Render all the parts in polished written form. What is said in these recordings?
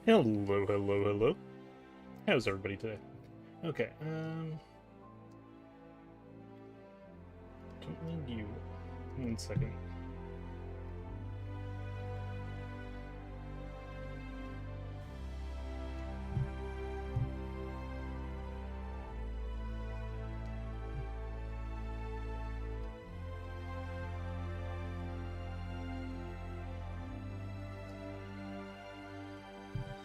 Hello, hello, hello. How's everybody today? Okay, don't need you. 1 second.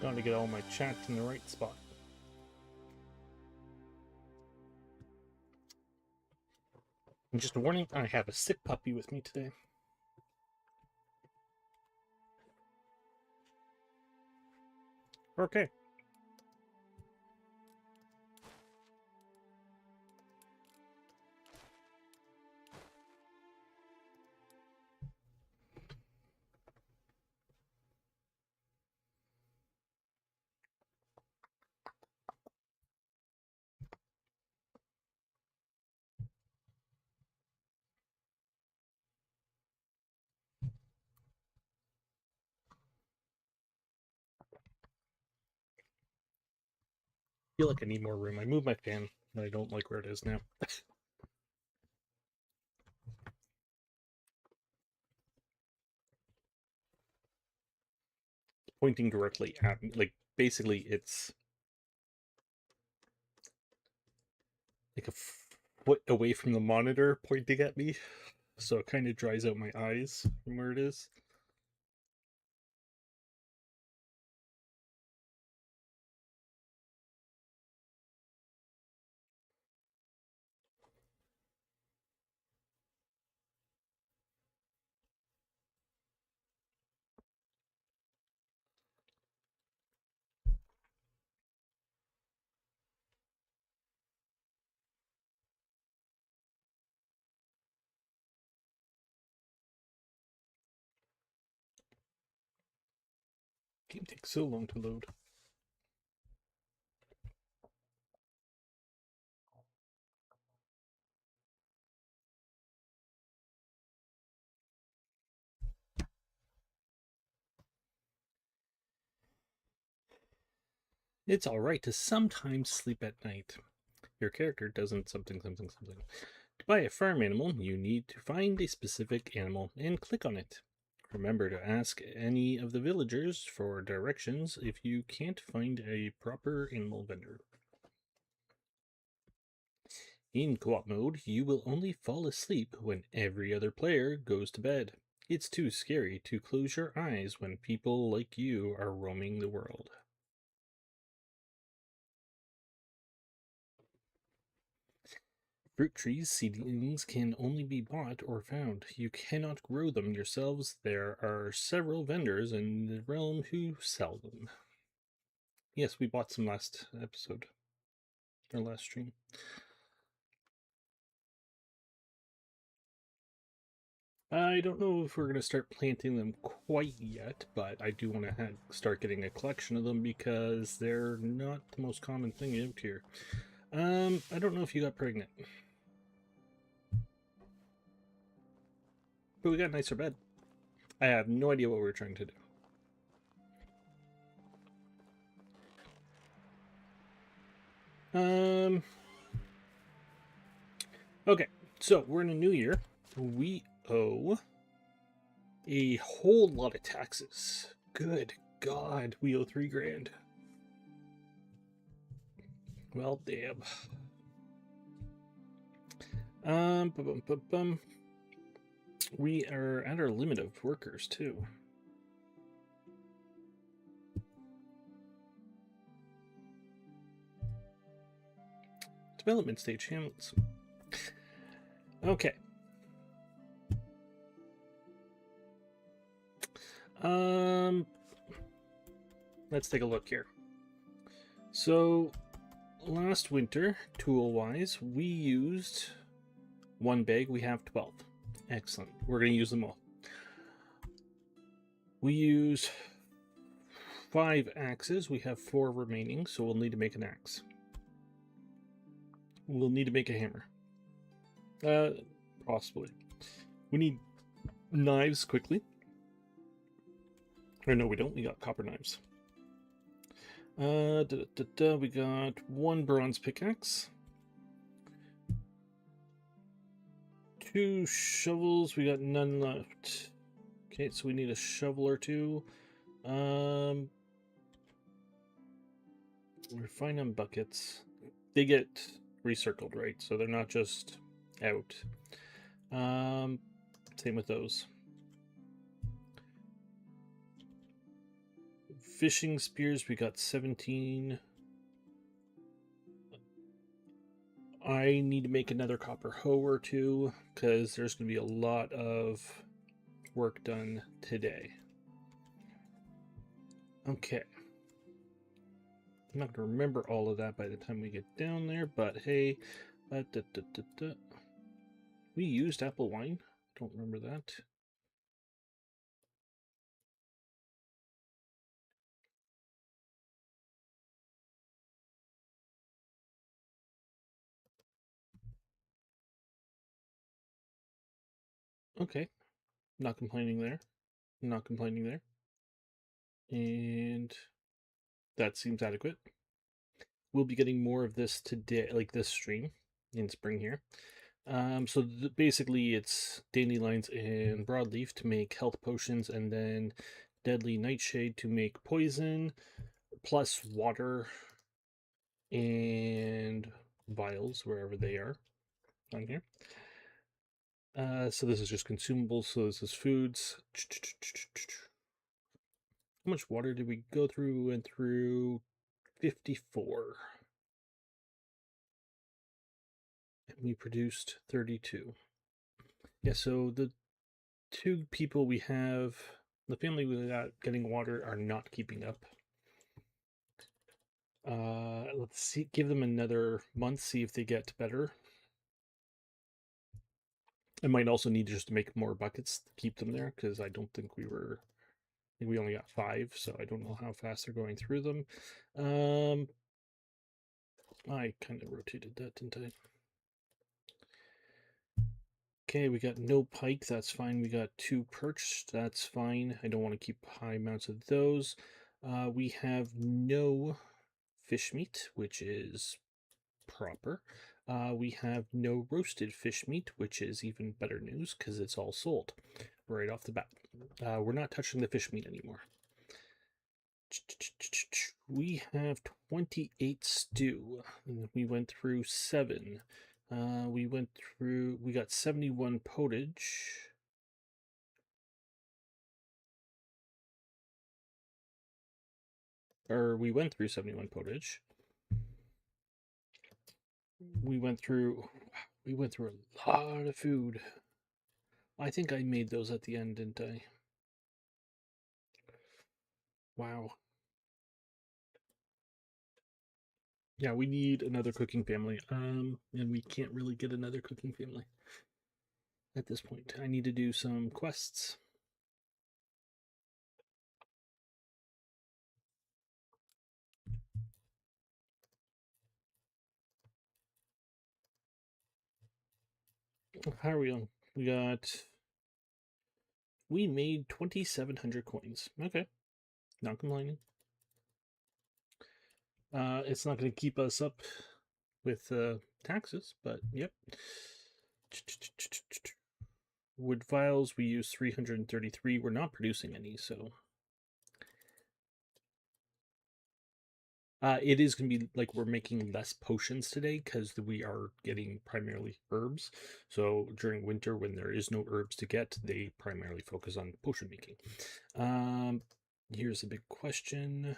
Got to get all my chat in the right spot. And just a warning, I have a sick puppy with me today. Okay. I feel like I need more room. I moved my fan, and I don't like where it is now. Pointing directly at me. Like, basically, it's like a foot away from the monitor pointing at me. So it kind of dries out my eyes from where it is. Game takes so long to load. It's alright to sometimes sleep at night. Your character doesn't something. To buy a farm animal, you need to find a specific animal and click on it. Remember to ask any of the villagers for directions if you can't find a proper animal vendor. In co-op mode, you will only fall asleep when every other player goes to bed. It's too scary to close your eyes when people like you are roaming the world. Fruit trees seedlings can only be bought or found. You cannot grow them yourselves. There are several vendors in the realm who sell them. Yes, we bought some last episode, or last stream. I don't know if we're going to start planting them quite yet, but I do want to start getting a collection of them because they're not the most common thing out here. I don't know if you got pregnant. But we got a nicer bed. I have no idea what we're trying to do. Okay, so we're in a new year. We owe a whole lot of taxes. Good God, we owe $3,000. Well, damn. We are at our limit of workers too. Development stage Hamlets. Okay. Let's take a look here. So, last winter, tool-wise, we used 1 bag. We have 12. Excellent. We're going to use them all. We use 5 axes. We have 4 remaining, so we'll need to make an axe. We'll need to make a hammer. Possibly. We need knives quickly. Or no, we don't. We got copper knives. We got 1 bronze pickaxe, 2 shovels. We got none left. Okay, so we need a shovel or 2. We're fine on buckets. They get recircled, right? So they're not just out. Same with those. Fishing spears, we got 17. I need to make another copper hoe or 2 because there's going to be a lot of work done today. Okay. I'm not going to remember all of that by the time we get down there, but hey. We used apple wine. Don't remember that. Okay. Not complaining there. Not complaining there. And that seems adequate. We'll be getting more of this today, like this stream in spring here. So basically it's dandelions and broadleaf to make health potions, and then deadly nightshade to make poison, plus water and vials wherever they are on here. So this is just consumables, so this is foods. How much water did we go through? We went through 54. And we produced 32. Yeah, so the 2 people we have, the family we got getting water, are not keeping up. Let's see, give them another month, see if they get better. I might also need just to make more buckets to keep them there, because I don't think we were, I think we only got 5, so I don't know how fast they're going through them. I kind of rotated that, didn't I? Okay, we got no pike, that's fine. We got 2 perch, that's fine. I don't want to keep high amounts of those. We have no fish meat, which is proper. We have no roasted fish meat, which is even better news because it's all sold right off the bat. We're not touching the fish meat anymore. We have 28 stew. We went through 7. We got 71 potage. Or we went through 71 potage. We went through a lot of food. I think I made those at the end, didn't I? Wow. Yeah, we need another cooking family. And we can't really get another cooking family at this point. I need to do some quests. How are we on? We made 2,700 coins. Okay, not complaining. It's not going to keep us up with taxes, but yep. Wood vials, we use 333. We're not producing any, so it is going to be like we're making less potions today because we are getting primarily herbs. So during winter, when there is no herbs to get, they primarily focus on potion making. Here's a big question.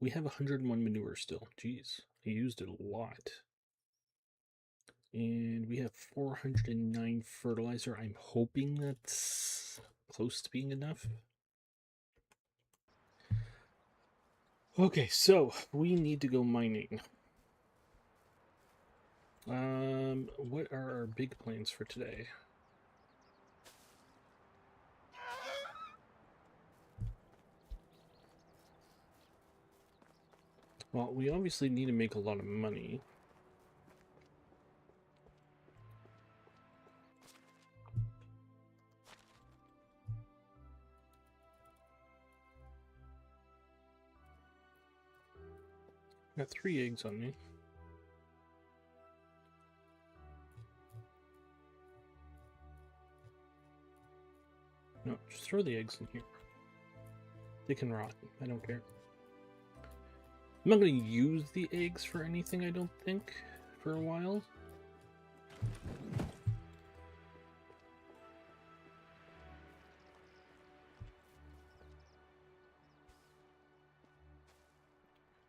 We have 101 manure still. Jeez, I used it a lot. And we have 409 fertilizer. I'm hoping that's close to being enough. Okay, so we need to go mining. What are our big plans for today? Well, we obviously need to make a lot of money. Got 3 eggs on me. No, just throw the eggs in here. They can rot. I don't care. I'm not going to use the eggs for anything, I don't think, for a while.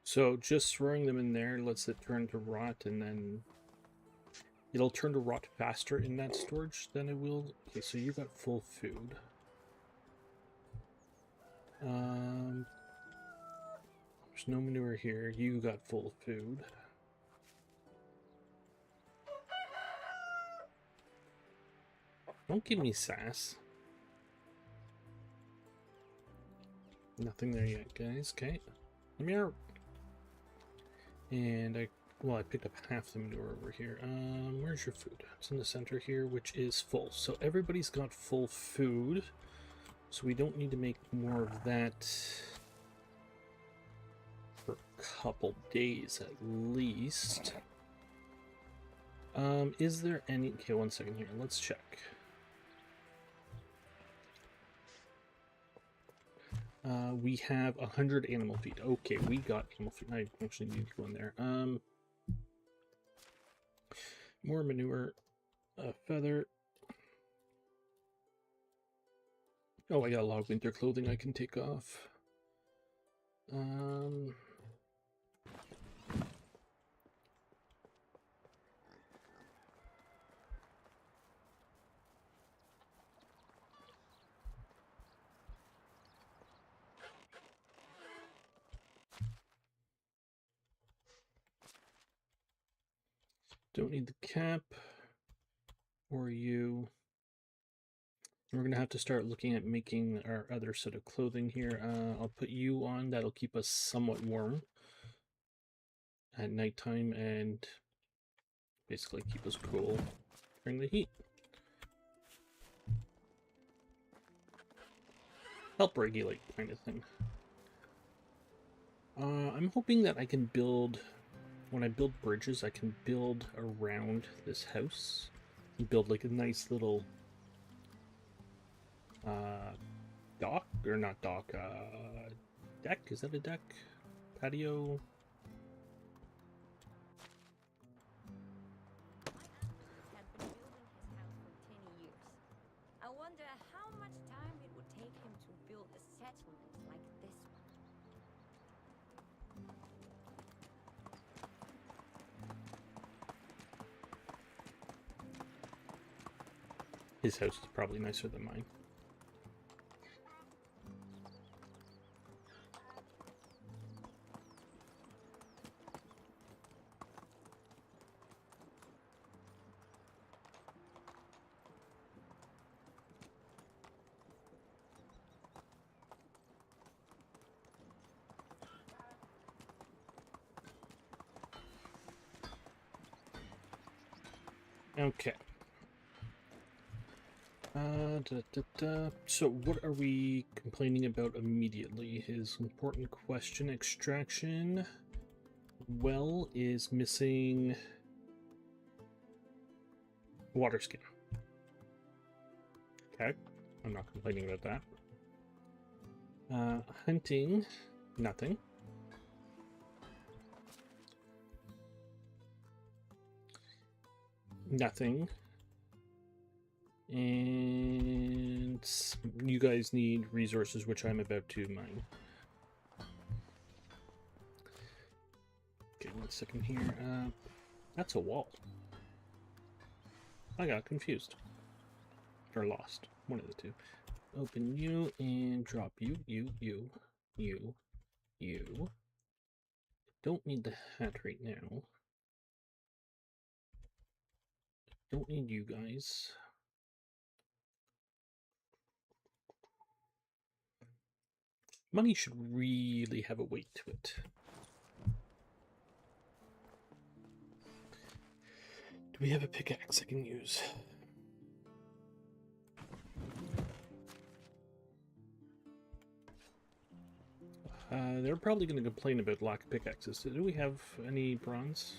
So just throwing them in there lets it turn to rot, and then it'll turn to rot faster in that storage than it will. Okay, so you got full food. There's no manure here. You got full food. Don't give me sass. Nothing there yet, guys. Okay. Let me out. And I picked up half the manure over here. Where's your food? It's in the center here, which is full. So everybody's got full food. So we don't need to make more of that for a couple days at least. Is there any... Okay, 1 second here. Let's check. We have 100 animal feed. Okay, we got animal feed. I actually need to go in there. More manure, feather. Oh, I got a lot of winter clothing I can take off. Don't need the cap or you. We're going to have to start looking at making our other set of clothing here. I'll put you on. That'll keep us somewhat warm at nighttime and basically keep us cool during the heat. Help regulate kind of thing. I'm hoping that I can build... When I build bridges, I can build around this house. And build like a nice little dock, or not dock, deck? Is that a deck? Patio? Had been building his house for 10 years. I wonder how much time it would take him to build a settlement like this one. His house is probably nicer than mine. Okay. So what are we complaining about immediately? His important question. Extraction. Well is missing water skin. Okay. I'm not complaining about that. Hunting. Nothing. Nothing. And you guys need resources, which I'm about to mine. Okay, 1 second here. That's a wall. I got confused. Or lost. One of the two. Open you and drop you. Don't need the hat right now. Don't need you guys. Money should really have a weight to it. Do we have a pickaxe I can use? They're probably going to complain about lack of pickaxes. Do we have any bronze?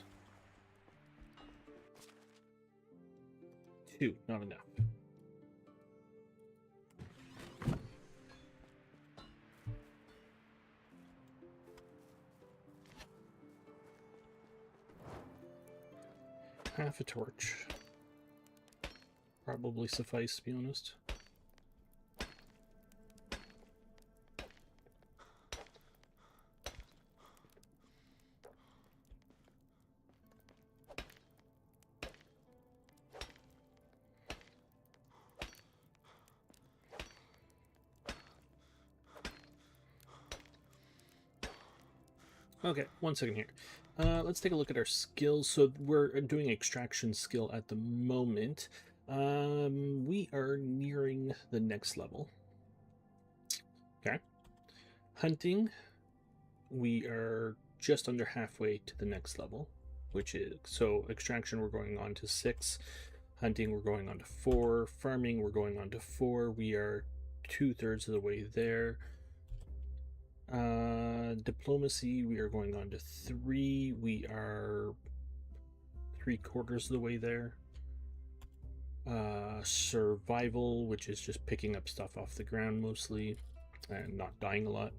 2, not enough. Half a torch. Probably suffice, to be honest. Okay, 1 second here. Let's take a look at our skills. So we're doing extraction skill at the moment. We are nearing the next level. Okay. Hunting, we are just under halfway to the next level, which is, so extraction we're going on to 6, hunting we're going on to 4, farming we're going on to 4. We are 2/3 of the way there. Diplomacy we are going on to 3. We are 3/4 of the way there. Survival, which is just picking up stuff off the ground mostly and not dying a lot.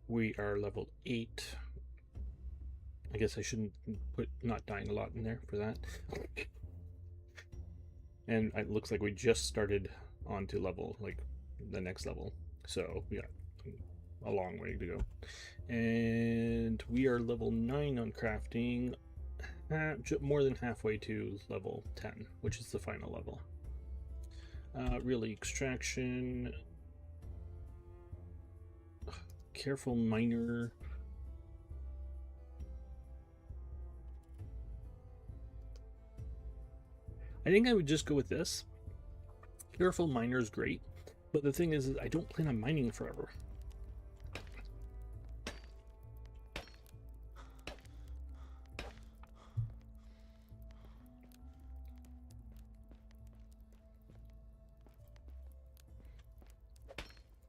We are level 8. I guess I shouldn't put not dying a lot in there for that. And it looks like we just started on to level, like the next level. So we got a long way to go. And we are level 9 on crafting, more than halfway to level 10, which is the final level. Really, extraction. Careful miner. I think I would just go with this. Careful miner is great, but the thing is I don't plan on mining forever.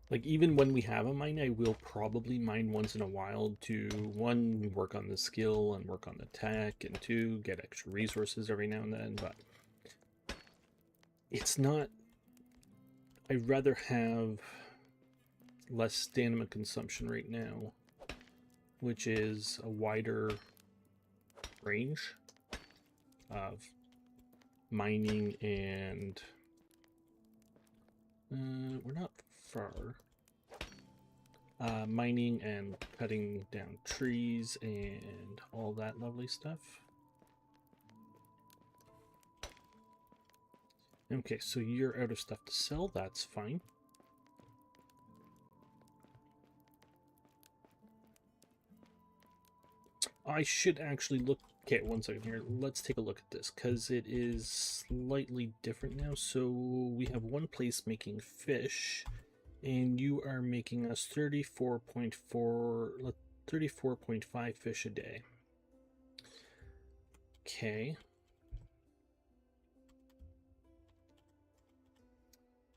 Like, even when we have a mine, I will probably mine once in a while to, 1, work on the skill and work on the tech, and 2, get extra resources every now and then, but it's not... I'd rather have less stamina consumption right now, which is a wider range of mining and... we're not far. Mining and cutting down trees and all that lovely stuff. Okay, so you're out of stuff to sell, that's fine. I should actually look... Okay, 1 second here. Let's take a look at this, because it is slightly different now. So we have one place making fish, and you are making us 34.5 fish a day. Okay.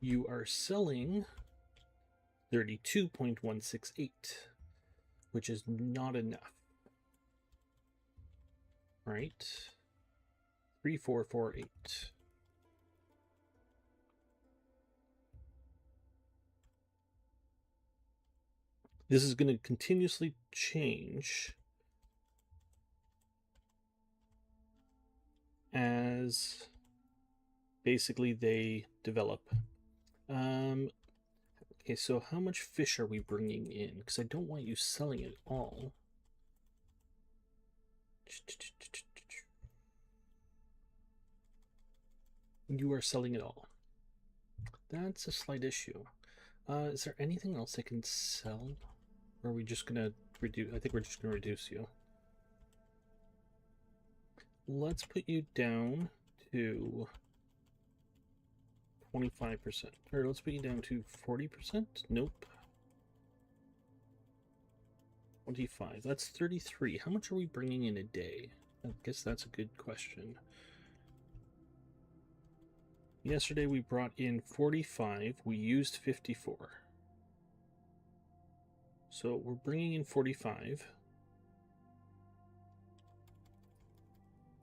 You are selling 32.168, which is not enough. Right? 3448. This is going to continuously change as basically they develop. Okay, so how much fish are we bringing in? Because I don't want you selling it all. You are selling it all. That's a slight issue. Is there anything else I can sell? Or are we just gonna reduce? I think we're just gonna reduce you. Let's put you down to 25%. Or let's put you down to 40%? Nope. 25. That's 33. How much are we bringing in a day? I guess that's a good question. Yesterday we brought in 45. We used 54. So we're bringing in 45.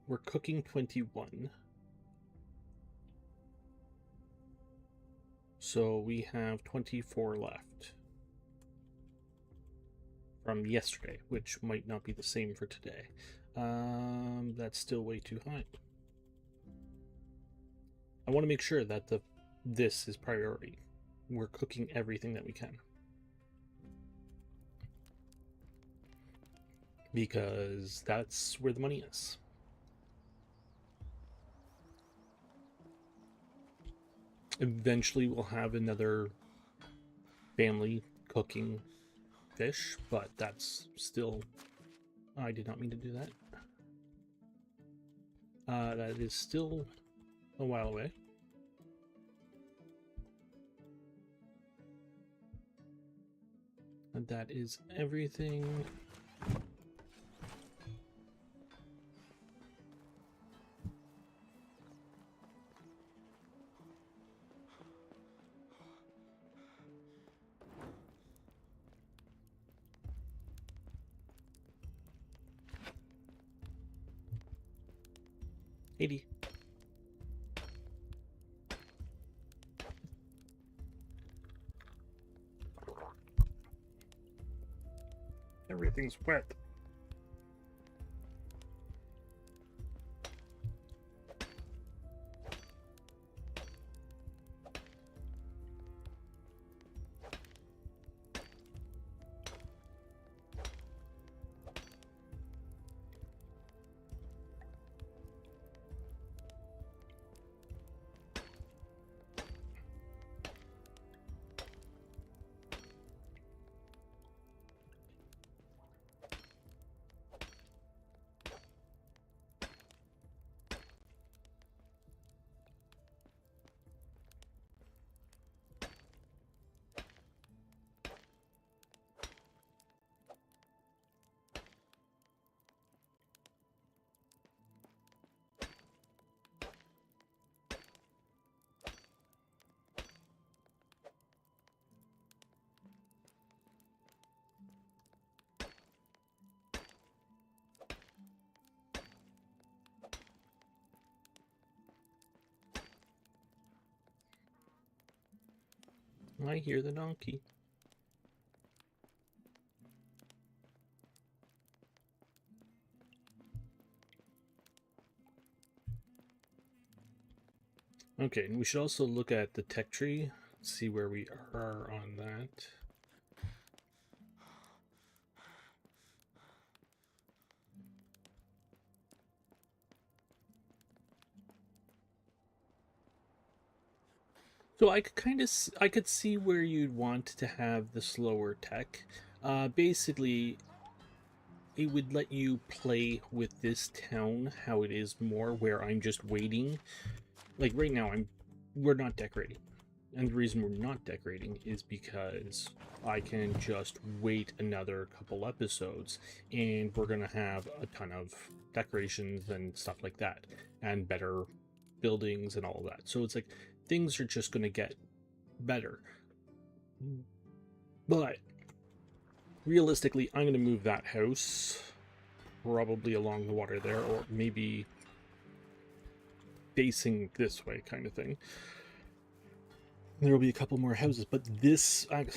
We're cooking 21. So we have 24 left from yesterday, which might not be the same for today. That's still way too high. I want to make sure that this is priority. We're cooking everything that we can. Because that's where the money is. Eventually we'll have another family cooking fish, but that's still... I did not mean to do that. That is still a while away. And that is everything. $80. Everything's wet. I hear the donkey. Okay, and we should also look at the tech tree, see where we are on that. So I could see where you'd want to have the slower tech. Basically, it would let you play with this town how it is more, where I'm just waiting. Like right now, we're not decorating, and the reason we're not decorating is because I can just wait another couple episodes, and we're gonna have a ton of decorations and stuff like that, and better buildings and all of that. So it's like things are just gonna get better. But realistically, I'm gonna move that house probably along the water there, or maybe facing this way kind of thing. There will be a couple more houses, but this, I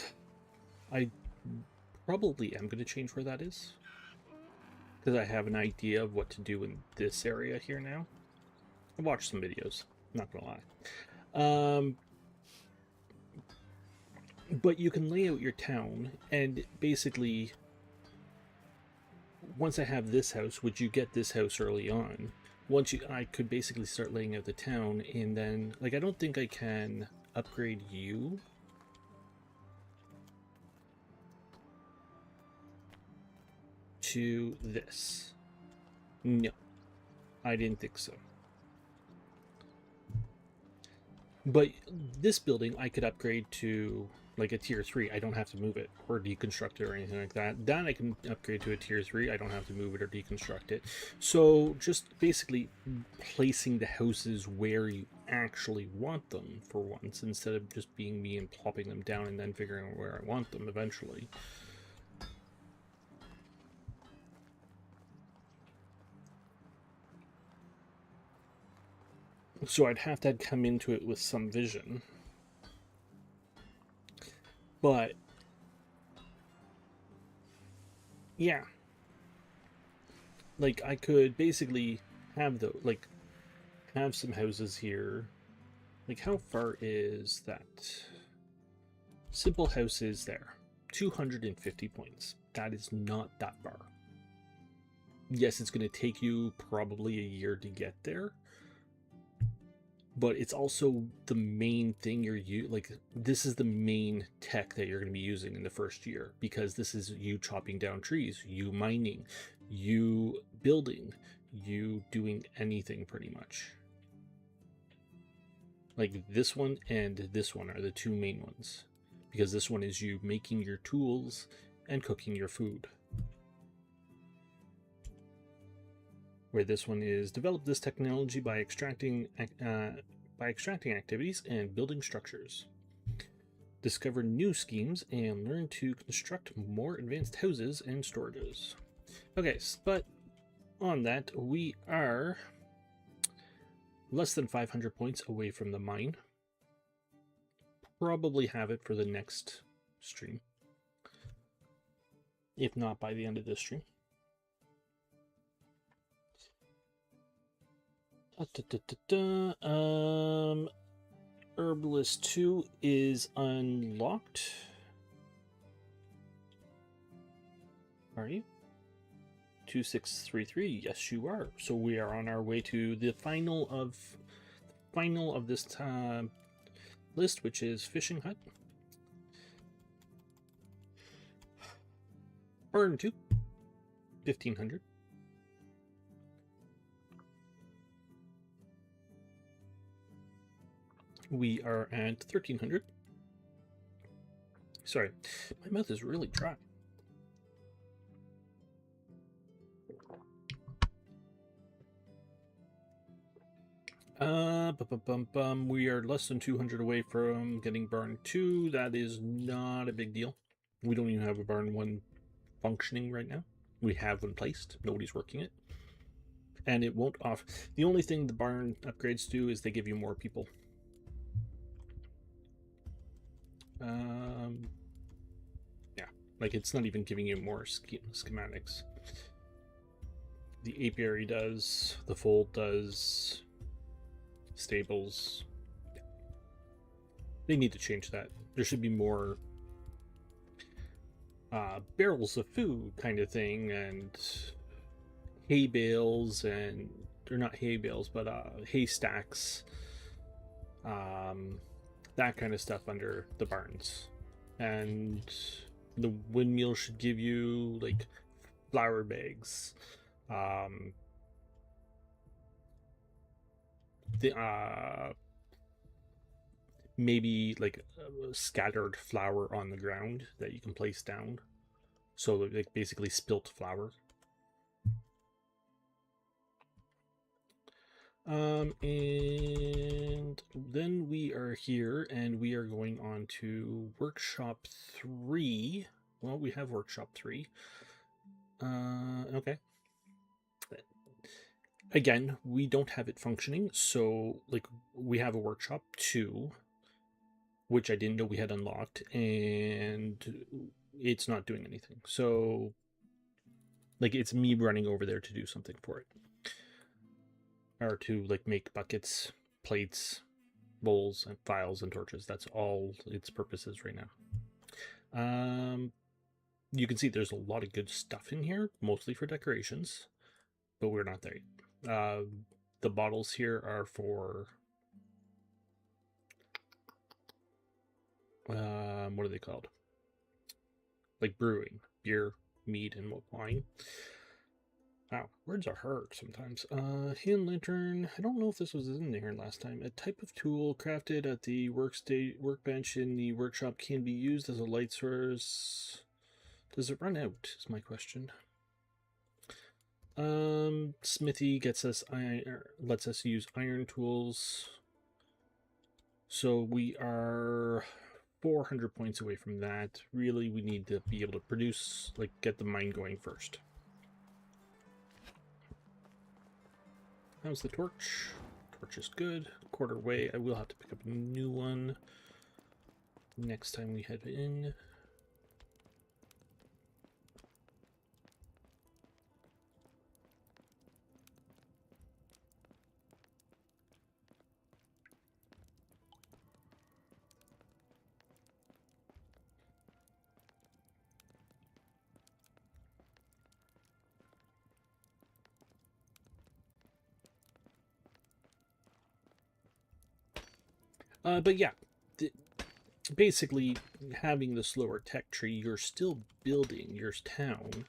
probably am going to change where that is, because I have an idea of what to do in this area here now. I watched some videos, not going to lie. But you can lay out your town, and basically, once I have this house, which you get this house early on, I could basically start laying out the town, and then, like, I don't think I can upgrade you. To this. No, I didn't think so. But this building I could upgrade to like a tier 3. I don't have to move it or deconstruct it or anything like that. Then I can upgrade to a tier 3. I don't have to move it or deconstruct it. So just basically placing the houses where you actually want them for once, instead of just being me and plopping them down and then figuring out where I want them eventually. So I'd have to come into it with some vision. But yeah, like I could basically have have some houses here. Like how far is that? Simple house is there. 250 points. That is not that far. Yes, it's going to take you probably a year to get there, but it's also the main thing this is the main tech that you're going to be using in the first year, because this is you chopping down trees, you mining, you building, you doing anything pretty much. Like this one and this one are the two main ones, because this one is you making your tools and cooking your food, where this one is develop this technology by extracting activities and building structures. Discover new schemes and learn to construct more advanced houses and storages. Okay, but on that, we are less than 500 points away from the mine. Probably have it for the next stream, if not by the end of this stream. Herbalist 2 is unlocked. Are you? 2633. Yes, you are. So we are on our way to the final of this list, which is Fishing Hut. Burn 2, 1500. We are at 1300. Sorry, my mouth is really dry. We are less than 200 away from getting barn 2. That is not a big deal. We don't even have a barn 1 functioning right now. We have one placed. Nobody's working it. And it won't off. The only thing the barn upgrades do is they give you more people. Yeah, like it's not even giving you more schematics. The apiary does, the fold does, stables. Yeah. They need to change that. There should be more barrels of food kind of thing, and hay bales, and they're not hay bales, but hay stacks. That kind of stuff under the barns. And the windmill should give you like flour bags. Maybe like scattered flour on the ground that you can place down. So like basically spilt flour. And then we are here, and we are going on to workshop 3. Well, we have workshop 3. Okay. Again, we don't have it functioning, so like we have a workshop 2, which I didn't know we had unlocked, and it's not doing anything. So like it's me running over there to do something for it. Or to like make buckets, plates, bowls, and files and torches. That's all its purposes right now. You can see there's a lot of good stuff in here, mostly for decorations, but we're not there yet. The bottles here are for what are they called? Like brewing, beer, mead, and wine. Wow, words are hard sometimes. Hand lantern. I don't know if this was in there last time. A type of tool crafted at the workbench in the workshop can be used as a light source. Does it run out? Is my question. Smithy lets us use iron tools. So we are 400 points away from that. Really, we need to be able to produce, like, get the mine going first. How's the torch? torch is good. Quarter way. I will have to pick up a new one next time we head in. But yeah, basically having the slower tech tree, you're still building your town.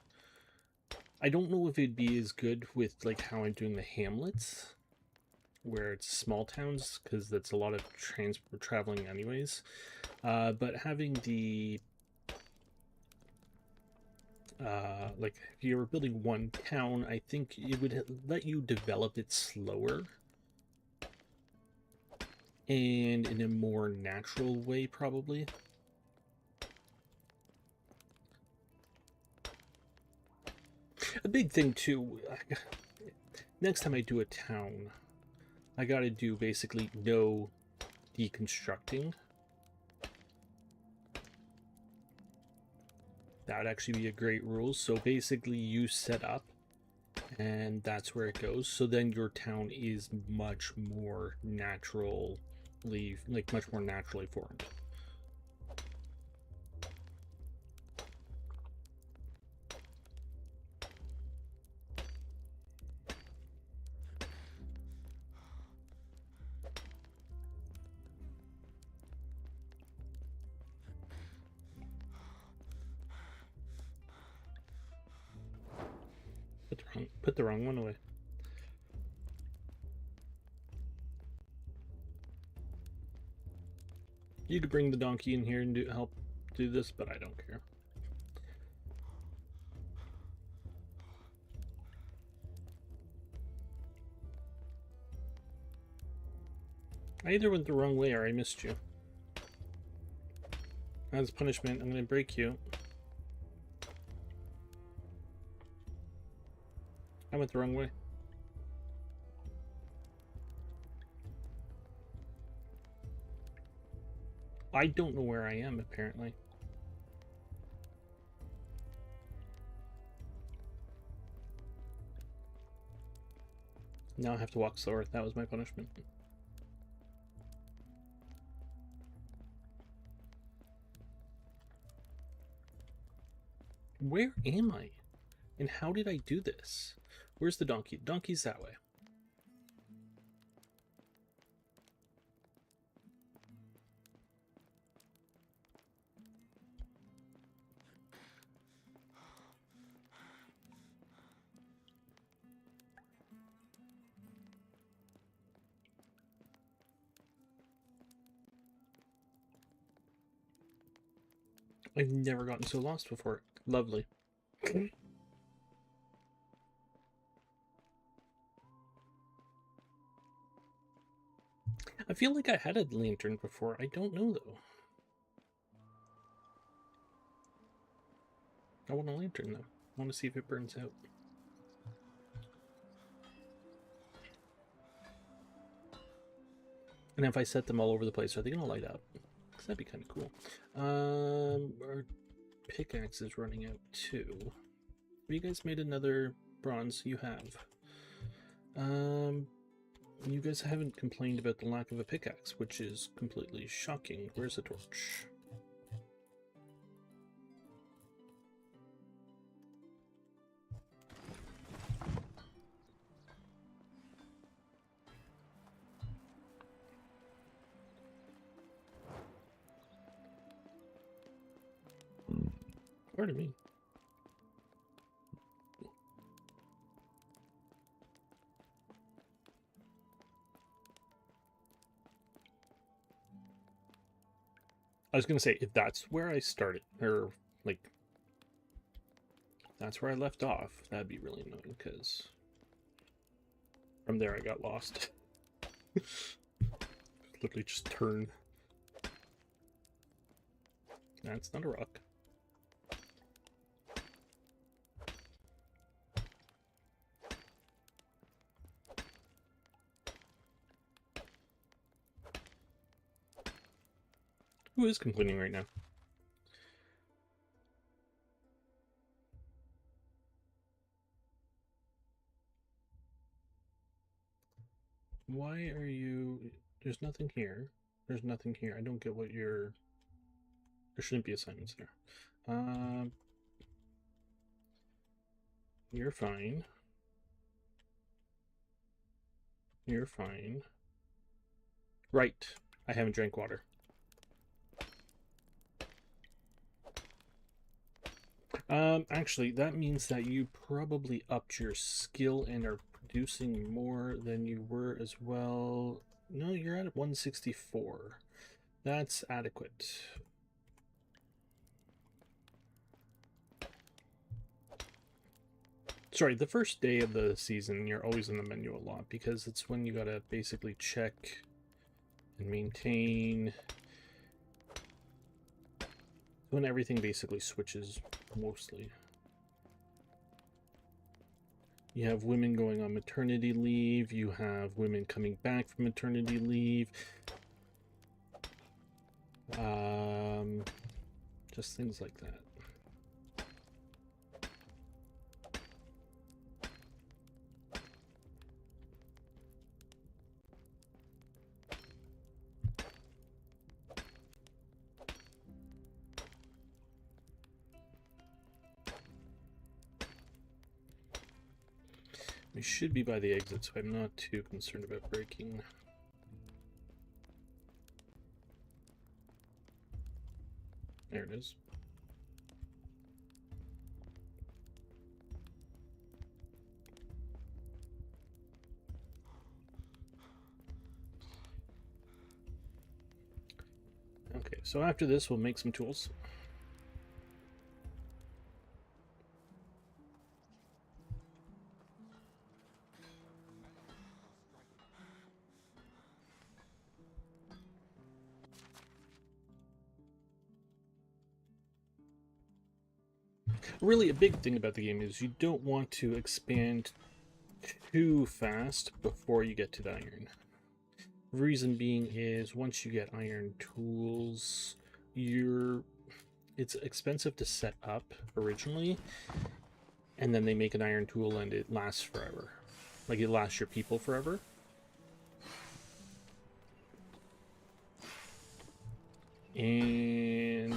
I don't know if it'd be as good with like how I'm doing the hamlets, where it's small towns, because that's a lot of transport traveling anyways. But having the like if you were building one town, I think it would let you develop it slower and in a more natural way, probably. A big thing too, next time I do a town, I gotta do basically no deconstructing. That would actually be a great rule. So basically you set up and that's where it goes. So then your town is much more naturally, like much more naturally formed. Put the wrong one away. You could bring the donkey in here and help do this, but I don't care. I either went the wrong way or I missed you. As punishment, I'm going to break you. I went the wrong way. I don't know where I am, apparently. Now I have to walk slower. That was my punishment. Where am I? And how did I do this? Where's the donkey? Donkey's that way. I've never gotten so lost before. Lovely. I feel like I had a lantern before. I don't know, though. I want a lantern, though. I want to see if it burns out. And if I set them all over the place, are they going to light up? Because that'd be kind of cool. Our pickaxe is running out, too. Have you guys made another bronze? You have. You guys haven't complained about the lack of a pickaxe, which is completely shocking. Where's the torch? Pardon me. I was going to say, if that's where I started, or, like, that's where I left off, that'd be really annoying, because from there I got lost. Literally just turn. That's not a rock. Who is complaining right now? Why are you... There's nothing here. There's nothing here. I don't get what you're... There shouldn't be assignments there. You're fine. You're fine. Right. I haven't drank water. Actually, that means that you probably upped your skill and are producing more than you were as well. No, you're at 164. That's adequate. Sorry, the first day of the season, you're always in the menu a lot because it's when you gotta basically check and maintain. When everything basically switches, mostly. You have women going on maternity leave. You have women coming back from maternity leave. Just things like that. We should be by the exit, so I'm not too concerned about breaking. There it is. Okay, so after this, we'll make some tools. Really, a big thing about the game is you don't want to expand too fast before you get to the iron. Reason being is once you get iron tools, it's expensive to set up originally, and then they make an iron tool and it lasts forever. Like, it lasts your people forever. And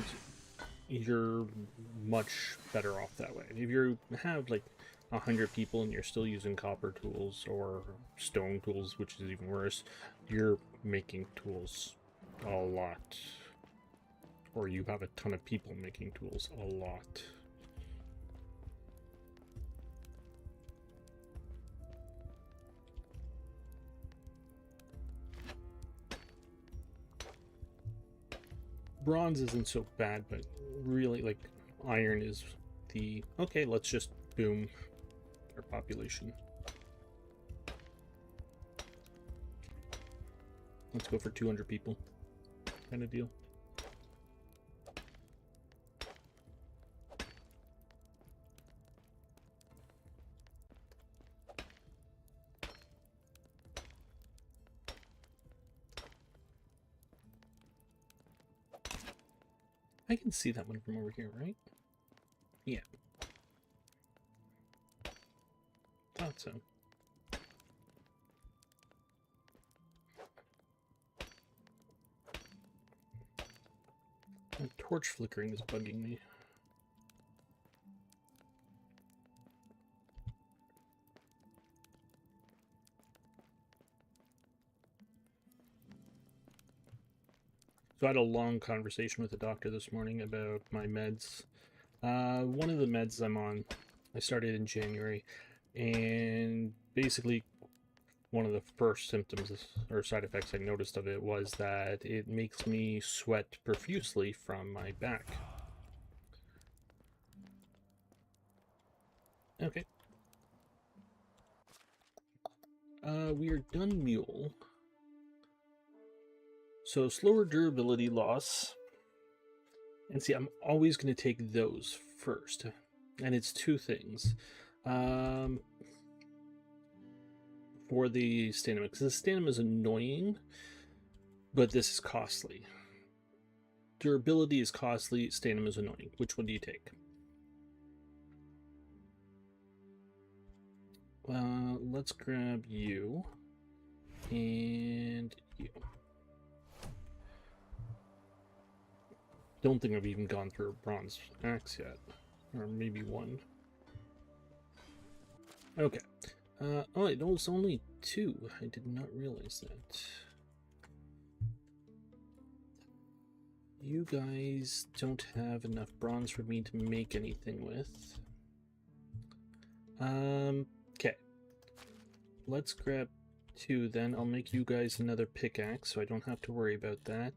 you're much better off that way. If you have like 100 people and you're still using copper tools or stone tools, which is even worse, you're making tools a lot. Or you have a ton of people making tools a lot. Bronze isn't so bad, but really, like, iron is the... Okay, let's just boom our population. Let's go for 200 people kind of deal. I can see that one from over here, right? Yeah. Thought so. The torch flickering is bugging me. So I had a long conversation with the doctor this morning about my meds. One of the meds I'm on, I started in January, and basically one of the first symptoms or side effects I noticed of it was that it makes me sweat profusely from my back. Okay. We are done mule. So slower durability loss. And see, I'm always going to take those first. And it's two things. For the stamina, because the stamina is annoying, but this is costly. Durability is costly, stamina is annoying. Which one do you take? Let's grab you and you. Don't think I've even gone through a bronze axe yet, or maybe one. Okay. Oh, it was only 2. I did not realize that. You guys don't have enough bronze for me to make anything with. Okay. Let's grab 2 then. I'll make you guys another pickaxe so I don't have to worry about that.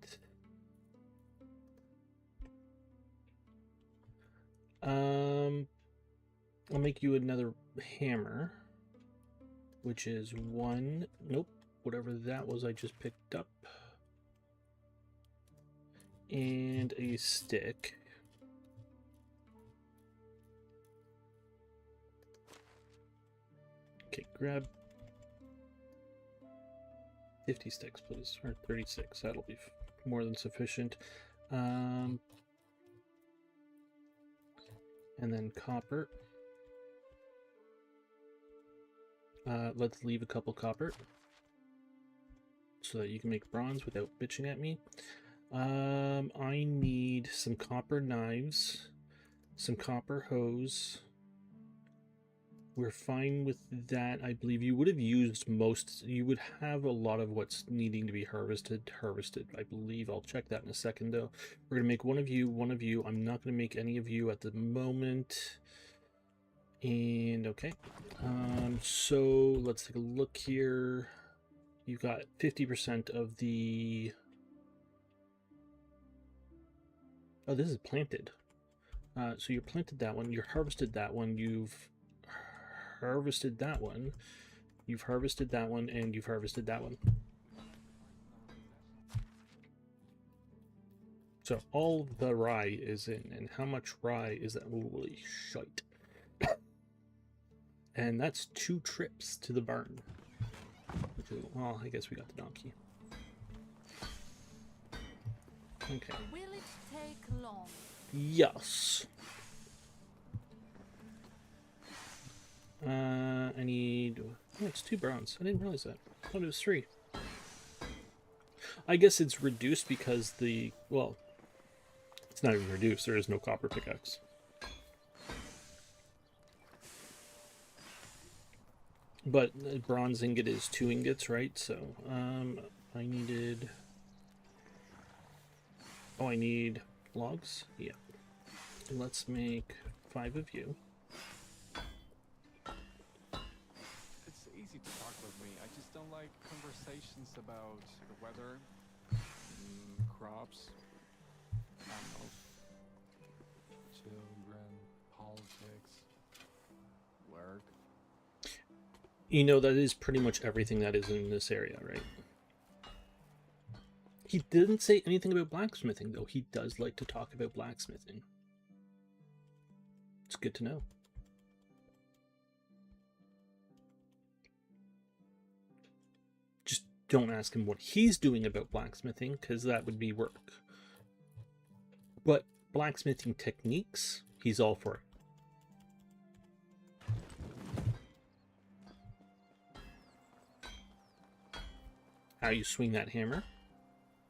I'll make you another hammer, which is 1. Nope, whatever that was I just picked up. And a stick. Okay, grab 50 sticks, please, or 36. That'll be more than sufficient. And then copper. Let's leave a couple copper so that you can make bronze without bitching at me. I need some copper knives, some copper hose. We're fine with that. I believe you would have used most, you would have a lot of what's needing to be harvested, I believe. I'll check that in a second though. We're going to make one of you. I'm not going to make any of you at the moment. And okay. So let's take a look here. You've got 50% of the... Oh, this is planted. So you planted that one, you harvested that one, you've harvested that one, you've harvested that one, and you've harvested that one. So all the rye is in, and how much rye is that? Holy shite. And that's 2 trips to the barn. Which is, well, I guess we got the donkey. Okay. Will it take long? Yes. I need... Oh, it's 2 bronze. I didn't realize that. I thought it was 3. I guess it's reduced because the... Well, it's not even reduced. There is no copper pickaxe. But a bronze ingot is 2 ingots, right? So, I needed... Oh, I need logs? Yeah. Let's make 5 of you. It's easy to talk with me. I just don't like conversations about the weather, crops, animals, children, politics, work. You know, that is pretty much everything that is in this area, right? He didn't say anything about blacksmithing, though. He does like to talk about blacksmithing. It's good to know. Just don't ask him what he's doing about blacksmithing, because that would be work. But blacksmithing techniques, he's all for it. How you swing that hammer.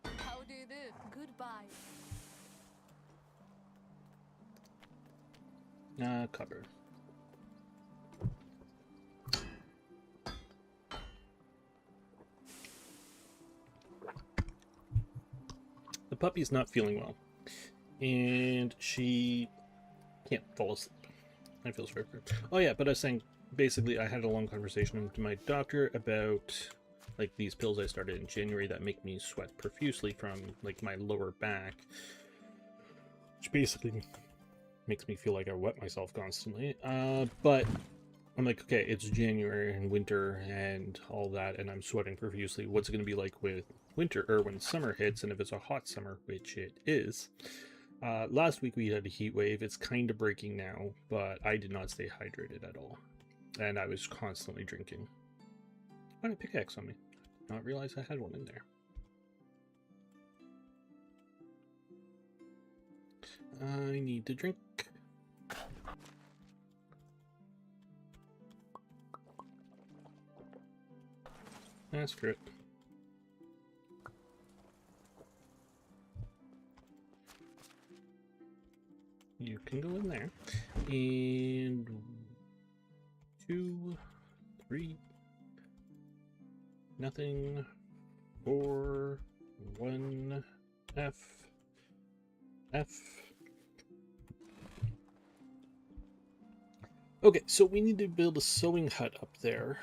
How do you do? Goodbye. Cover. The puppy's not feeling well, and she can't fall asleep. I feel sorry for her. Oh yeah, but I was saying, basically, I had a long conversation with my doctor about like these pills I started in January that make me sweat profusely from like my lower back, which basically makes me feel like I wet myself constantly. But I'm like, okay, it's January and winter and all that, and I'm sweating profusely. What's it going to be like with winter, or when summer hits, and if it's a hot summer, which it is. Last week we had a heat wave. It's kind of breaking now, but I did not stay hydrated at all, and I was constantly drinking. Why did a pickaxe on me? I did not realize I had one in there. I need to drink. Screw it. You can go in there. And 2, 3, nothing, 4, 1, F. Okay, so we need to build a sewing hut up there.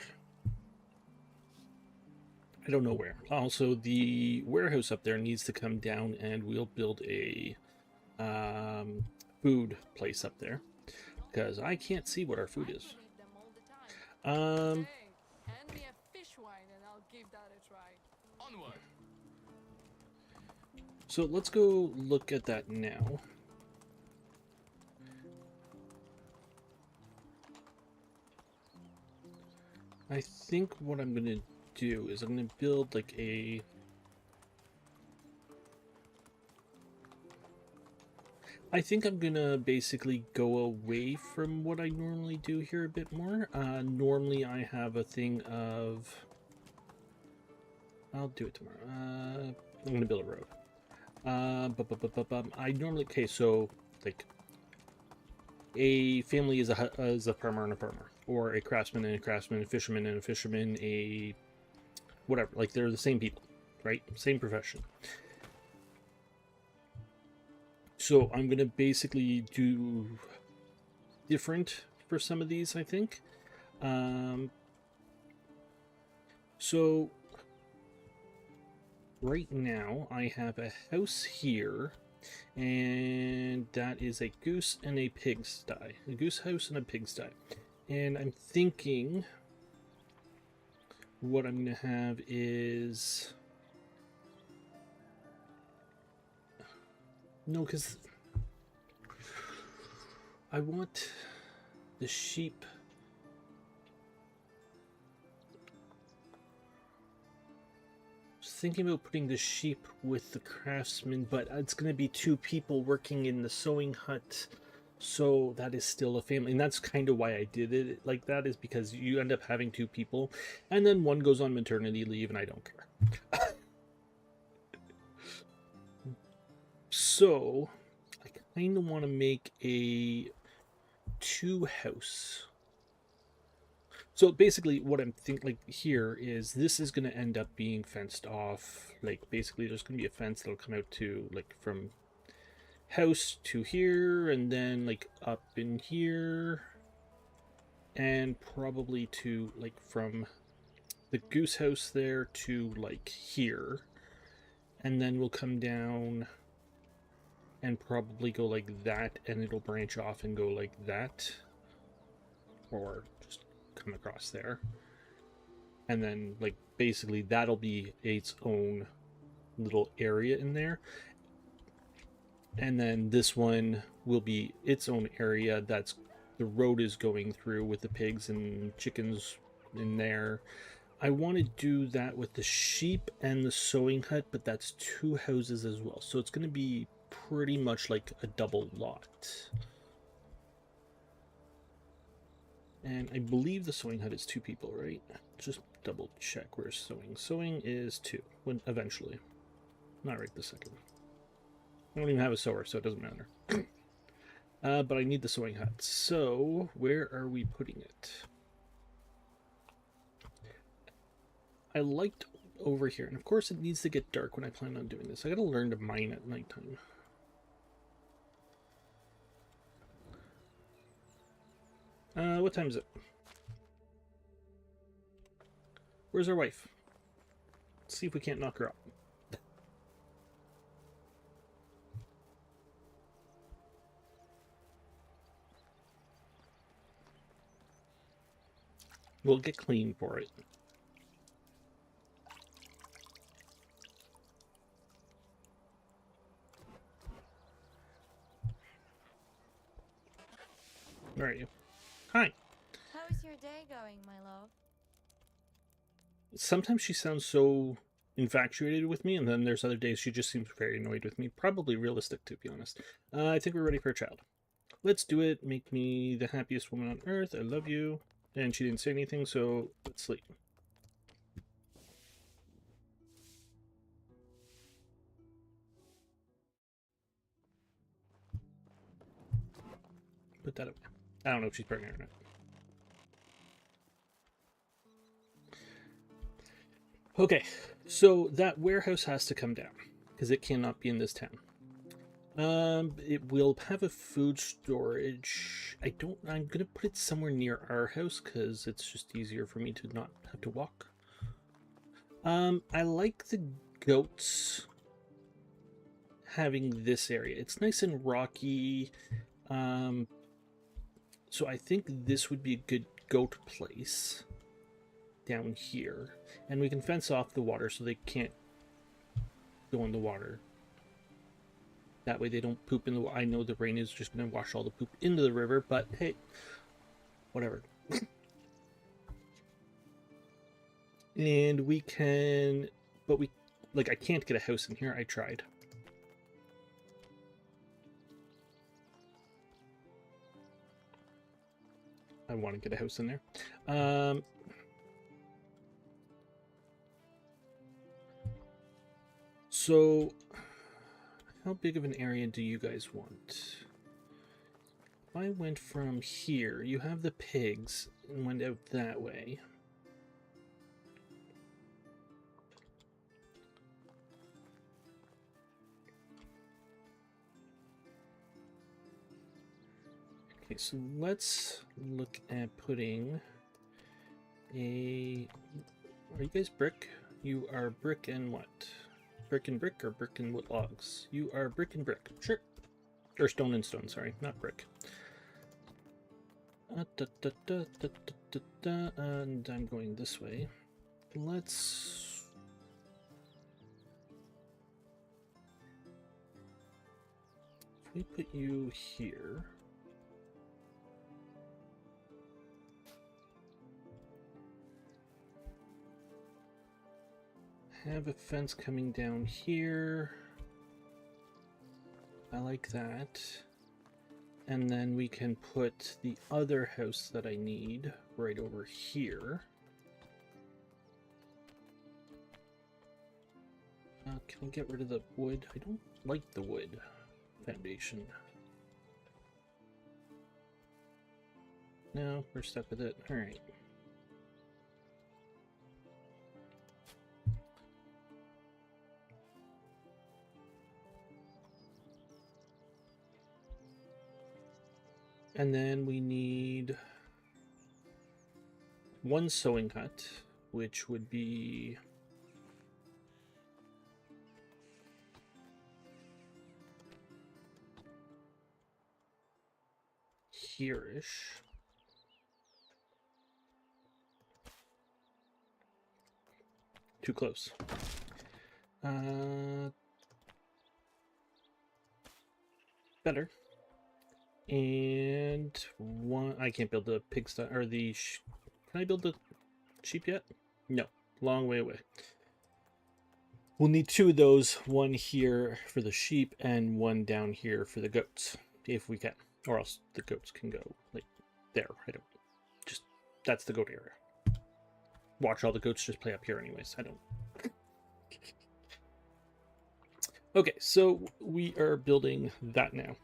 I don't know where. Also, the warehouse up there needs to come down, and we'll build a food place up there, because I can't see what our food is. Hey, hand me a fish wine and I'll give that a try. Onward. So let's go look at that now. I think what I'm gonna do is I'm gonna build like a I think I'm gonna basically go away from what I normally do here a bit more. Normally I have a thing of I'll do it tomorrow. I'm gonna build a road. I normally so like a family is a farmer and a farmer, or a craftsman and a craftsman, a fisherman and a fisherman, a whatever. Like they're the same people, right? Same profession. So I'm gonna basically do different for some of these, I think. So right now I have a house here, and that is a goose and a pigsty. A goose house and a pigsty. And I'm thinking what I'm gonna have is no, because I want the sheep. I was thinking about putting the sheep with the craftsman, but it's going to be 2 people working in the sewing hut. So that is still a family. And that's kind of why I did it like that, is because you end up having 2 people, and then one goes on maternity leave, and I don't care. So I kind of want to make a 2 house. So basically what I'm thinking like here is this is going to end up being fenced off. Like basically there's going to be a fence that'll come out to like from house to here, and then like up in here, and probably to like from the goose house there to like here, and then we'll come down and probably go like that, and it'll branch off and go like that, or just come across there, and then like basically that'll be its own little area in there, and then this one will be its own area that's the road is going through with the pigs and chickens in there. I want to do that with the sheep and the sewing hut, but that's 2 houses as well, so it's going to be pretty much like a double lot. And I believe the sewing hut is 2 people, right? Just double check. Where's sewing? Sewing is 2 when eventually, not right this second. I don't even have a sewer, so it doesn't matter. But I need the sewing hut. So where are we putting it? I liked over here, and of course it needs to get dark when I plan on doing this. I gotta learn to mine at nighttime. What time is it? Where's our wife? Let's see if we can't knock her up. We'll get clean for it. Where are you? Hi. How's your day going, my love? Sometimes she sounds so infatuated with me, and then there's other days she just seems very annoyed with me. Probably realistic, to be honest. I think we're ready for a child. Let's do it. Make me the happiest woman on earth. I love you. And she didn't say anything, so let's sleep. Put that away. I don't know if she's pregnant or not. Okay, so that warehouse has to come down because it cannot be in this town. It will have a food storage. I'm gonna put it somewhere near our house because it's just easier for me to not have to walk. I like the goats having this area. It's nice and rocky. So I think this would be a good goat place down here. And we can fence off the water so they can't go in the water. That way they don't poop in the water. I know the rain is just going to wash all the poop into the river, but hey, whatever. And we can, but I can't get a house in here. I tried. I want to get a house in there. So, how big of an area do you guys want? If I went from here, you have the pigs, and went out that way. Okay, so let's look at putting a... Are you guys brick? You are brick and what? Brick and brick or brick and wood logs? You are brick and brick. Sure. Or stone and stone, sorry, not brick. And I'm going this way. Let's... If we put you here... Have a fence coming down here. I like that. And then we can put the other house that I need right over here. Can I get rid of the wood? I don't like the wood foundation. No, we're stuck with it. Alright. And then we need one sewing hut, which would be here-ish. Too close. Better. And one, I can't build the pigsty or the. Can I build the sheep yet? No, long way away. We'll need two of those, one here for the sheep and one down here for the goats, if we can, or else the goats can go like there. I don't. Just that's the goat area. Watch all the goats just play up here, anyways. I don't. Okay, so we are building that now.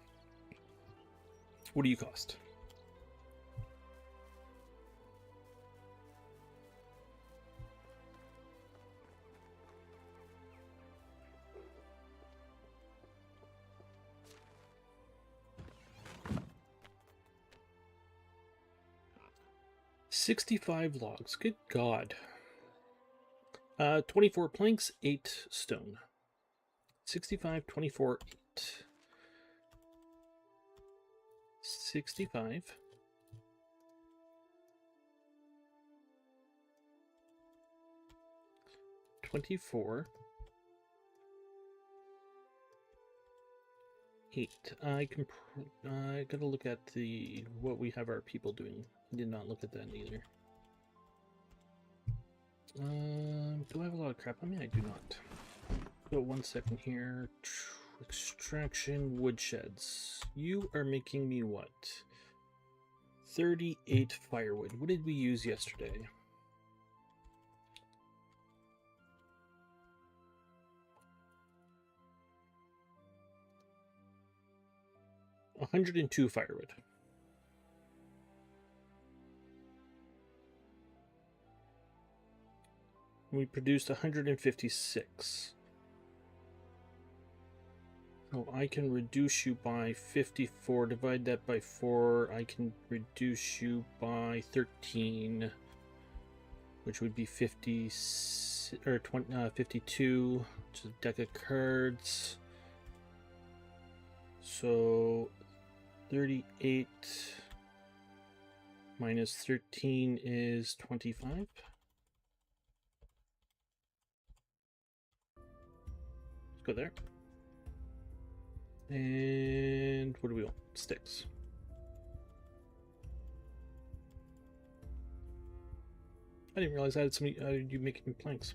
What do you cost? $65 logs. Good God. 24 planks, 8 stone. 65, 24, 8. 65. 24. 8. I gotta look at what we have our people doing. I did not look at that either. Do I have a lot crap on me? I do not. So 1 second here. Extraction woodsheds. You are making me what? 38 firewood. What did we use yesterday? $102 firewood. We produced 156. So I can reduce you by 54. Divide that by 4. I can reduce you by 13, which would be 50 or 20, 52, which is a deck of cards. So 38 minus 13 is 25. Let's go there. And what do we want? Sticks. I didn't realize I had so many. You making planks.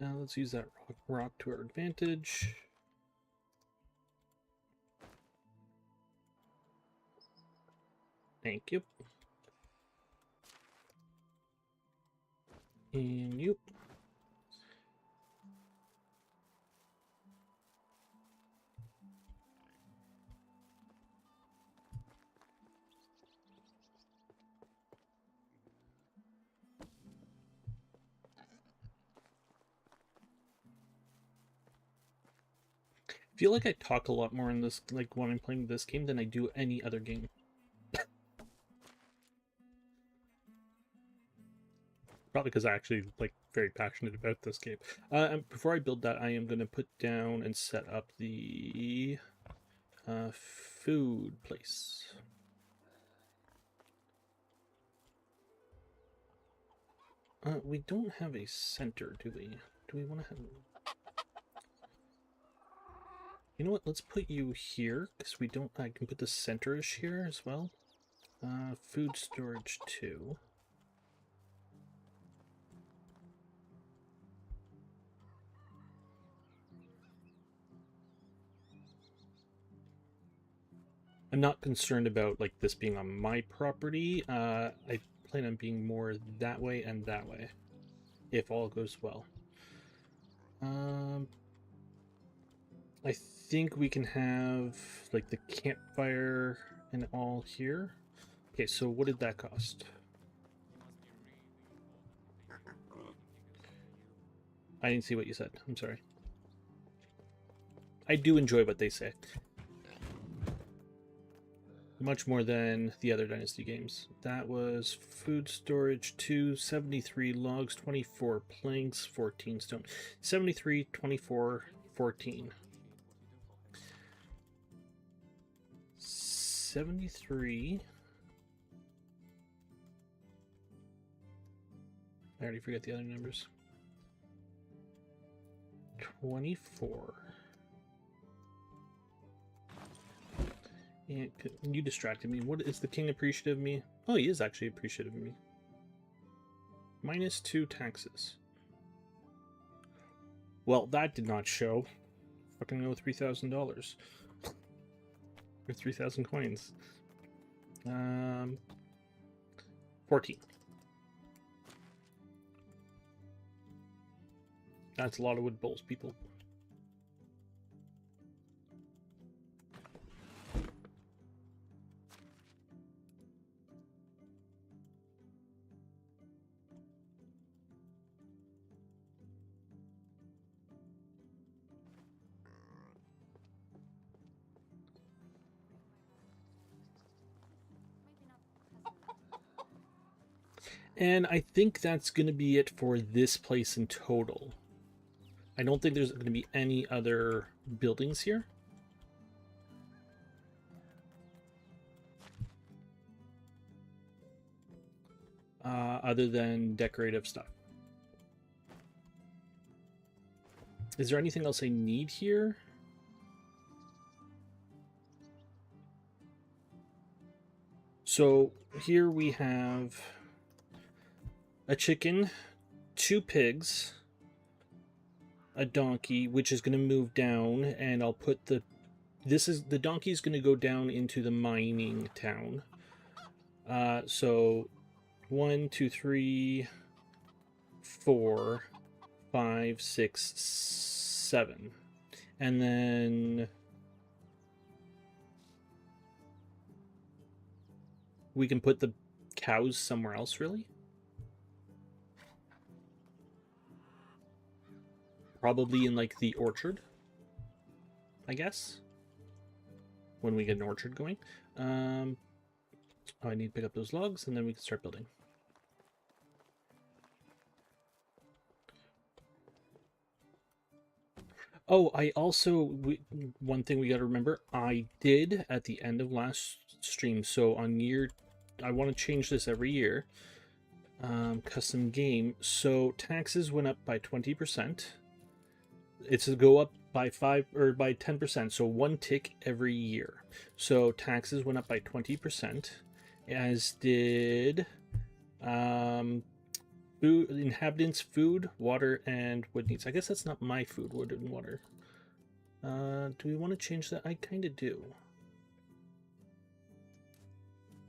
Now let's use that rock to our advantage. Thank you. And you. I feel like I talk a lot more in this, like when I'm playing this game, than I do any other game. Probably because I actually like very passionate about this game. And before I build that, I am going to put down and set up the food place. We don't have a center, do we? Do we want to have... You know what? Let's put you here, because we don't... I can put the center-ish here as well. Food storage 2. I'm not concerned about like this being on my property. I plan on being more that way and that way, if all goes well. I think we can have like the campfire and all here. Okay, so what did that cost? I didn't see what you said. I'm sorry. I do enjoy what they say. Much more than the other Dynasty games. That was food storage 2, 73 logs, 24 planks, 14 stone. 73, 24, 14. 73. I already forgot the other numbers. 24. And you distracted me. What is the king appreciative of me? Oh, he is actually appreciative of me. -2 taxes. Well, that did not show. Fucking no $3,000. Or 3,000 coins. 14. That's a lot of wood bowls, people. And I think that's going to be it for this place in total. I don't think there's going to be any other buildings here. Other than decorative stuff. Is there anything else I need here? So here we have a chicken, 2 pigs, a donkey, which is going to move down, and I'll put the donkey is going to go down into the mining town. So 1, 2, 3, 4, 5, 6, 7, and then we can put the cows somewhere else, really. Probably in like the orchard, I guess, when we get an orchard going. Oh, I need to pick up those logs and then we can start building. Oh, I also, one thing we got to remember, I did at the end of last stream, so on year, I want to change this every year, custom game, so taxes went up by 20%. It's to go up by 10%, so 1 tick every year. So taxes went up by 20%, as did food, inhabitants, food, water, and wood needs. I guess that's not my food, wood and water. Do we want to change that? I kind of do.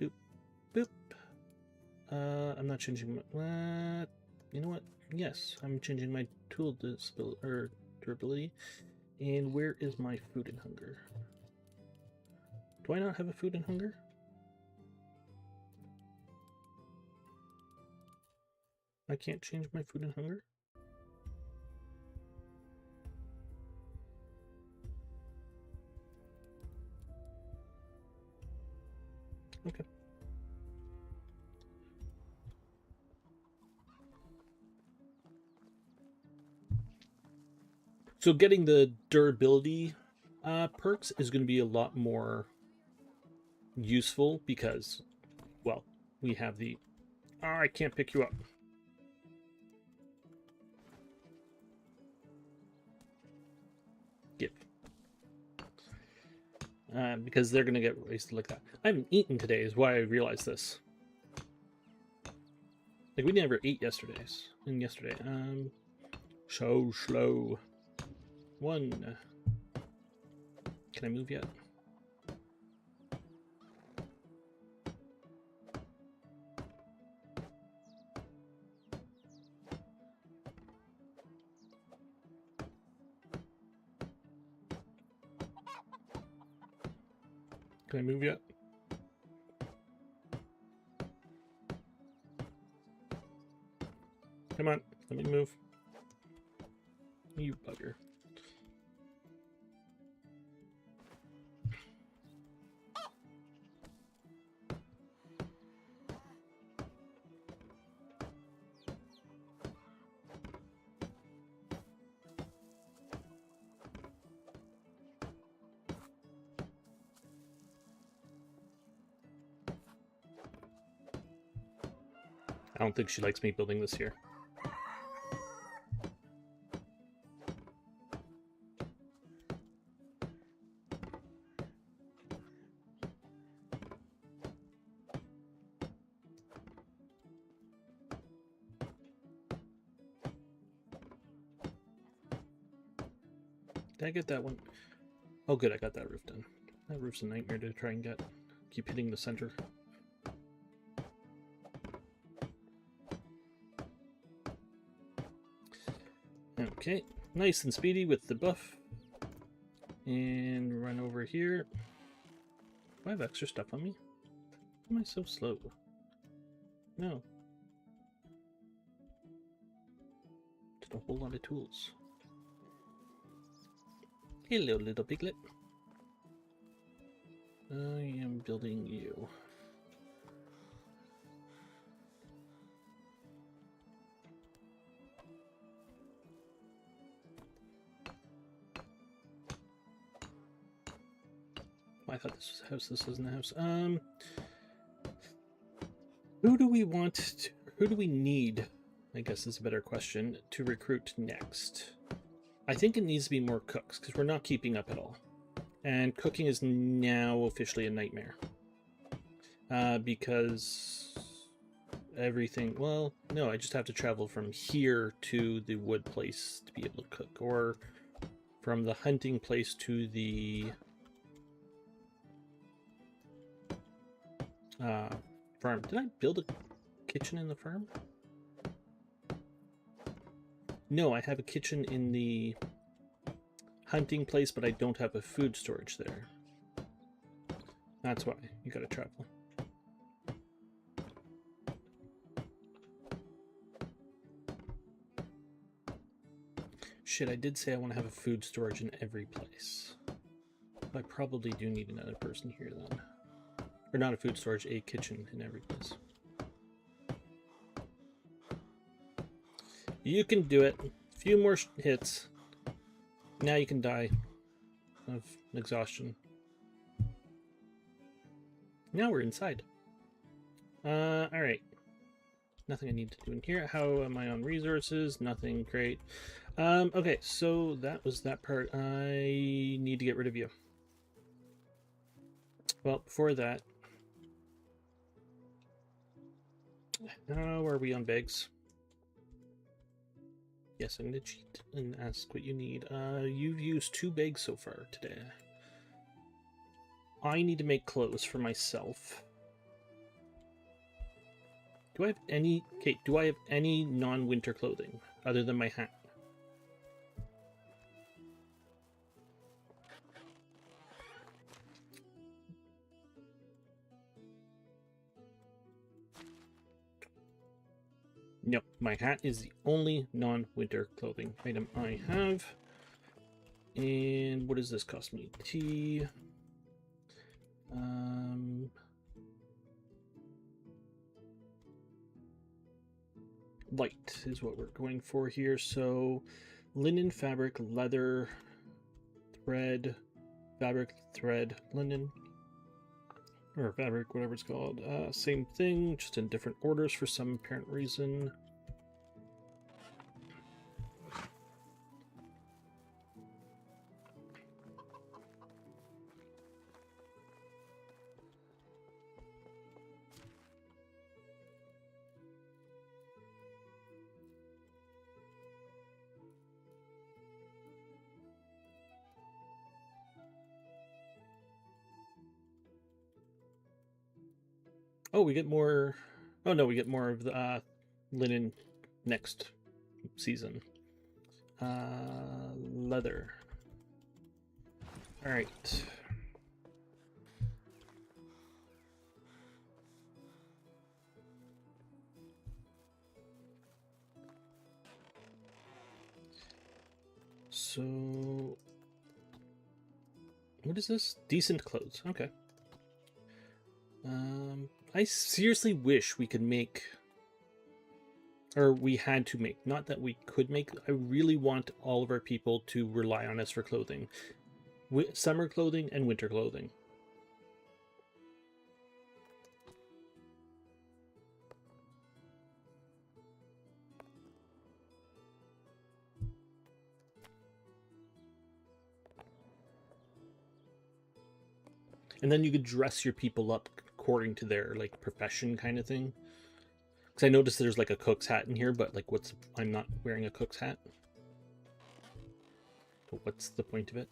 Boop, boop. I'm not changing my. You know what? Yes, I'm changing my tool durability. And where is my food and hunger? Do I not have a food and hunger? I can't change my food and hunger? Okay. So getting the durability perks is going to be a lot more useful because, well, we have the... Oh, I can't pick you up. Give. Because they're going to get wasted like that. I haven't eaten today is why I realized this. Like, we never ate yesterday. So slow. 1. Can I move yet? Can I move yet? Come on, let me move. You bugger. I don't think she likes me building this here. Did I get that one? Oh good, I got that roof done. That roof's a nightmare to try and get. Keep hitting the center. Okay, nice and speedy with the buff. And run over here. Do I have extra stuff on me? Why am I so slow? No. Just a whole lot of tools. Hello, little piglet. I am building you. I thought this was a house. This isn't a house. Who do we want to, who do we need, I guess is a better question, to recruit next? I think it needs to be more cooks, because we're not keeping up at all. And cooking is now officially a nightmare. Because everything, well, no, I just have to travel from here to the wood place to be able to cook, or from the hunting place to the farm. Did I build a kitchen in the farm? No, I have a kitchen in the hunting place, but I don't have a food storage there. That's why you gotta travel. Shit, I did say I want to have a food storage in every place. I probably do need another person here then. Or not a food storage, a kitchen in every place. You can do it. A few more hits. Now you can die of exhaustion. Now we're inside. Alright. Nothing I need to do in here. How am I on resources? Nothing. Great. Okay, so that was that part. I need to get rid of you. Well, before that, how are we on bags? Yes, I'm gonna cheat and ask what you need. You've used 2 bags so far today. I need to make clothes for myself. Do I have any... Okay, do I have any non-winter clothing other than my hat? No, my hat is the only non-winter clothing item I have. And what does this cost me? Tea. Light is what we're going for here. So linen, fabric, leather, thread, fabric, thread, linen, or fabric, whatever it's called. Same thing, just in different orders for some apparent reason. Oh, we get more... Oh, no, we get more of the linen next season. Leather. Alright. So... What is this? Decent clothes. Okay. I seriously wish we could make, or we had to make, not that we could make. I really want all of our people to rely on us for clothing. Summer clothing and winter clothing. And then you could dress your people up according to their like profession kind of thing. Because I noticed there's like a cook's hat in here, but like I'm not wearing a cook's hat. So what's the point of it?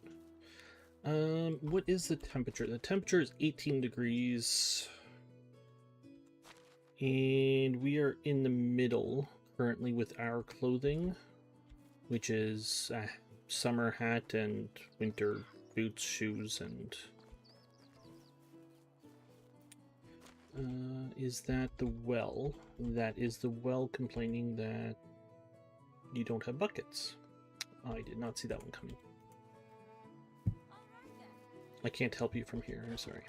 What is the temperature? The temperature is 18 degrees. And we are in the middle currently with our clothing, which is a summer hat and winter boots, shoes, and... is that the well? That is the well complaining that you don't have buckets. I did not see that one coming. I can't help you from here, I'm sorry.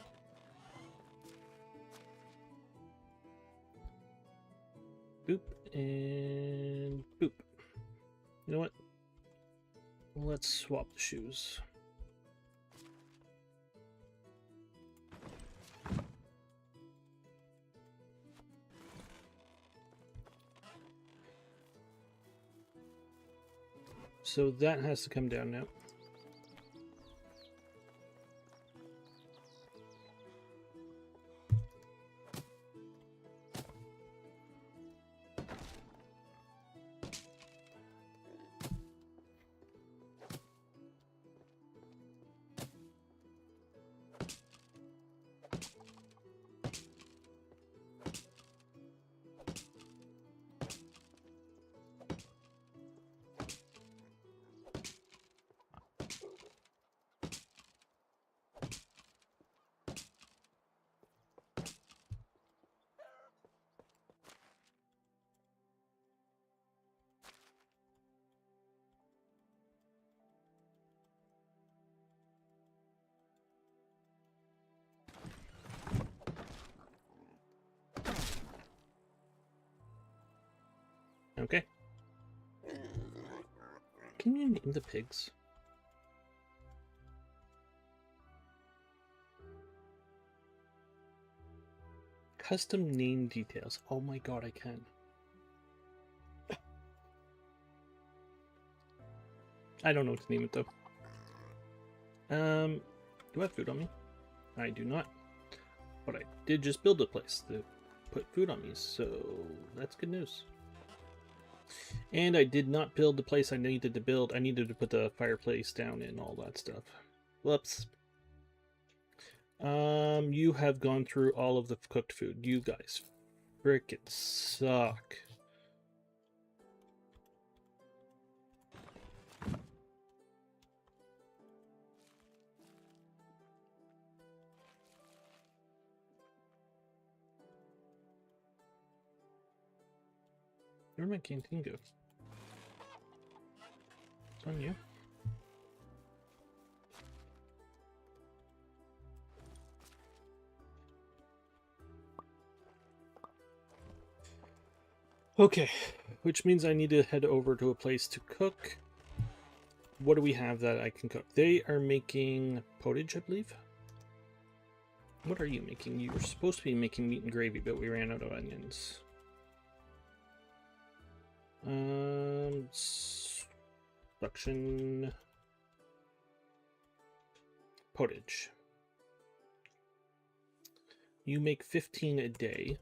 Boop, and boop. You know what? Let's swap the shoes. So that has to come down now. Okay. Can you name the pigs? Custom name details. Oh my god, I can. I don't know what to name it though. Do I have food on me? I do not. But I did just build a place to put food on me, so that's good news. And I did not build the place I needed to build. I needed to put the fireplace down and all that stuff. Whoops. You have gone through all of the cooked food. You guys frickin' suck. Where'd my canteen go? It's on you. Okay, which means I need to head over to a place to cook. What do we have that I can cook? They are making pottage, I believe. What are you making? You were supposed to be making meat and gravy, but we ran out of onions. Suction pottage. You make 15 a day.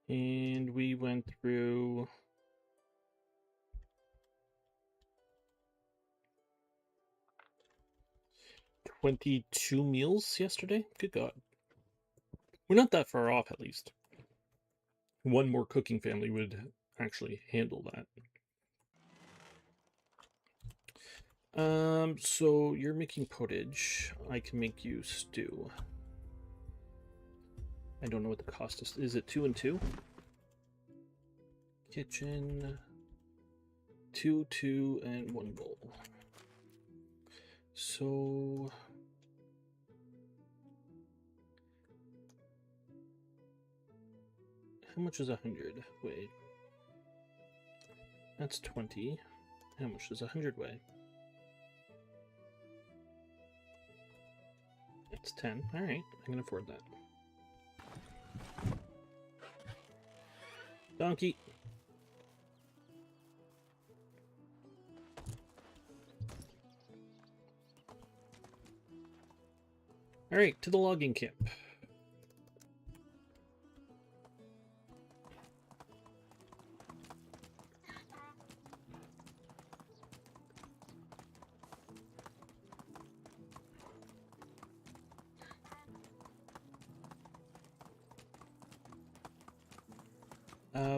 And we went through 22 meals yesterday. Good God. We're not that far off, at least. One more cooking family would actually handle that. So you're making pottage. I can make you stew. I don't know what the cost is. Is it 2 and 2? Kitchen. 2, 2, and 1 bowl. So how much is 100 weigh? That's 20. How much does 100 weigh? It's 10. Alright, I can afford that. Donkey. Alright, to the logging camp.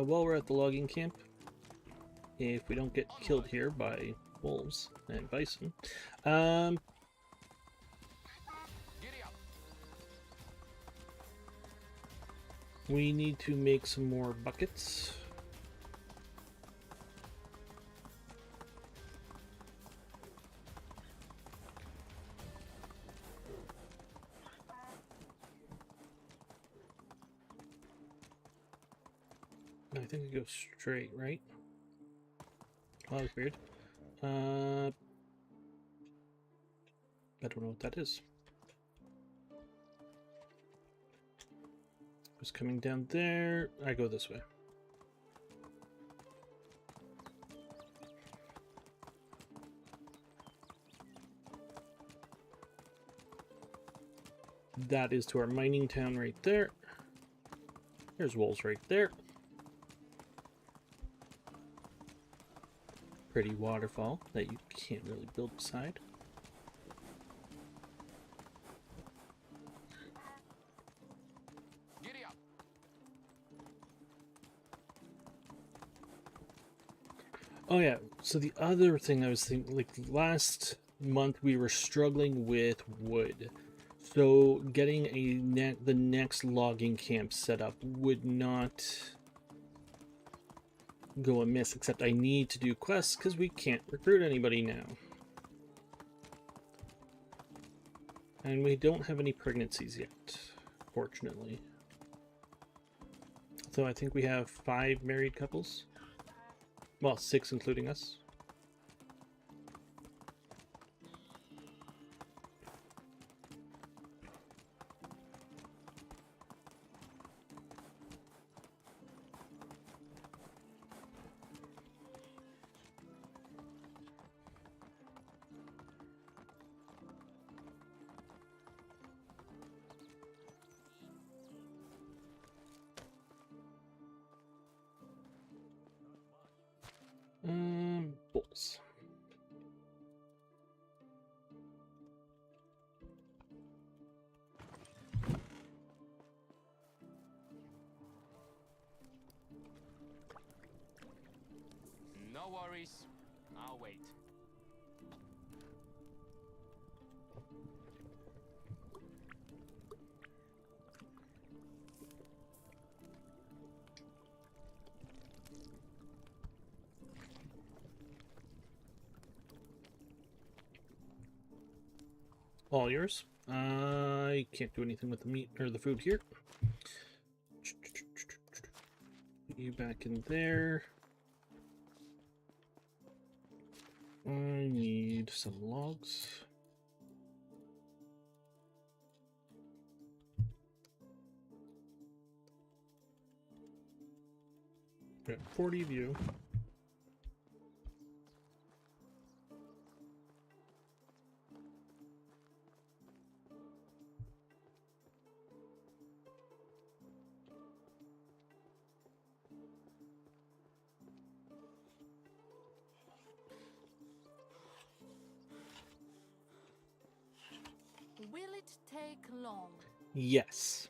While we're at the logging camp, if we don't get killed here by wolves and bison, we need to make some more buckets. I think it goes straight, right? Oh, that was weird. I don't know what that is. was coming down there. I go this way. That is to our mining town right there. There's wolves right there. Pretty waterfall that you can't really build beside. Giddy up. Oh yeah, so the other thing I was thinking, like last month we were struggling with wood. So getting the next logging camp set up would not go amiss, except I need to do quests because we can't recruit anybody now. And we don't have any pregnancies yet, fortunately. So I think we have 5 married couples. Well, 6 including us. Bulls. No worries. I'll wait. All yours. I can't do anything with the meat or the food here. Put you back in there. I need some logs. Got 40 of you. Will it take long? Yes.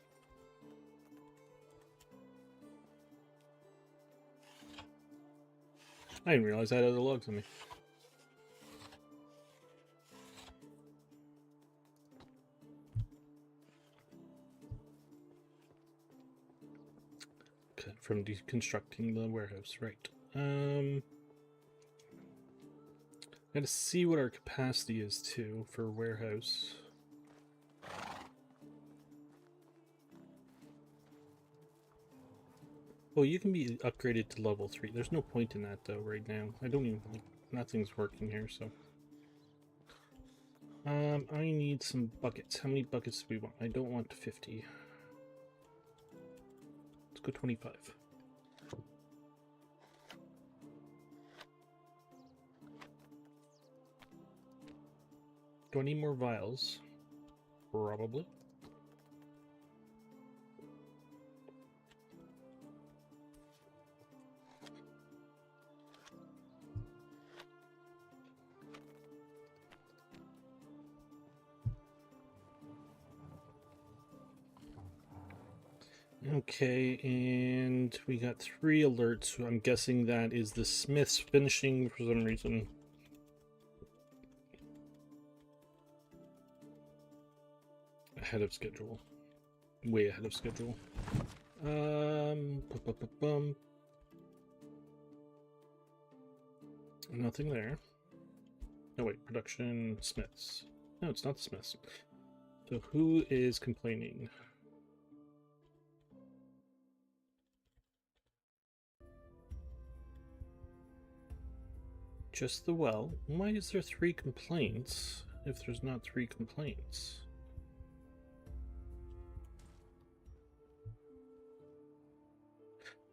I didn't realize I had other logs on me. Okay, from deconstructing the warehouse, right. Gotta see what our capacity is too for warehouse. Well, you can be upgraded to level 3. There's no point in that though right now. I don't even like nothing's working here, so. I need some buckets. How many buckets do we want? I don't want 50. Let's go 25. Do I need more vials? Probably. Okay, and we got 3 alerts. So I'm guessing that is the smiths finishing for some reason. Ahead of schedule. Way ahead of schedule. Nothing there. Oh wait, production smiths. No, it's not the smiths. So who is complaining? Just the well. Why is there 3 complaints if there's not 3 complaints?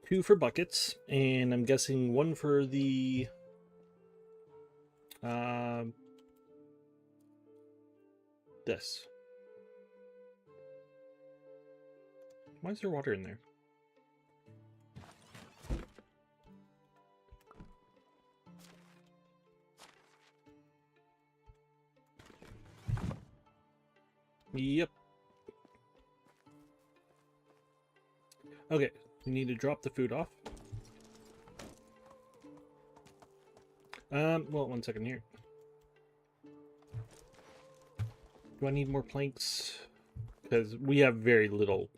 2 for buckets, and I'm guessing 1 for the this. Why is there water in there? Yep. Okay, we need to drop the food off. Well, 1 second here. Do I need more planks? Because we have very little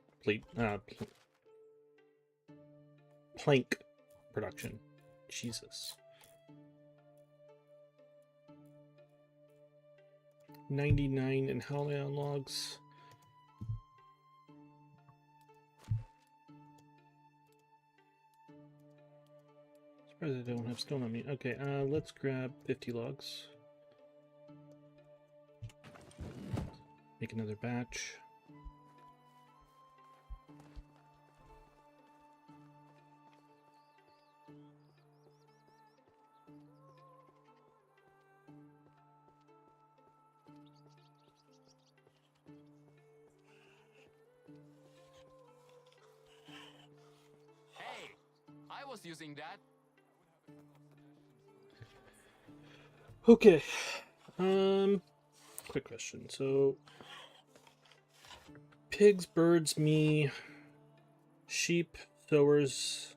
plank production. Jesus. 99 and how many on logs? Surprised I don't have stone on me. Okay, let's grab 50 logs. Make another batch. Hey, I was using that. Okay. Quick question. So, pigs, birds, me, sheep, sowers,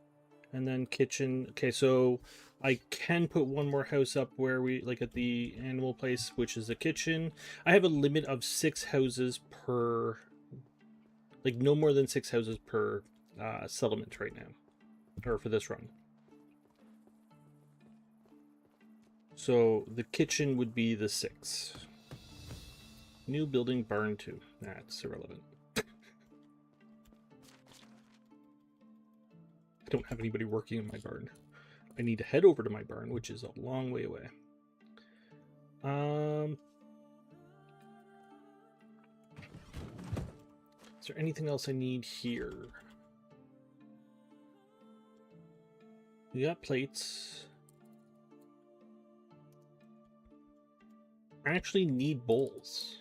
and then kitchen. Okay, so I can put 1 more house up where we, like at the animal place, which is the kitchen. I have a limit of 6 houses per, like no more than 6 houses per settlement right now, or for this run. So the kitchen would be the 6. New building, barn 2. That's irrelevant. I don't have anybody working in my barn. I need to head over to my barn, which is a long way away. Is there anything else I need here? We got plates. I actually need bowls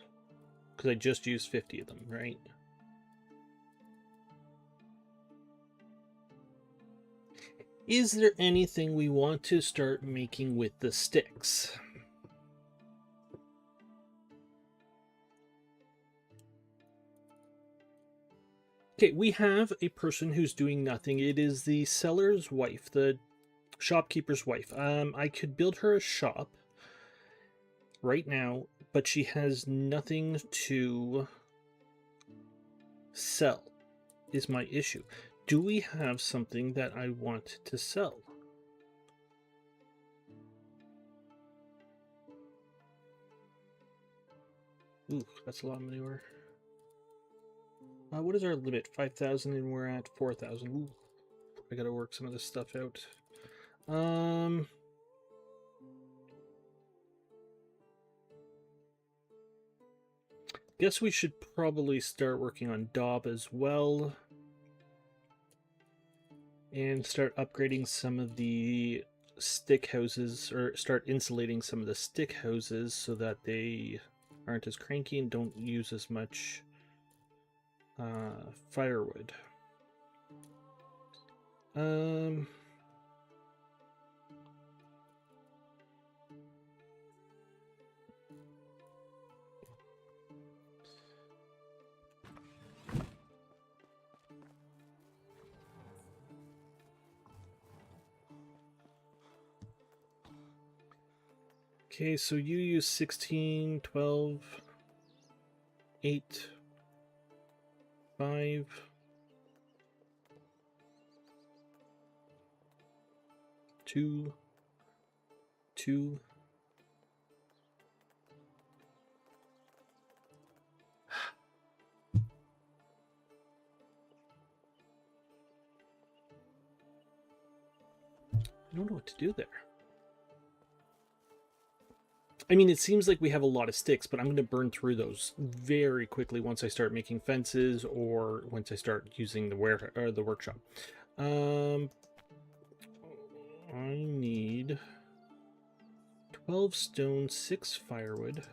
because I just used 50 of them, right? Is there anything we want to start making with the sticks? Okay, we have a person who's doing nothing. It is the seller's wife, the shopkeeper's wife. I could build her a shop right now, but she has nothing to sell, is my issue. Do we have something that I want to sell? Ooh, that's a lot of manure. What is our limit? 5,000 and we're at 4,000. Ooh, I gotta work some of this stuff out. Guess we should probably start working on Daub as well. And start upgrading some of the stick houses, or start insulating some of the stick houses so that they aren't as cranky and don't use as much firewood. Okay, so you use 16, 12, 8, 5, 2, 2. I don't know what to do there. I mean, it seems like we have a lot of sticks, but I'm going to burn through those very quickly once I start making fences or once I start using the workshop. I need 12 stone, 6 firewood.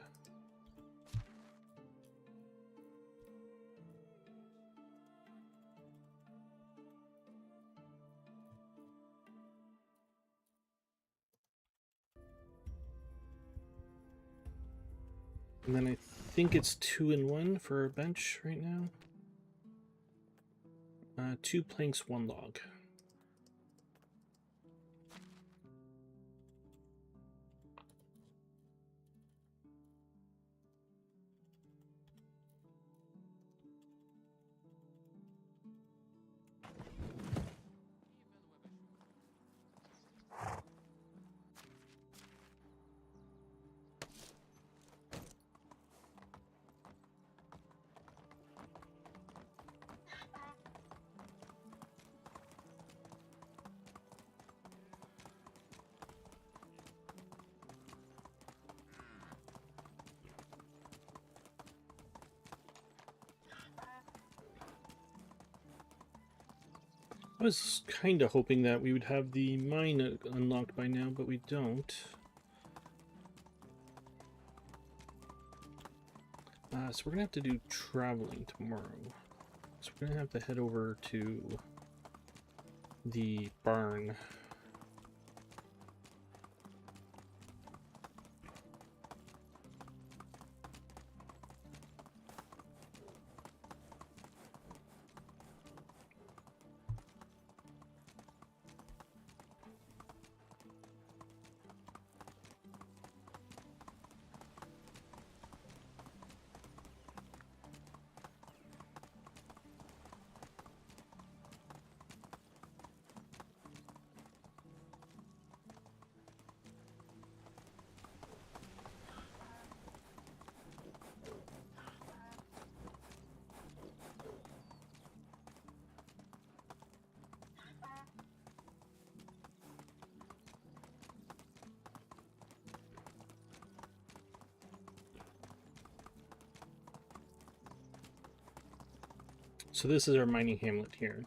And then I think it's 2 and 1 for a bench right now. 2 planks, 1 log. I was kind of hoping that we would have the mine unlocked by now, but we don't. So we're going to have to do traveling tomorrow. So we're going to have to head over to the barn. So this is our mining hamlet here.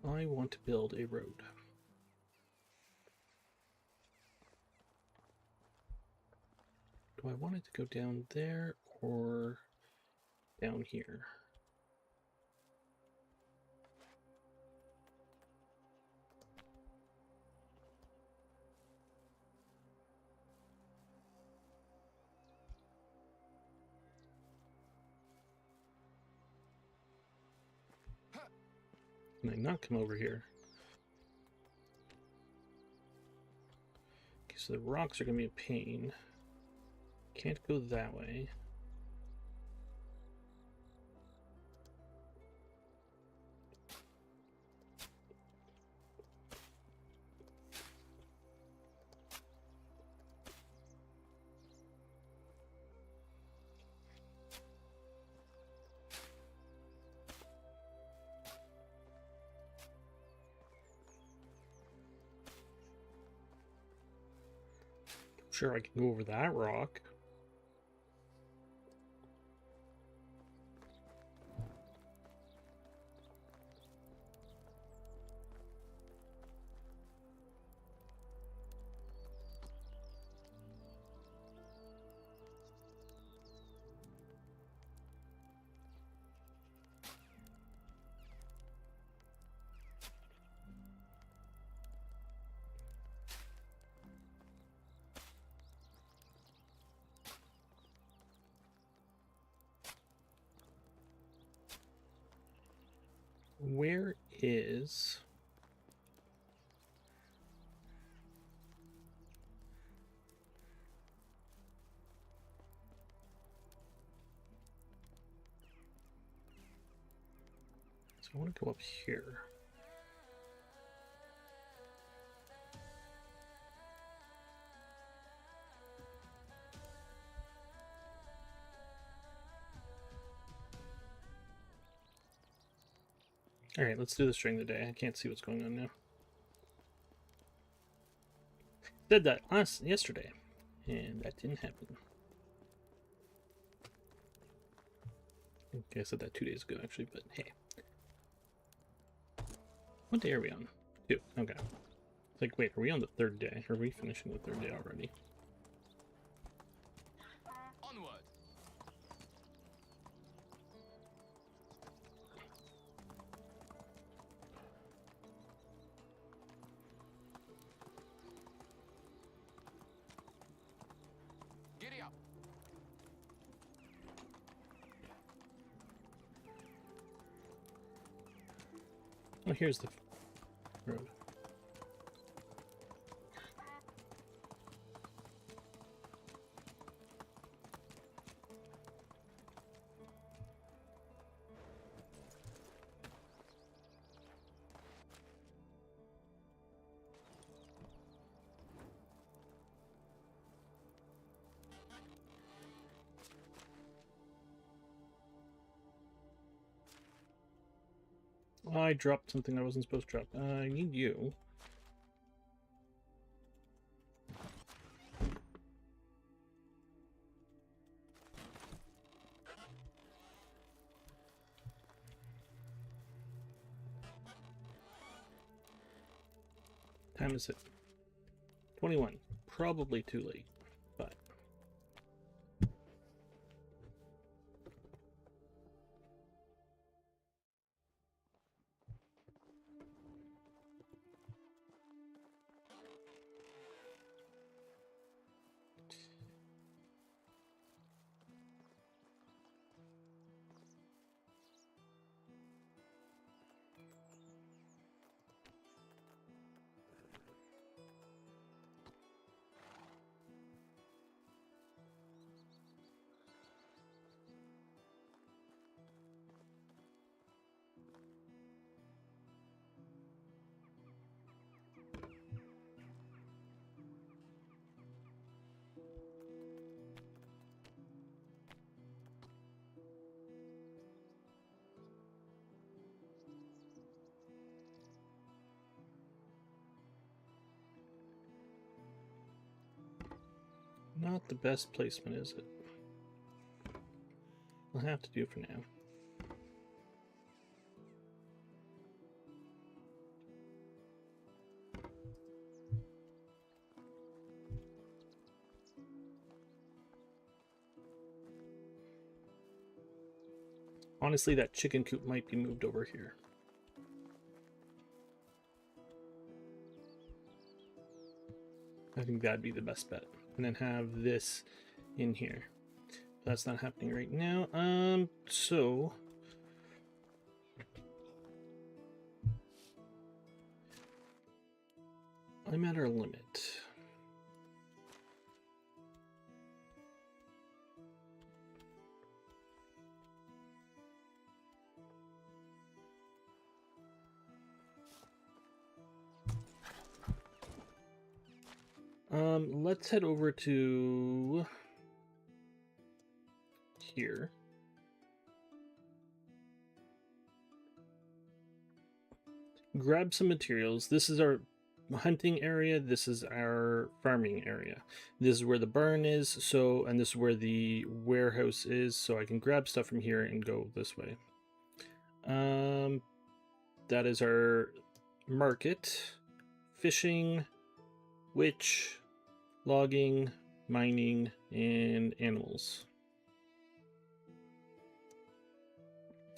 I want to build a road. Do I want it to go down there or down here? Can I not come over here? Okay, so the rocks are going to be a pain. Can't go that way. Sure, I can go over that rock. Where is... So I want to go up here. Alright, let's do this during the day. I can't see what's going on now. Said that yesterday, and that didn't happen. Okay, I said that 2 days ago, actually, but hey. What day are we on? 2. Okay. It's like, wait, are we on the 3rd day? Are we finishing the 3rd day already? Onward. Giddy up. Oh, here's the road. I dropped something I wasn't supposed to drop. I need you. Time is it? 21. Probably too late, but... Not the best placement, is it? I'll have to do for now. Honestly, that chicken coop might be moved over here. I think that'd be the best bet. And then have this in here. That's not happening right now. So... I'm at our limit. Let's head over to here. Grab some materials. This is our hunting area. This is our farming area. This is where the barn is. So, and this is where the warehouse is. So I can grab stuff from here and go this way. That is our market, fishing, witch, logging, mining, and animals.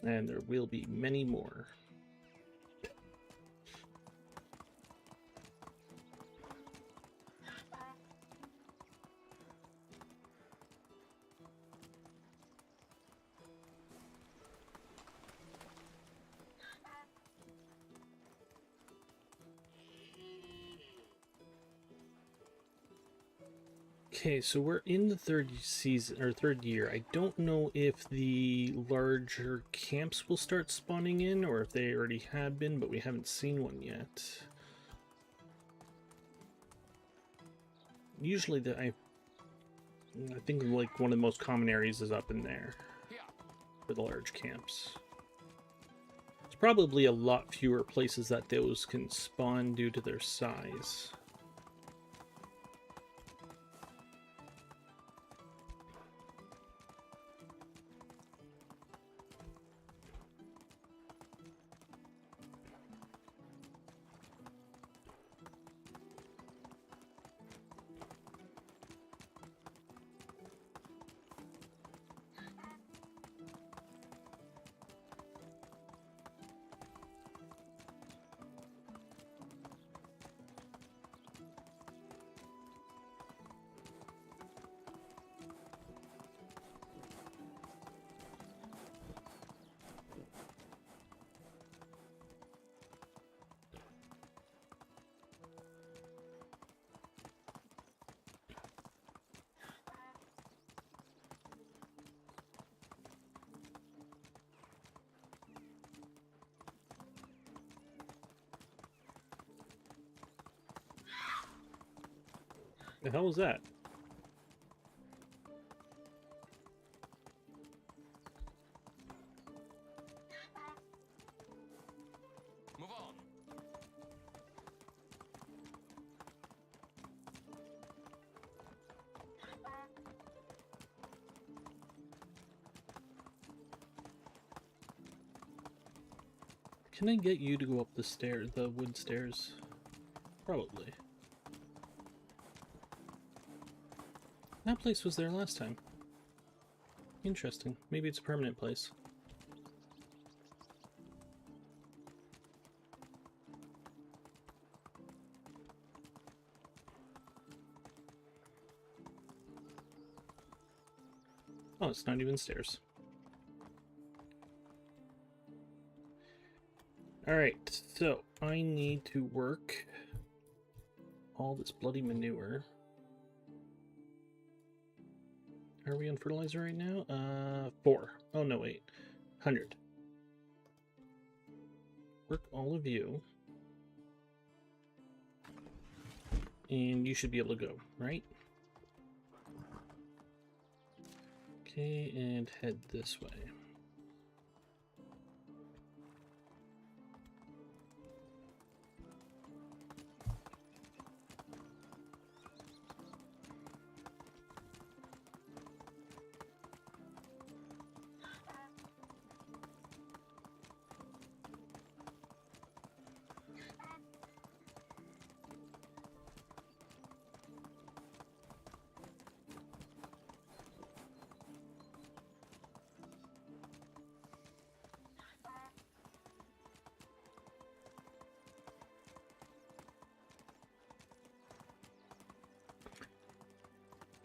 And there will be many more. Okay, so we're in the 3rd season or 3rd year. I don't know if the larger camps will start spawning in or if they already have been, but we haven't seen one yet. Usually I think like one of the most common areas is up in there for the large camps. It's probably a lot fewer places that those can spawn due to their size. The hell was that? Move on. Can I get you to go up the stair, the wood stairs? Probably. That place was there last time. Interesting. Maybe it's a permanent place. Oh, it's not even stairs. Alright, so I need to work all this bloody manure. Are we on fertilizer right now? 4. Oh, no, wait. 100. Work all of you. And you should be able to go, right? Okay, and head this way.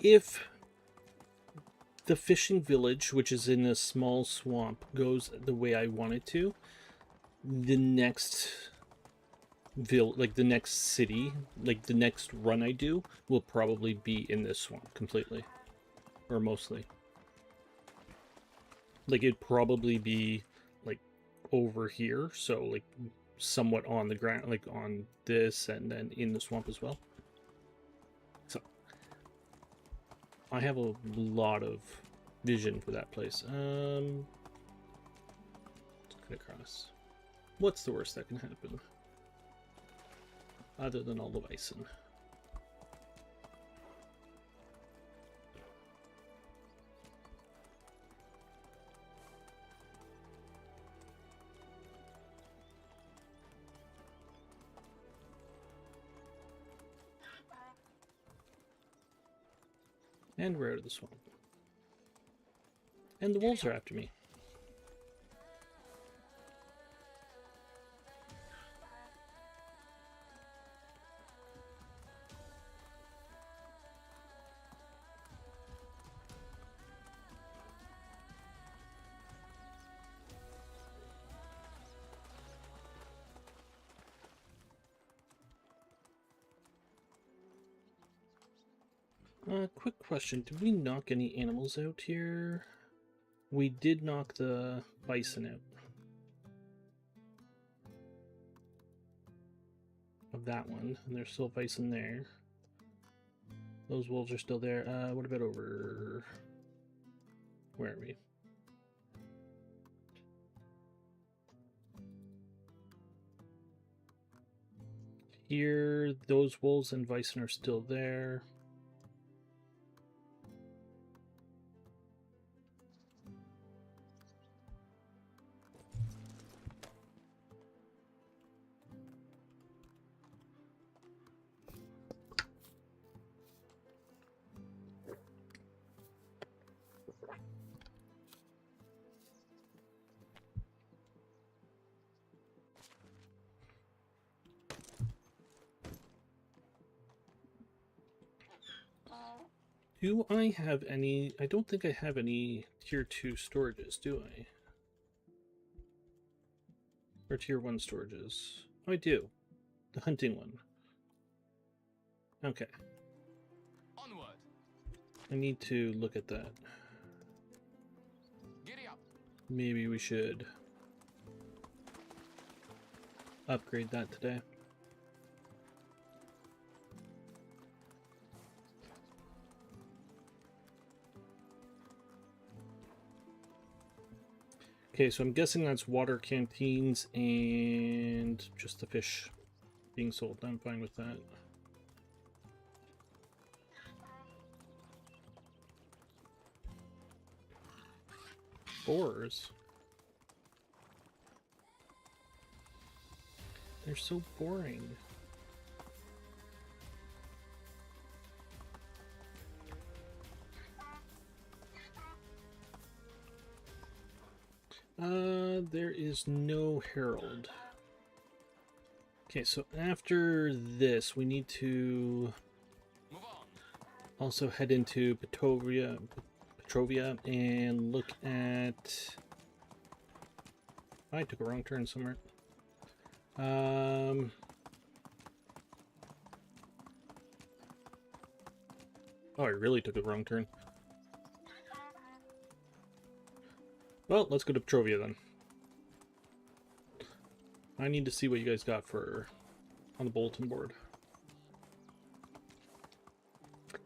If the fishing village, which is in a small swamp, goes the way I want it to, the next the next city, like the next run I do, will probably be in this swamp completely. Or mostly. Like, it'd probably be, like, over here, so, like, somewhat on the ground, like, on this, and then in the swamp as well. So, I have a lot of vision for that place. Let's cut across. What's the worst that can happen? Other than all the bison. And we're out of the swamp. And the wolves are after me. Quick question. Did we knock any animals out here? We did knock the bison out. Of that one. And there's still bison there. Those wolves are still there. What about over... Where are we? Here, those wolves and bison are still there. Do I have any... I don't think I have any tier 2 storages, do I? Or tier 1 storages? Oh, I do. The hunting one. Okay. Onward. I need to look at that. Giddy up. Maybe we should upgrade that today. Okay, so I'm guessing that's water canteens and just the fish being sold. I'm fine with that. Boars. They're so boring. There is no herald. Okay, so after this, we need to Move on. also head into Petrovia and look at... I took a wrong turn somewhere. Oh, I really took a wrong turn. Well, let's go to Petrovia then. I need to see what you guys got for on the bulletin board.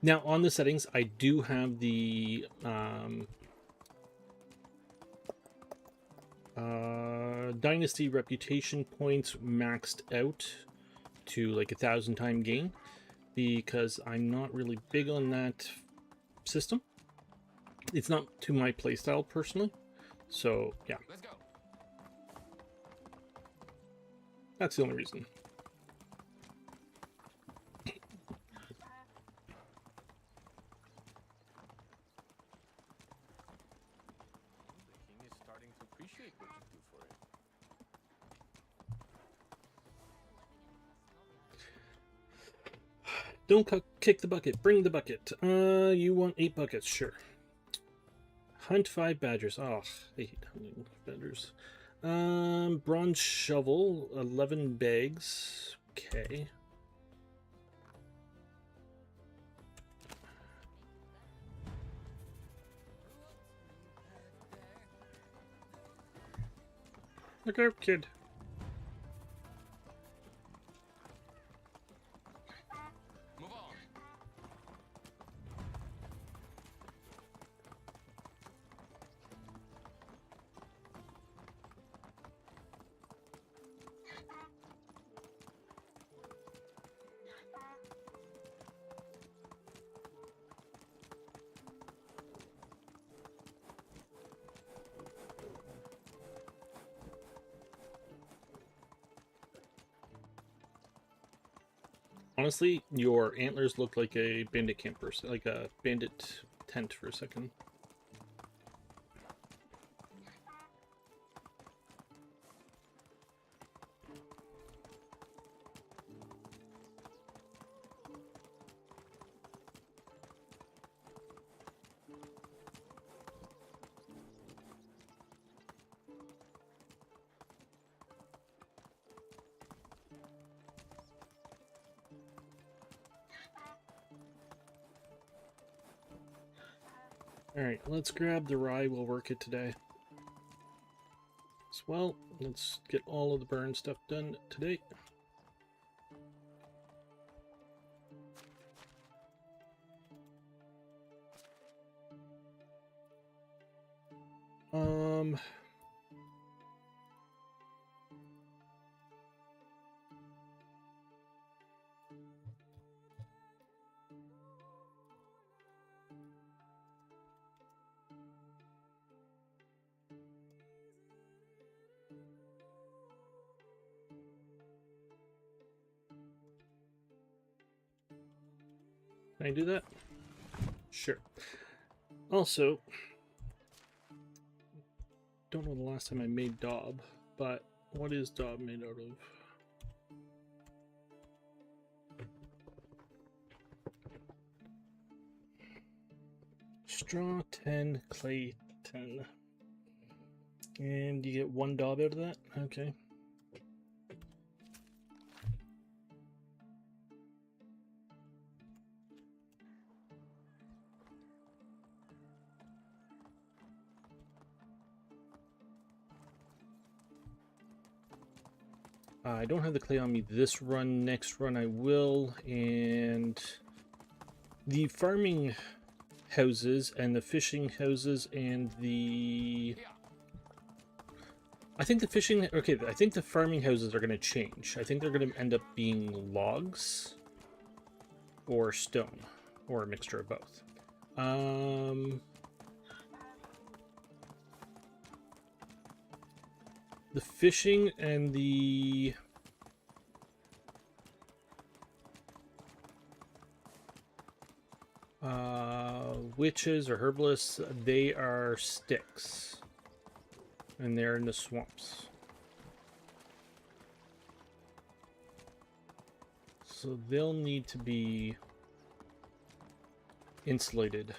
Now, on the settings, I do have the Dynasty reputation points maxed out to like 1,000 time gain, because I'm not really big on that system. It's not to my playstyle personally. So, yeah. Let's go. That's the only reason. The king is starting to appreciate what you do for him. Don't kick the bucket. Bring the bucket. You want 8 buckets? Sure. Hunt 5 badgers. Oh, I hate hunting badgers. Bronze shovel, 11 bags. Okay. Look out, kid. Move on. Honestly, your antlers look like a bandit camper, like a bandit tent for a second. Alright, let's grab the rye. We'll work it today. As well, let's get all of the burn stuff done today. Can I do that? Sure. Also, don't know the last time I made daub, but what is daub made out of? Straw 10, clay 10. And you get 1 daub out of that? Okay. I don't have the clay on me this run. Next run I will. And the farming houses and the fishing houses and the I think the fishing... Okay, I think the farming houses are going to change. I think they're going to end up being logs or stone, or a mixture of both. The fishing and the... witches or herbalists, they are sticks. And they're in the swamps. So they'll need to be insulated.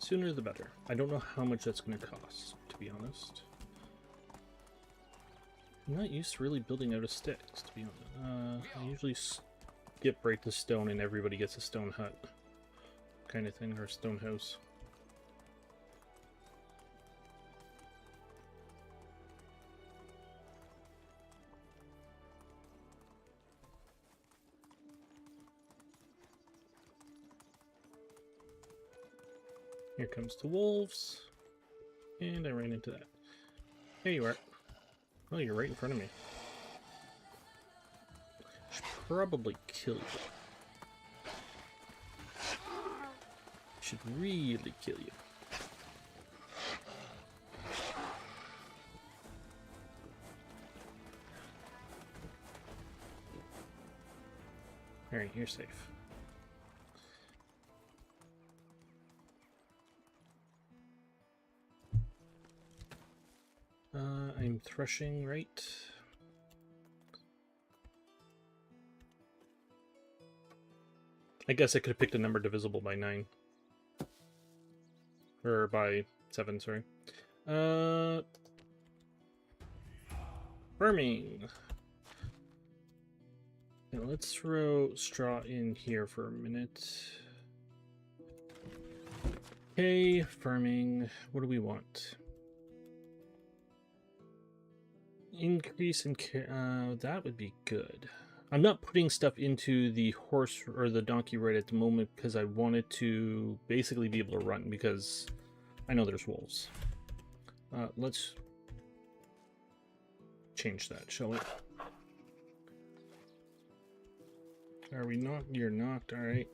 Sooner the better. I don't know how much that's going to cost, to be honest. I'm not used to really building out of sticks, to be honest. I usually skip right to stone and everybody gets a stone hut. Kind of thing, or a stone house. Here comes the wolves. And I ran into that. There you are. Oh, you're right in front of me. Should probably kill you. Should really kill you. Alright, you're safe. I'm threshing, right? I guess I could have picked a number divisible by 9. Or by 7, sorry. Farming. Now let's throw straw in here for a minute. Okay, farming. What do we want? Increase in care. That would be good. I'm not putting stuff into the horse or the donkey right at the moment because I wanted to basically be able to run because I know there's wolves. Let's change that, shall we? Are we not? You're not. All right.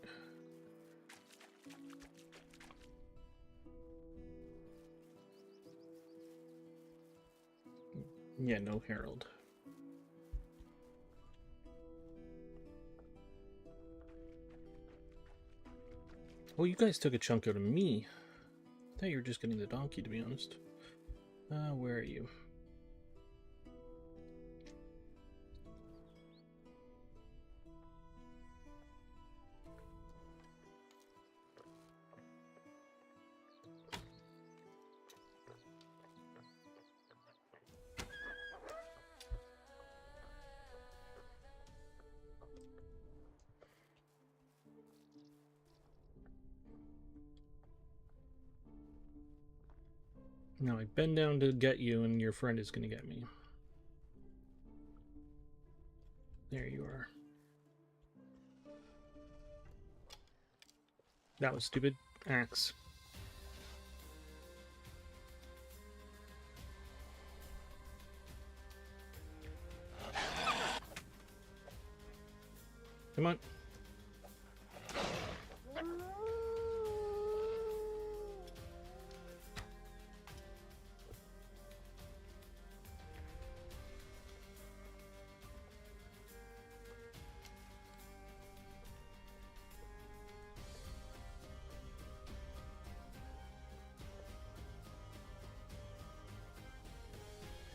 Yeah, no Herald. Oh, you guys took a chunk out of me. I thought you were just getting the donkey, to be honest. Where are you? Now I bend down to get you, and your friend is going to get me. There you are. That was stupid. Axe. Come on.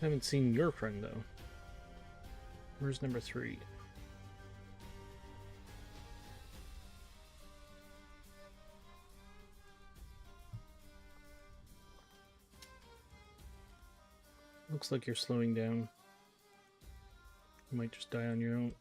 I haven't seen your friend, though. Where's number 3? Looks like you're slowing down. You might just die on your own.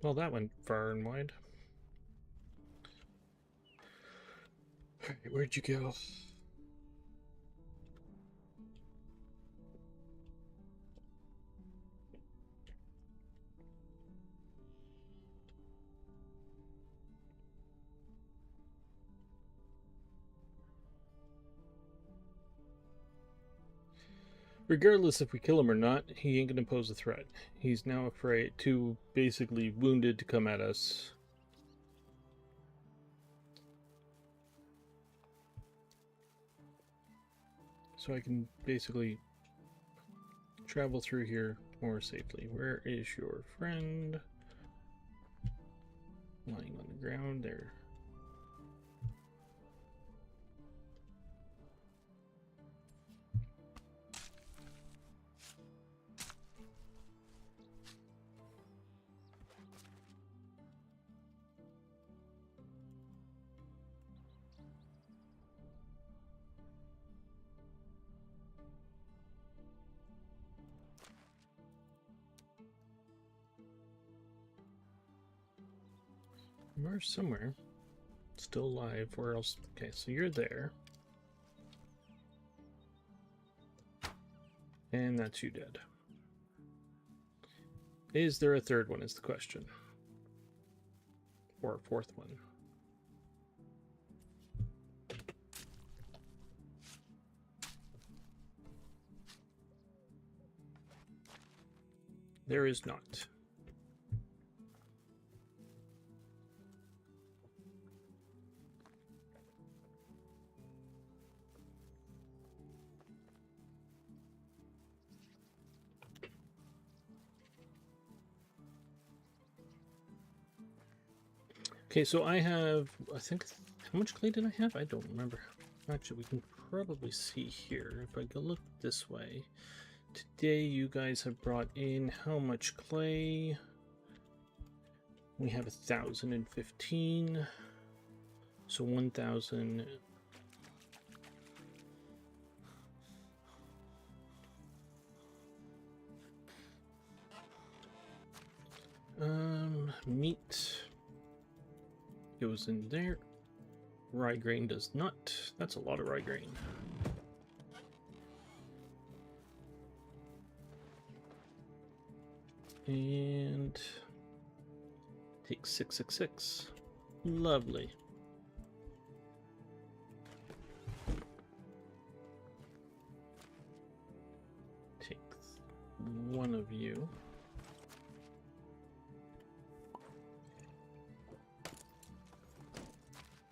Well, that went far and wide. Alright, where'd you go? Regardless if we kill him or not, he ain't gonna pose a threat. He's now afraid, too basically wounded to come at us. So I can basically travel through here more safely. Where is your friend? Lying on the ground there. You're somewhere. Still alive. Where else? Okay, so you're there. And that's you dead. Is there a third one is the question. Or a fourth one. There is not. Okay, so I have, I think, how much clay did I have? I don't remember. Actually, we can probably see here. If I go look this way. Today, you guys have brought in how much clay? We have 1,015. So 1,000. Meat goes in there. Rye grain does not. That's a lot of rye grain. And take 666. Lovely. Take one of you.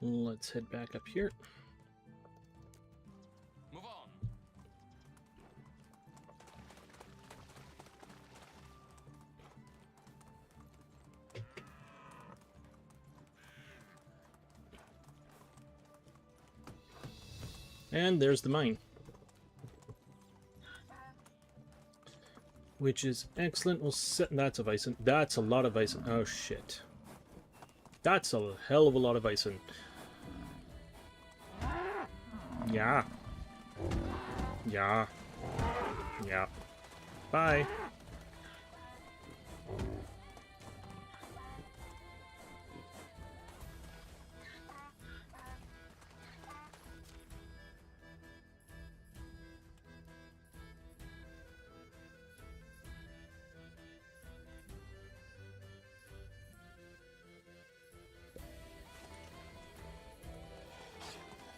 Let's head back up here. Move on. And there's the mine. Which is excellent. We'll set. That's a bison. That's a lot of bison. Oh shit. That's a hell of a lot of bison. Yeah. Yeah. Yeah. Bye.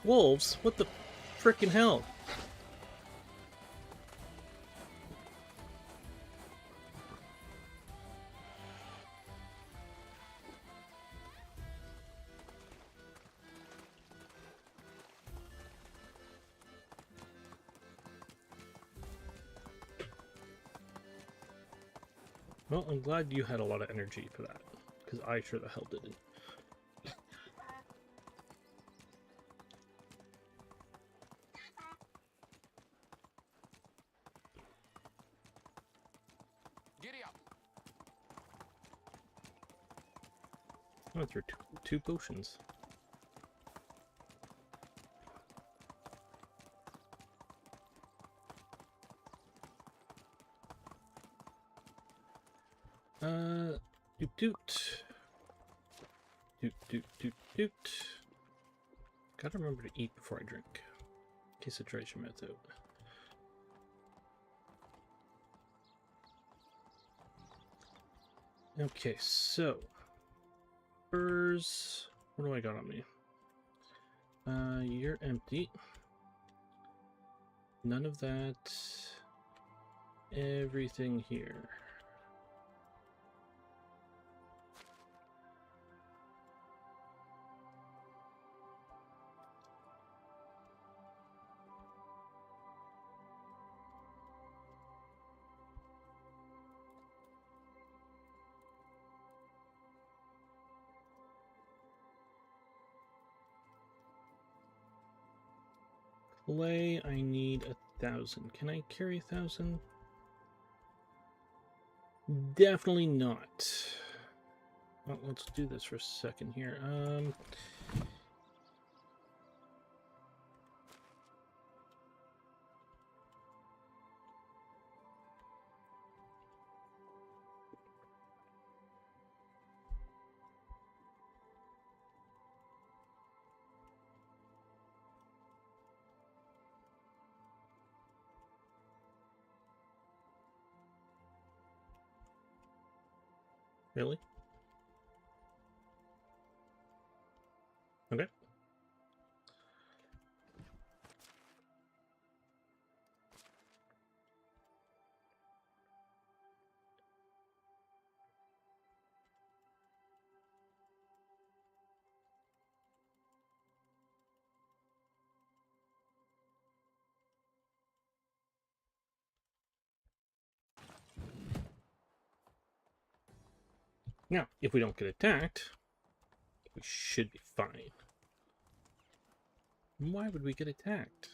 Wolves? What the frickin' hell? Well, I'm glad you had a lot of energy for that, because I sure the hell didn't. Giddy up. I went through two potions. Doot doot. Doot doot doot doot. Gotta remember to eat before I drink. In case it dries your mouth out. Okay, so furs. What do I got on me? You're empty. None of that. everything here. Clay, I need 1,000. Can I carry 1,000? Definitely not. Well, let's do this for a second here. Really? Okay. Now, if we don't get attacked, we should be fine. Why would we get attacked?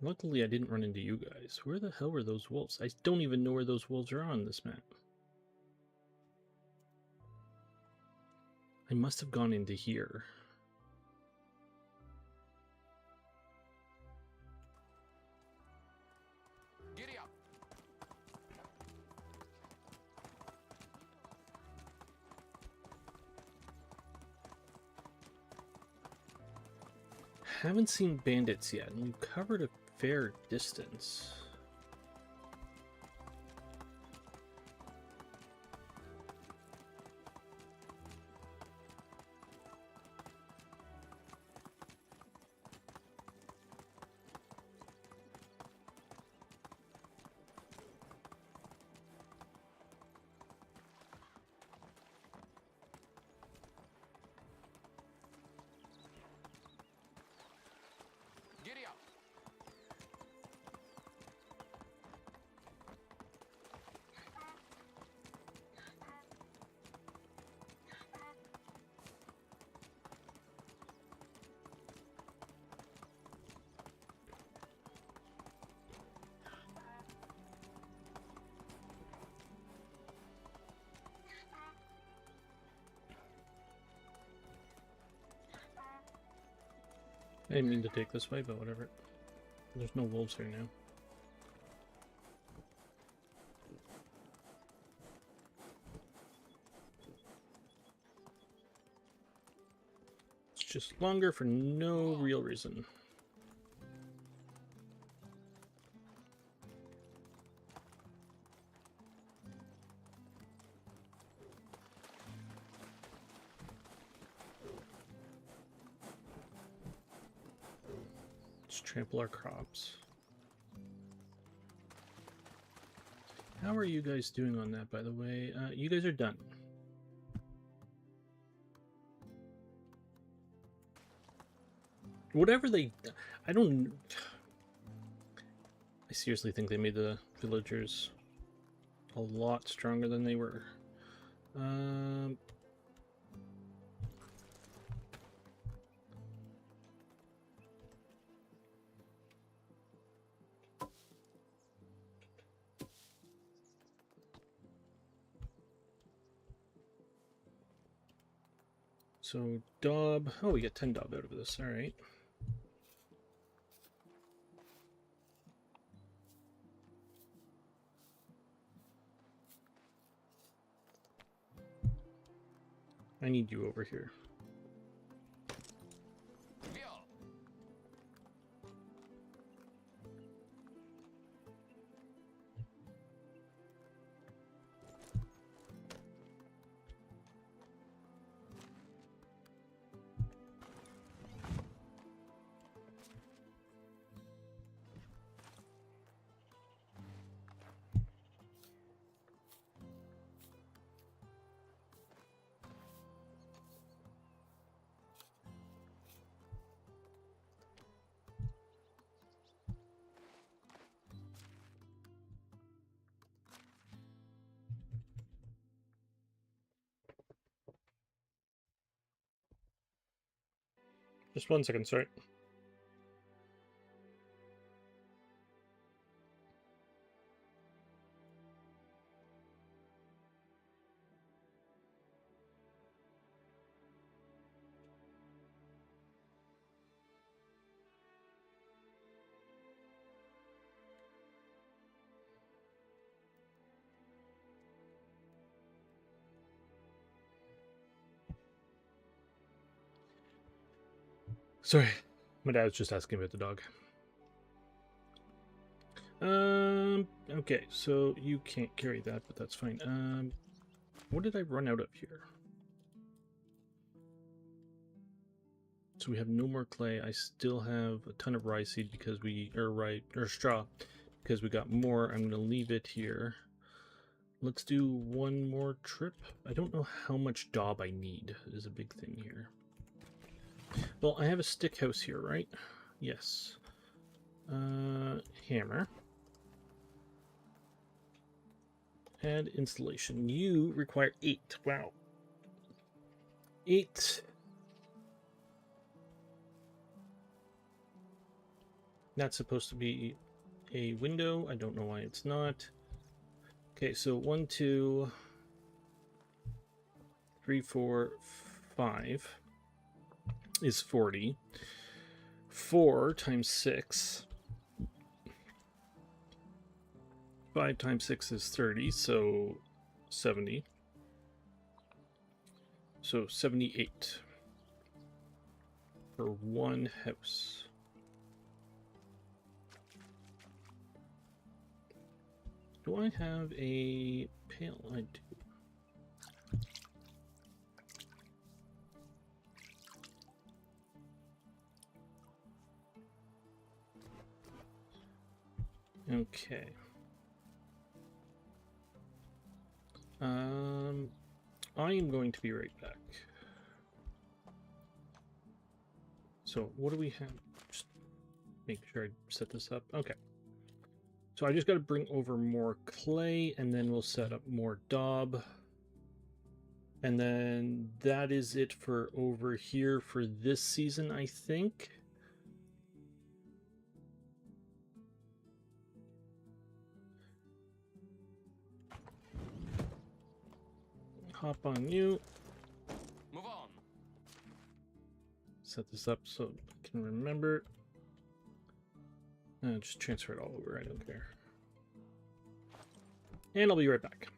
Luckily, I didn't run into you guys. Where the hell were those wolves? I don't even know where those wolves are on this map. I must have gone into here. Giddy up. Haven't seen bandits yet, and we've covered a fair distance. Giddy up. I didn't mean to take this way, but whatever. There's no wolves here now. It's just longer for no real reason. Let's trample our crops. How are you guys doing on that, by the way? You guys are done. Whatever they... I don't... I seriously think they made the villagers a lot stronger than they were. So, Daub... Oh, we get 10 Daub out of this, alright. I need you over here. Viol. Just 1 second, sorry. Sorry, my dad was just asking about the dog. Okay, so you can't carry that, but that's fine. What did I run out of here? So we have no more clay. I still have a ton of rye seed because or straw, because we got more. I'm gonna leave it here. Let's do one more trip. I don't know how much daub I need is a big thing here. Well, I have a stick house here, right? Yes. Hammer. Add installation. You require 8. Wow. 8. That's supposed to be a window. I don't know why it's not. Okay, so 1, 2, 3, 4, 5 is 40. 4 times 6. 5 times 6 is 30, so 70. So 78 for one house. Do I have a pail? I do. Okay. I am going to be right back. So what do we have? Just make sure I set this up. Okay. So I just got to bring over more clay, and then we'll set up more daub. And then that is it for over here for this season, I think. Hop on you. Move on. Set this up so I can remember. Just transfer it all over, I don't care. And I'll be right back.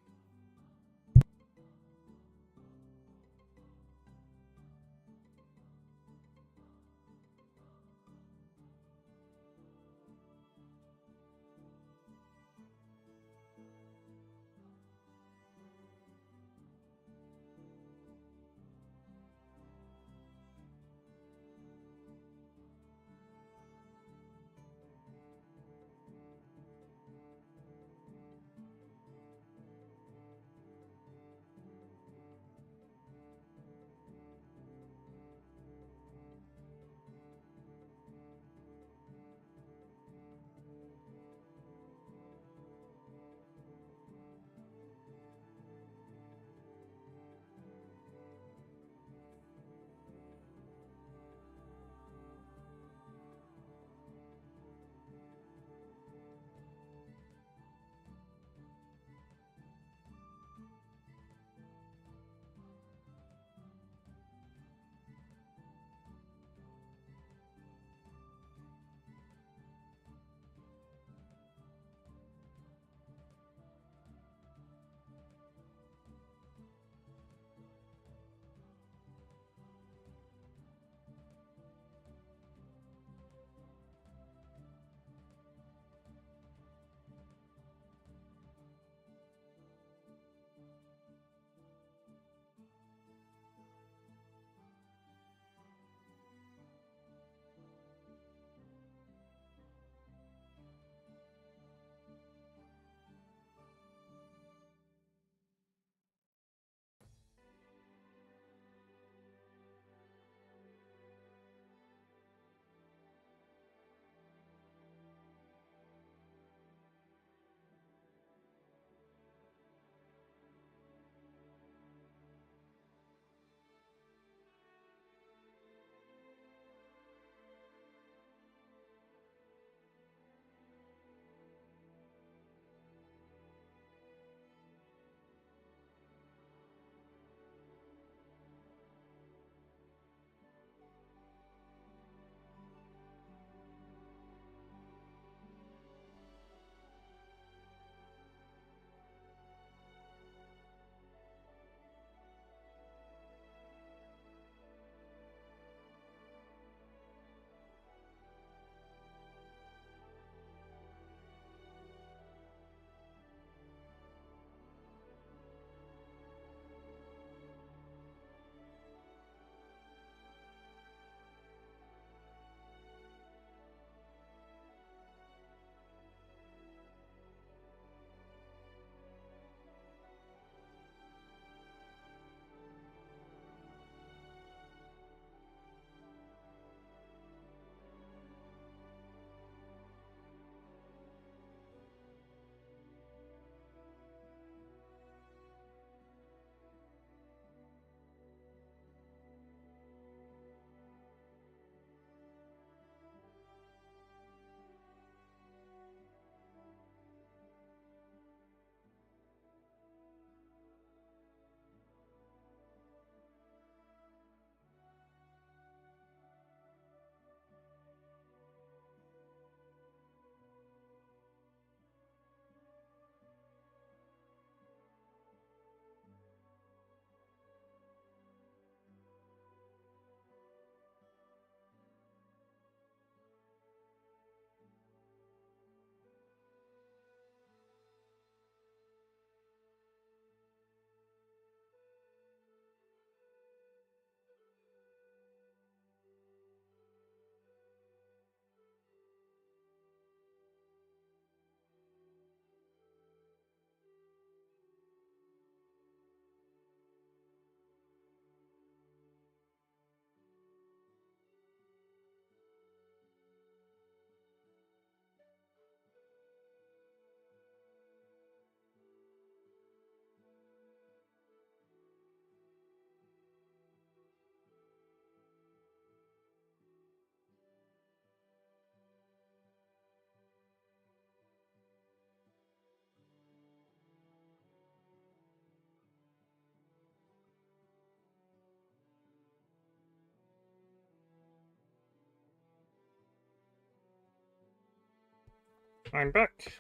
I'm back.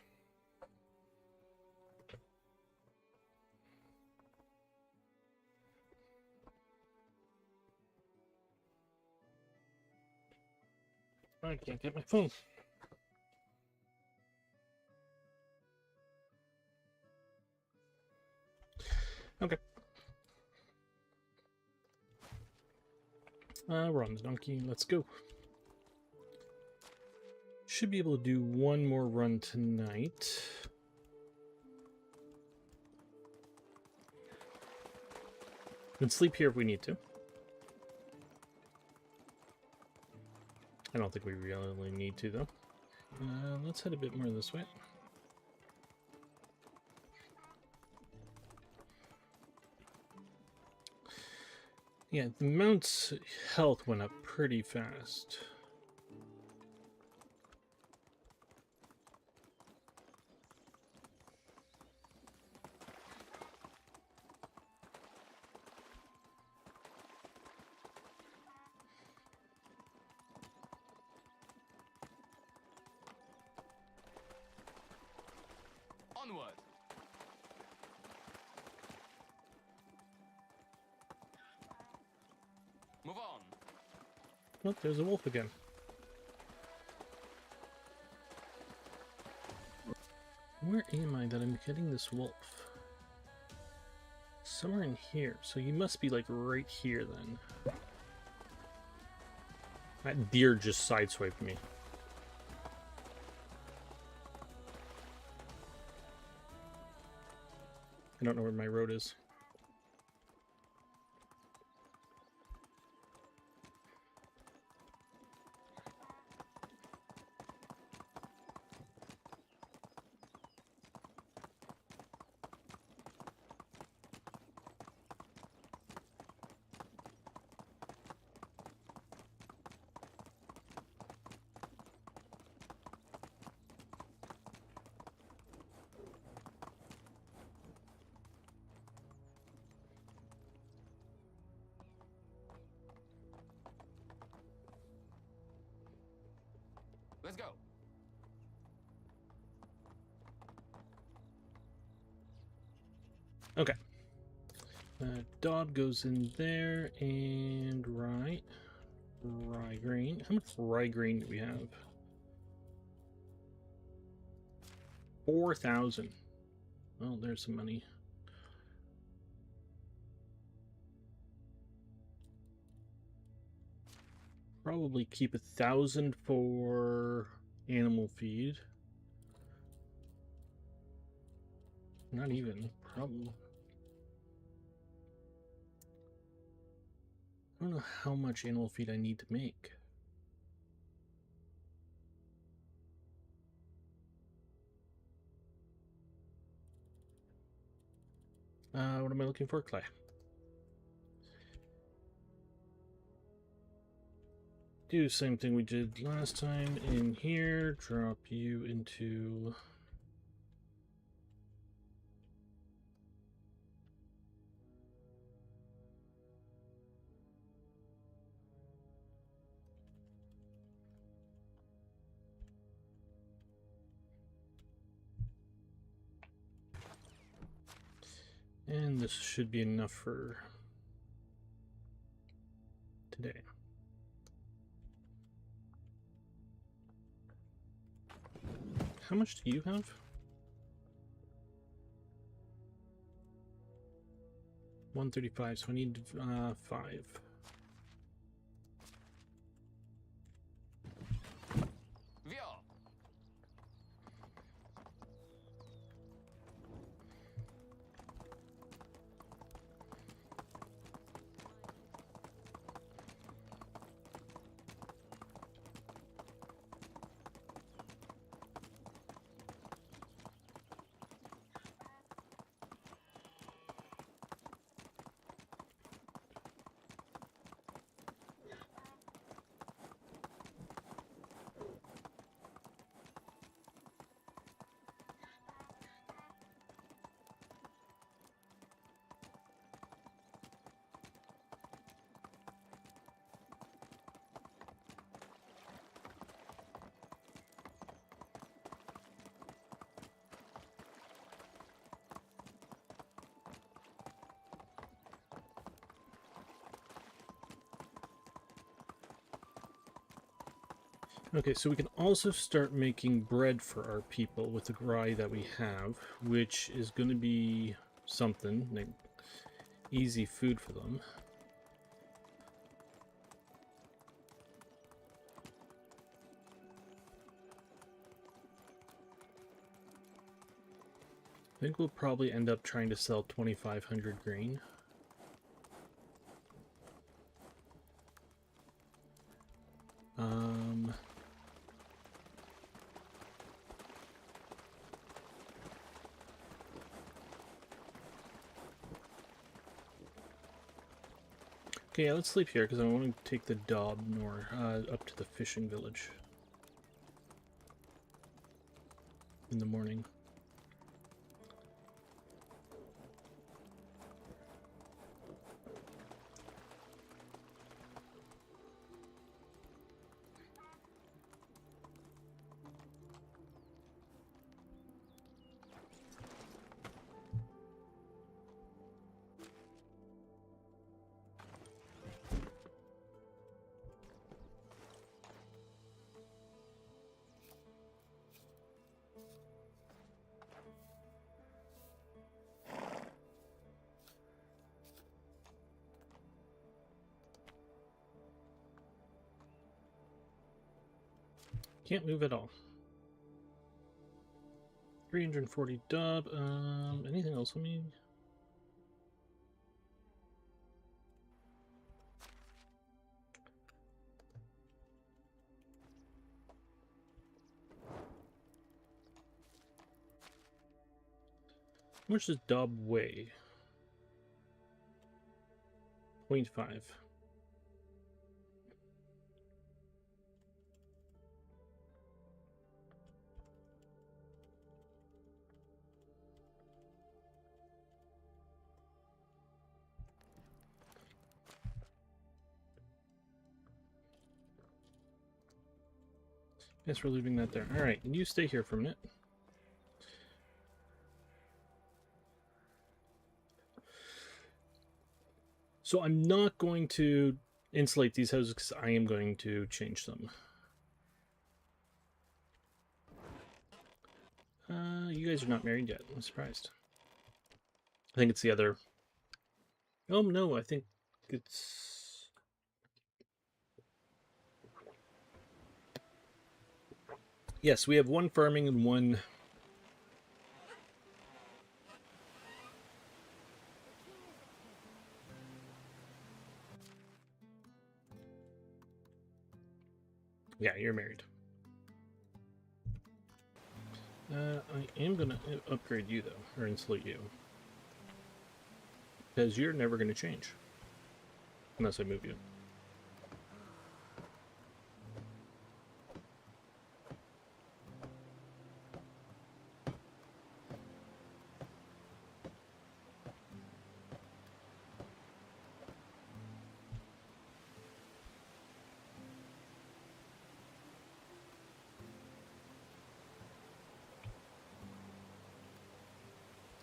I can't get my phone. Okay. We're on the donkey. Let's go. Should be able to do one more run tonight. We can sleep here if we need to. I don't think we really need to, though. Let's head a bit more this way. Yeah, the mount's health went up pretty fast. Onward. Move on. Look, there's a wolf again. Where am I that I'm getting this wolf? Somewhere in here. So you must be like right here then. That deer just sideswiped me. I don't know where my road is. Let's go. Okay. Dodd goes in there, and rye grain. How much rye grain do we have? 4,000. Well, there's some money. Probably keep 1,000 for animal feed. Not even, probably. I don't know how much animal feed I need to make. What am I looking for? Clay. Do the same thing we did last time in here. Drop you into... And this should be enough for today. How much do you have? 135, so I need 5. Via. Okay, so we can also start making bread for our people with the rye that we have, which is going to be something, like easy food for them. I think we'll probably end up trying to sell 2,500 grain. Okay, yeah, let's sleep here because I want to take the Dob up to the fishing village in the morning. Can't move at all. 340 dub. Anything else with me? How much does dub weigh? 0.5. Guess we're leaving that there. Alright, you stay here for a minute. So I'm not going to insulate these houses because I am going to change them. You guys are not married yet. I'm surprised. I think it's the other... Oh, no, I think it's... Yes, we have one farming and one... Yeah, you're married. I am going to upgrade you, though, or insulate you. Because you're never going to change. Unless I move you.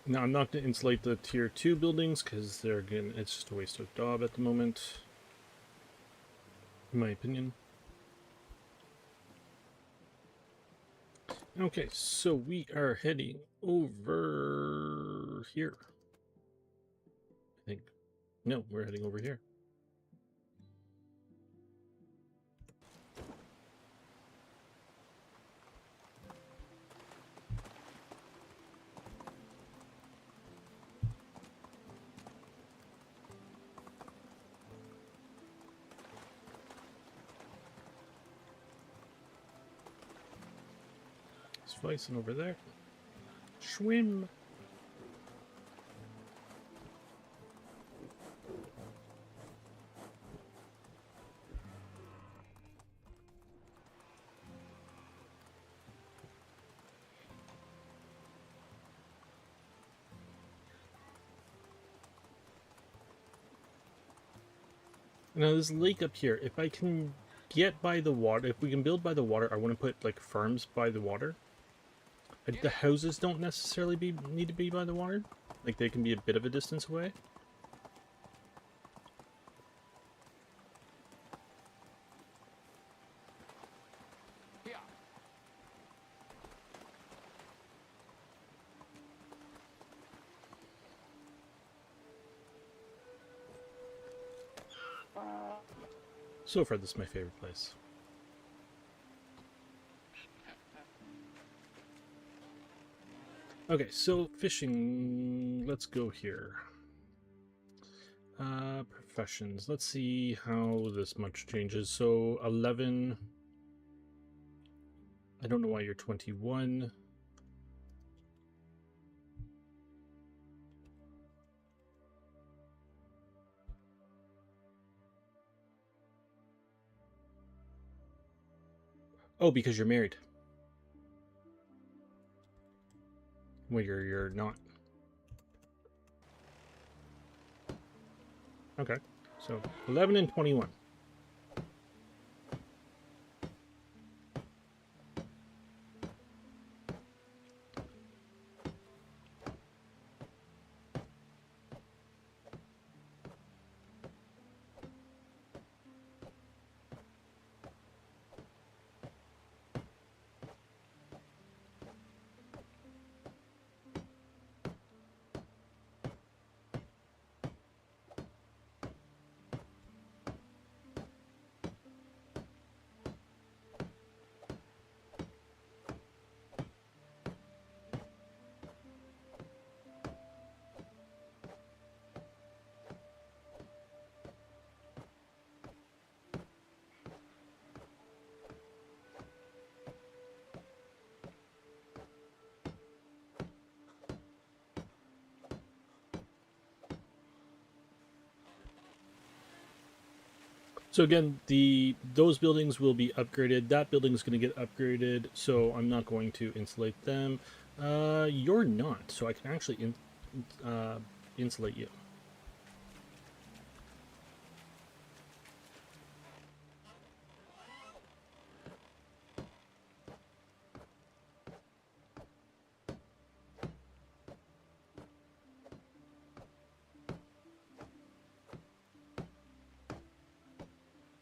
Now, I'm not going to insulate the tier 2 buildings because they're again, it's just a waste of daub at the moment, in my opinion. Okay, so we are heading over here. I think. No, we're heading over here. Slicing over there. Swim. Now this lake up here, if I can get by the water, if we can build by the water, I want to put like farms by the water. The houses don't necessarily need to be by the water. Like they can be a bit of a distance away. So far, this is my favorite place. Okay, so fishing. Let's go here. Professions. Let's see how this much changes. So 11. I don't know why you're 21. Oh, because you're married. Well, you're not. Okay, so 11 and 21. So again, those buildings will be upgraded. That building is going to get upgraded, so I'm not going to insulate them. You're not, so I can actually insulate you.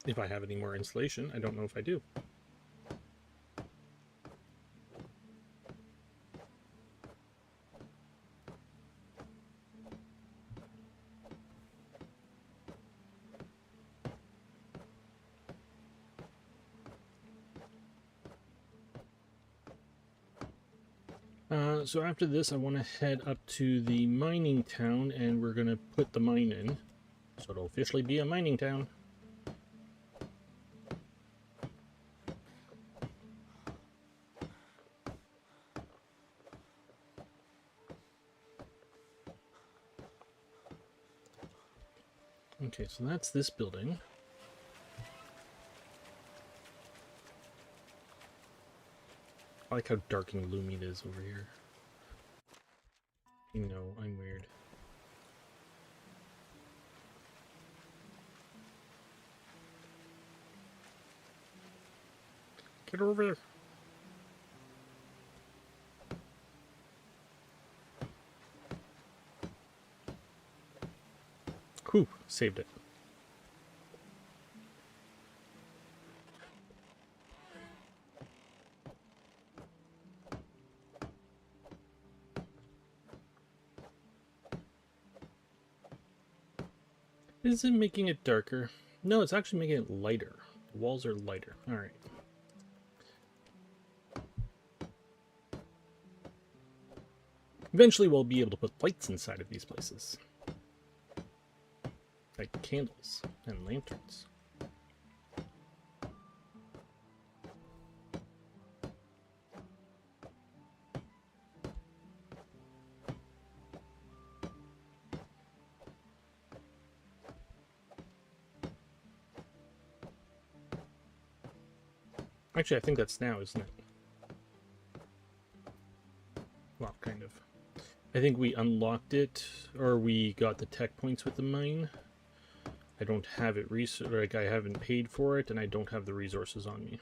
If I have any more insulation, I don't know if I do. So after this, I want to head up to the mining town, and we're going to put the mine in. So it'll officially be a mining town. Okay, so that's this building. I like how dark and gloomy it is over here. You know, I'm weird. Get over there. Whew, saved it. Is it making it darker? No, it's actually making it lighter. The walls are lighter. Alright. Eventually we'll be able to put lights inside of these places. Like candles and lanterns. Actually, I think that's now, isn't it? Well, kind of. I think we unlocked it, or we got the tech points with the mine. I don't have it, like I haven't paid for it, and I don't have the resources on me.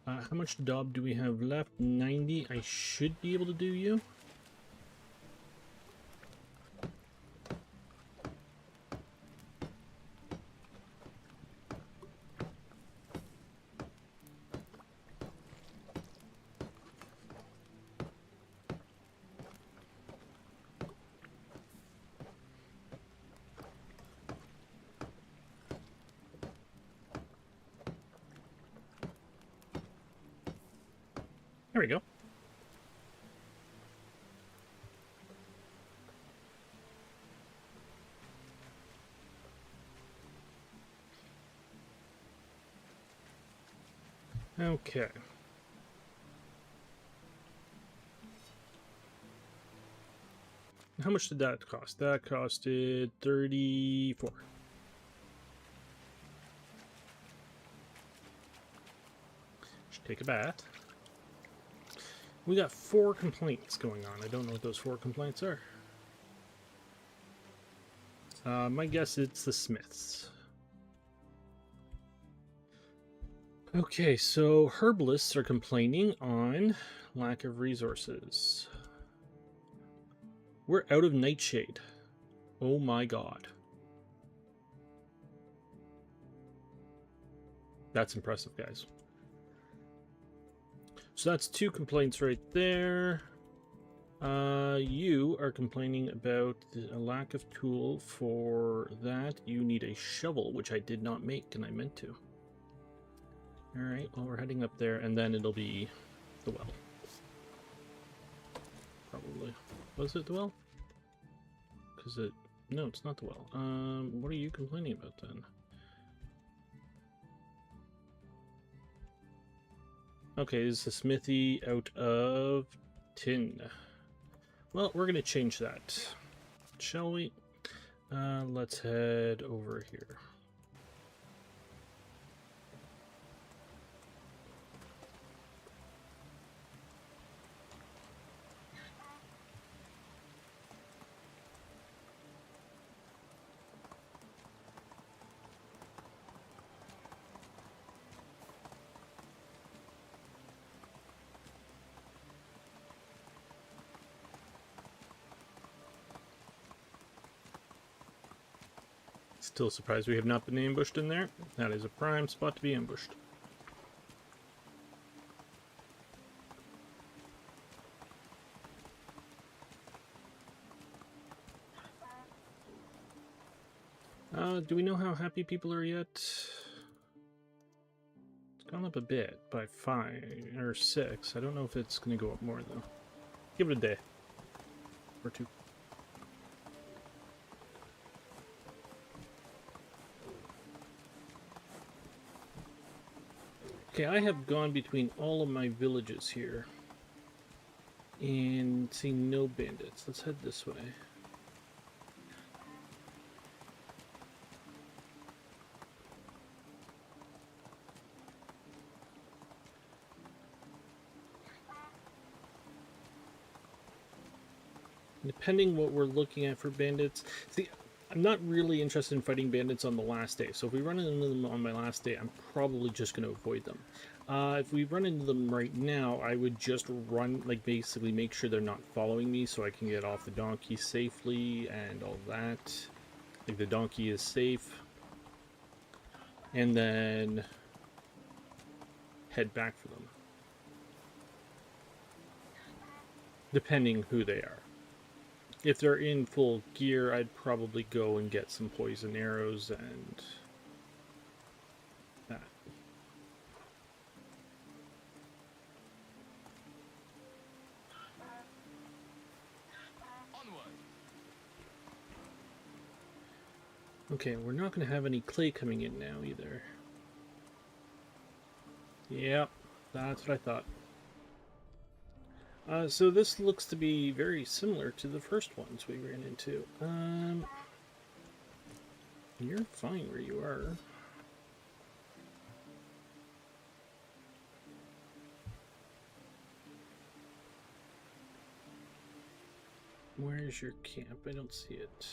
How much daub do we have left? 90. I should be able to do you. There we go. Okay. How much did that cost? That costed 34. Should take a bath. We got 4 complaints going on. I don't know what those 4 complaints are. My guess it's the Smiths. Okay, so herbalists are complaining on lack of resources. We're out of nightshade. Oh my god. That's impressive, guys. So that's 2 complaints right there. You are complaining about a lack of tool for that. You need a shovel, which I did not make, and I meant to. Alright, well, we're heading up there, and then it'll be the well. Probably. Was it the well? Because it... No, it's not the well. What are you complaining about, then? Okay, this is a smithy out of tin. Well, we're going to change that. Shall we? Let's head over here. Still surprised we have not been ambushed in there. That is a prime spot to be ambushed. Do we know how happy people are yet? It's gone up a bit by 5 or 6. I don't know if it's going to go up more though. Give it a day or 2. Okay, I have gone between all of my villages here and seen no bandits. Let's head this way. Depending what we're looking at for bandits, see, I'm not really interested in fighting bandits on the last day. So if we run into them on my last day, I'm probably just going to avoid them. If we run into them right now, I would just run, like basically make sure they're not following me so I can get off the donkey safely and all that. Like the donkey is safe. And then head back for them. Depending who they are. If they're in full gear, I'd probably go and get some poison arrows and that. Onward. Okay, we're not going to have any clay coming in now either. Yep, that's what I thought. So this looks to be very similar to the first ones we ran into. You're fine where you are. Where's your camp? I don't see it.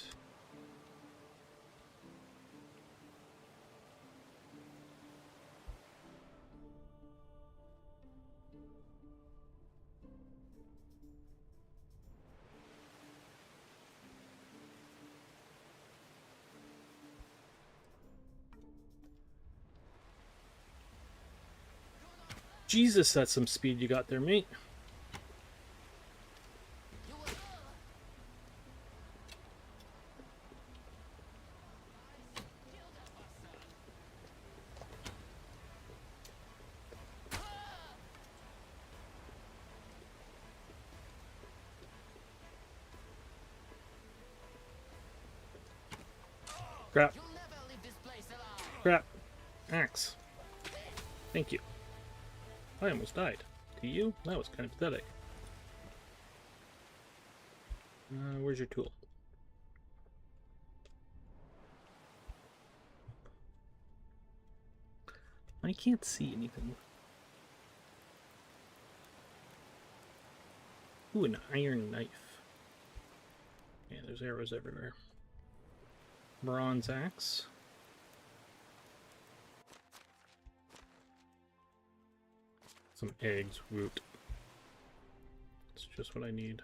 Jesus, that's some speed you got there, mate. Crap. You'll never leave this place alive. Crap. Axe. Thank you. I almost died. To you? That was kind of pathetic. Where's your tool? I can't see anything. Ooh, an iron knife. Yeah, there's arrows everywhere. Bronze axe. Some eggs, woot. It's just what I need.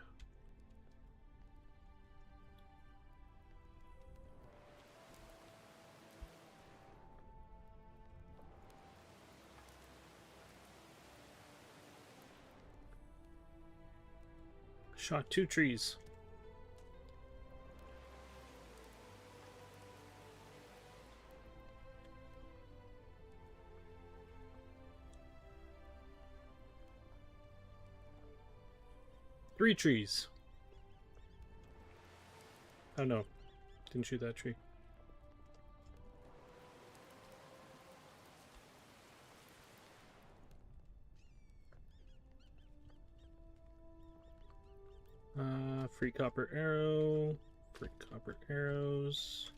Shot 2 trees. Three trees. Oh no, didn't shoot that tree. Free copper arrow, free copper arrows.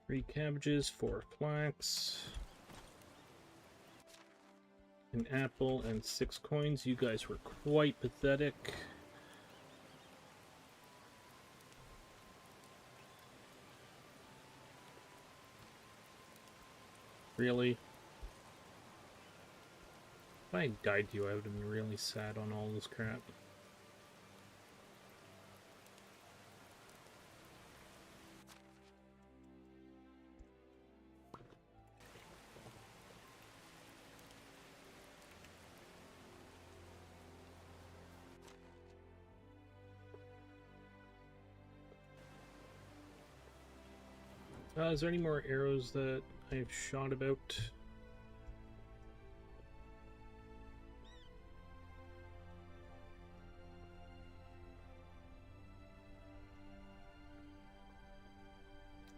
Three cabbages, 4 flax, an apple, and 6 coins. You guys were quite pathetic. Really? If I had died to you, I would have been really sad on all this crap. Is there any more arrows that I've shot about?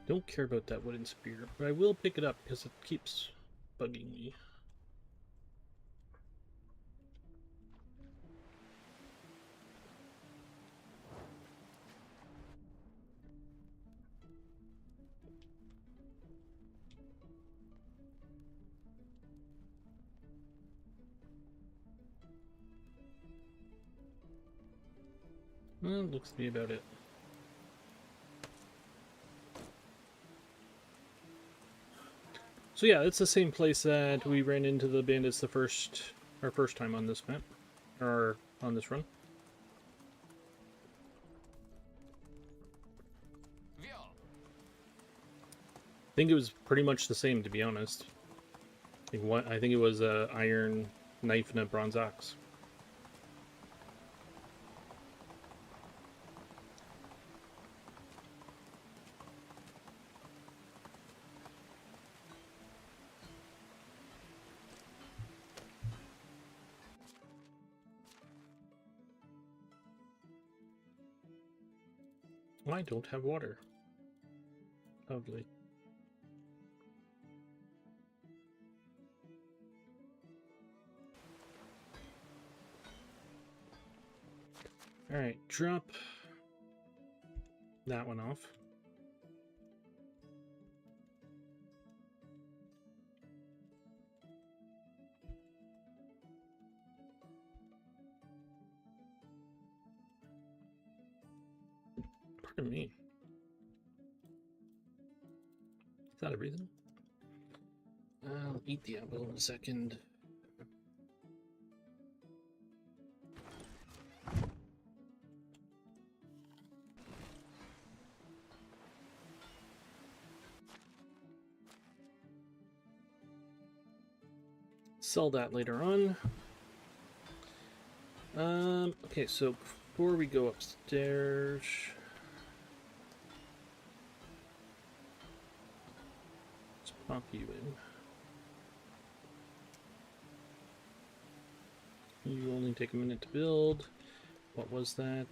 Don't care about that wooden spear, but I will pick it up because it keeps bugging me. Well, looks to be about it. So yeah, it's the same place that we ran into the bandits our first time on this map, or on this run. Vio. I think it was pretty much the same, to be honest. I think it was a iron knife and a bronze axe. I don't have water. Lovely. Alright, drop that one off. Pardon me. Is that everything? I'll eat the apple in a second. Sell that later on. Okay, so before we go upstairs, let's Pop you in. You only take a minute to build. What was that?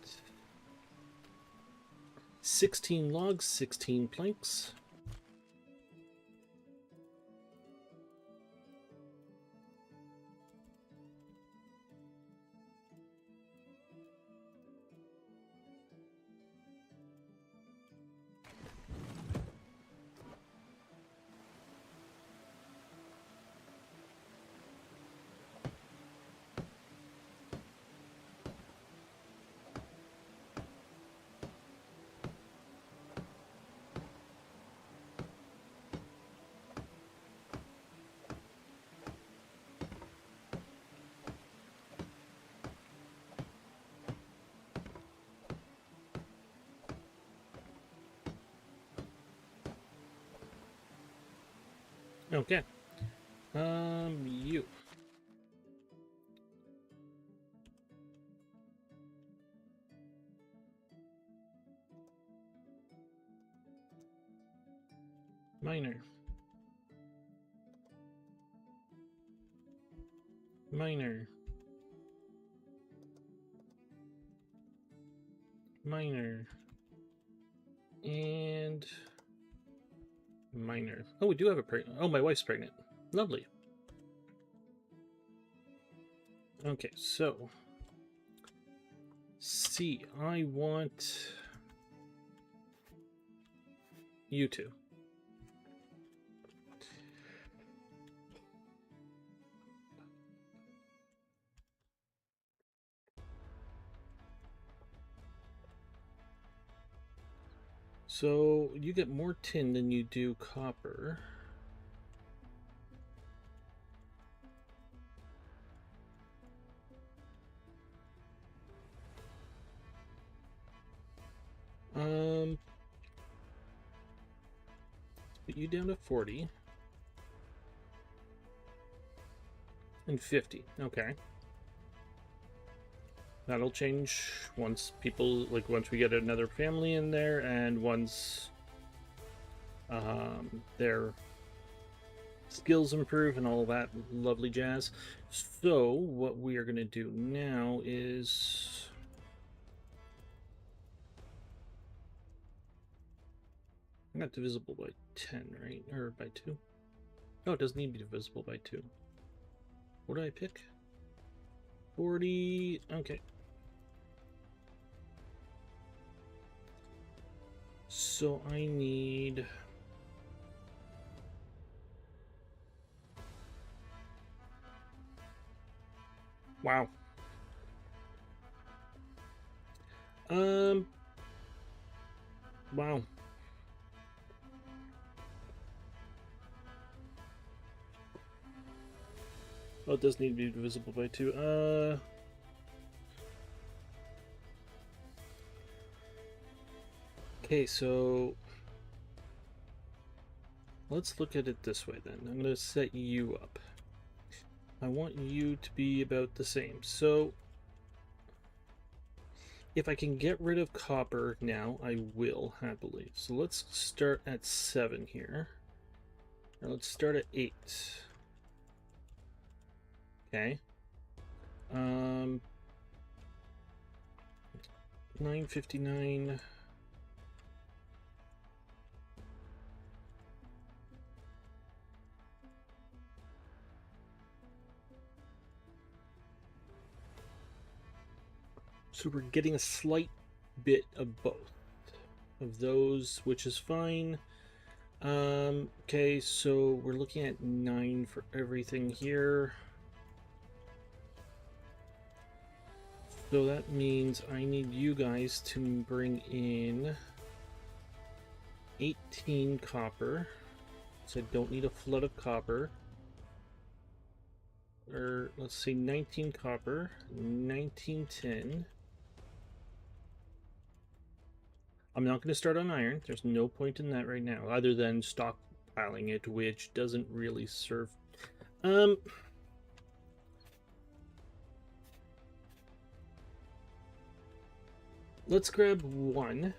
16 logs, 16 planks. Okay. You. Miner. Miner. Miner. And miner. Oh, we do have a pregnant. Oh, my wife's pregnant. Lovely. Okay, so C. I want you two. So you get more tin than you do copper. Put you down to 40 and 50. Okay. That'll change once people, like, once we get another family in there and once their skills improve and all that lovely jazz. So what we are going to do now is I'm not divisible by 10, right? Or by 2? No, it doesn't need to be divisible by 2. What do I pick? 40. Okay. So I need... Wow. Wow. Oh, it does need to be divisible by 2. Okay, so let's look at it this way then. I'm going to set you up. I want you to be about the same. So if I can get rid of copper now, I will happily. So let's start at 7 here. Now let's start at 8. Okay. 959. So we're getting a slight bit of both of those, which is fine. Okay, so we're looking at 9 for everything here. So that means I need you guys to bring in 18 copper. So I don't need a flood of copper. Or let's say 19 copper, 19 tin. I'm not going to start on iron. There's no point in that right now, other than stockpiling it, which doesn't really serve. Let's grab 1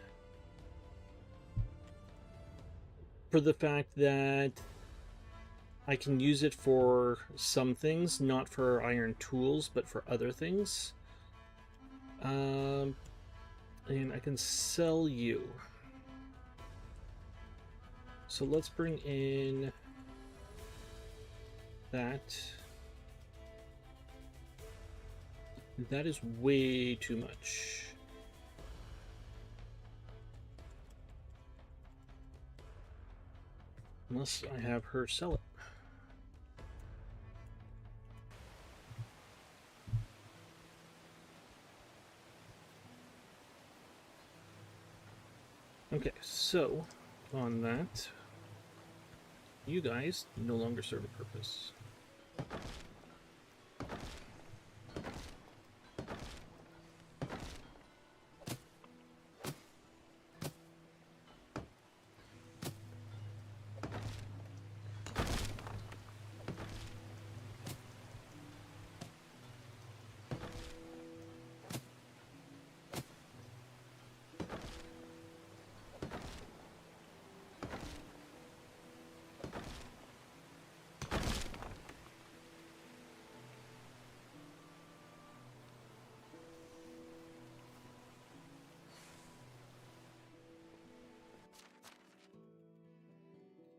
for the fact that I can use it for some things, not for iron tools, but for other things. And I can sell you. So let's bring in that. That is way too much. Unless I have her sell it. Okay, so on that, you guys no longer serve a purpose.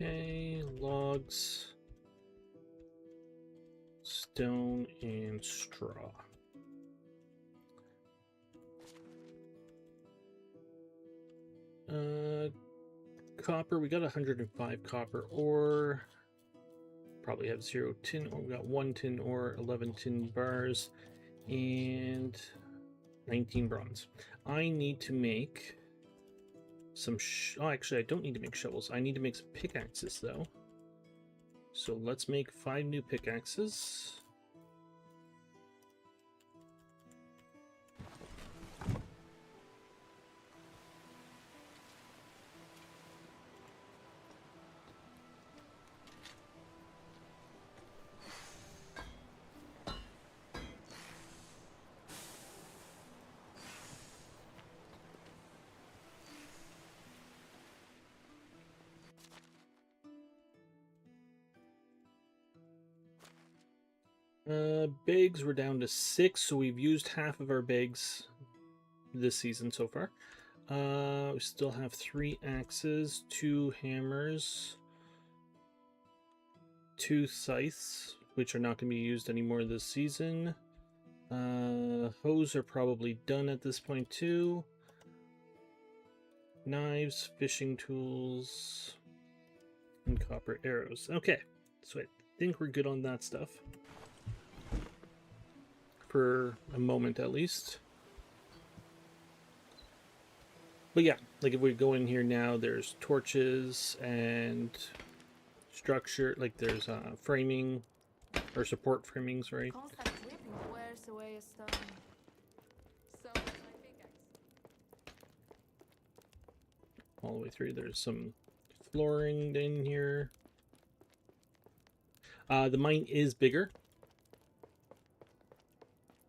Okay, logs, stone, and straw. Copper, we got 105 copper ore. Probably have 0 tin ore. We got 1 tin ore, 11 tin bars, and 19 bronze. I need to make some oh, actually, I don't need to make shovels. I need to make some pickaxes, though. So let's make 5 new pickaxes. Bigs, we're down to 6, so we've used half of our bigs this season so far. We still have 3 axes, 2 hammers, 2 scythes, which are not going to be used anymore this season. Hoes are probably done at this point too. Knives, fishing tools, and copper arrows. Okay, so I think we're good on that stuff. For a moment at least. But yeah, like if we go in here now, there's torches and structure, like there's framing, or support framing, sorry. Constant whipping wears away a stone. So does my pickaxe. All the way through, there's some flooring in here. The mine is bigger.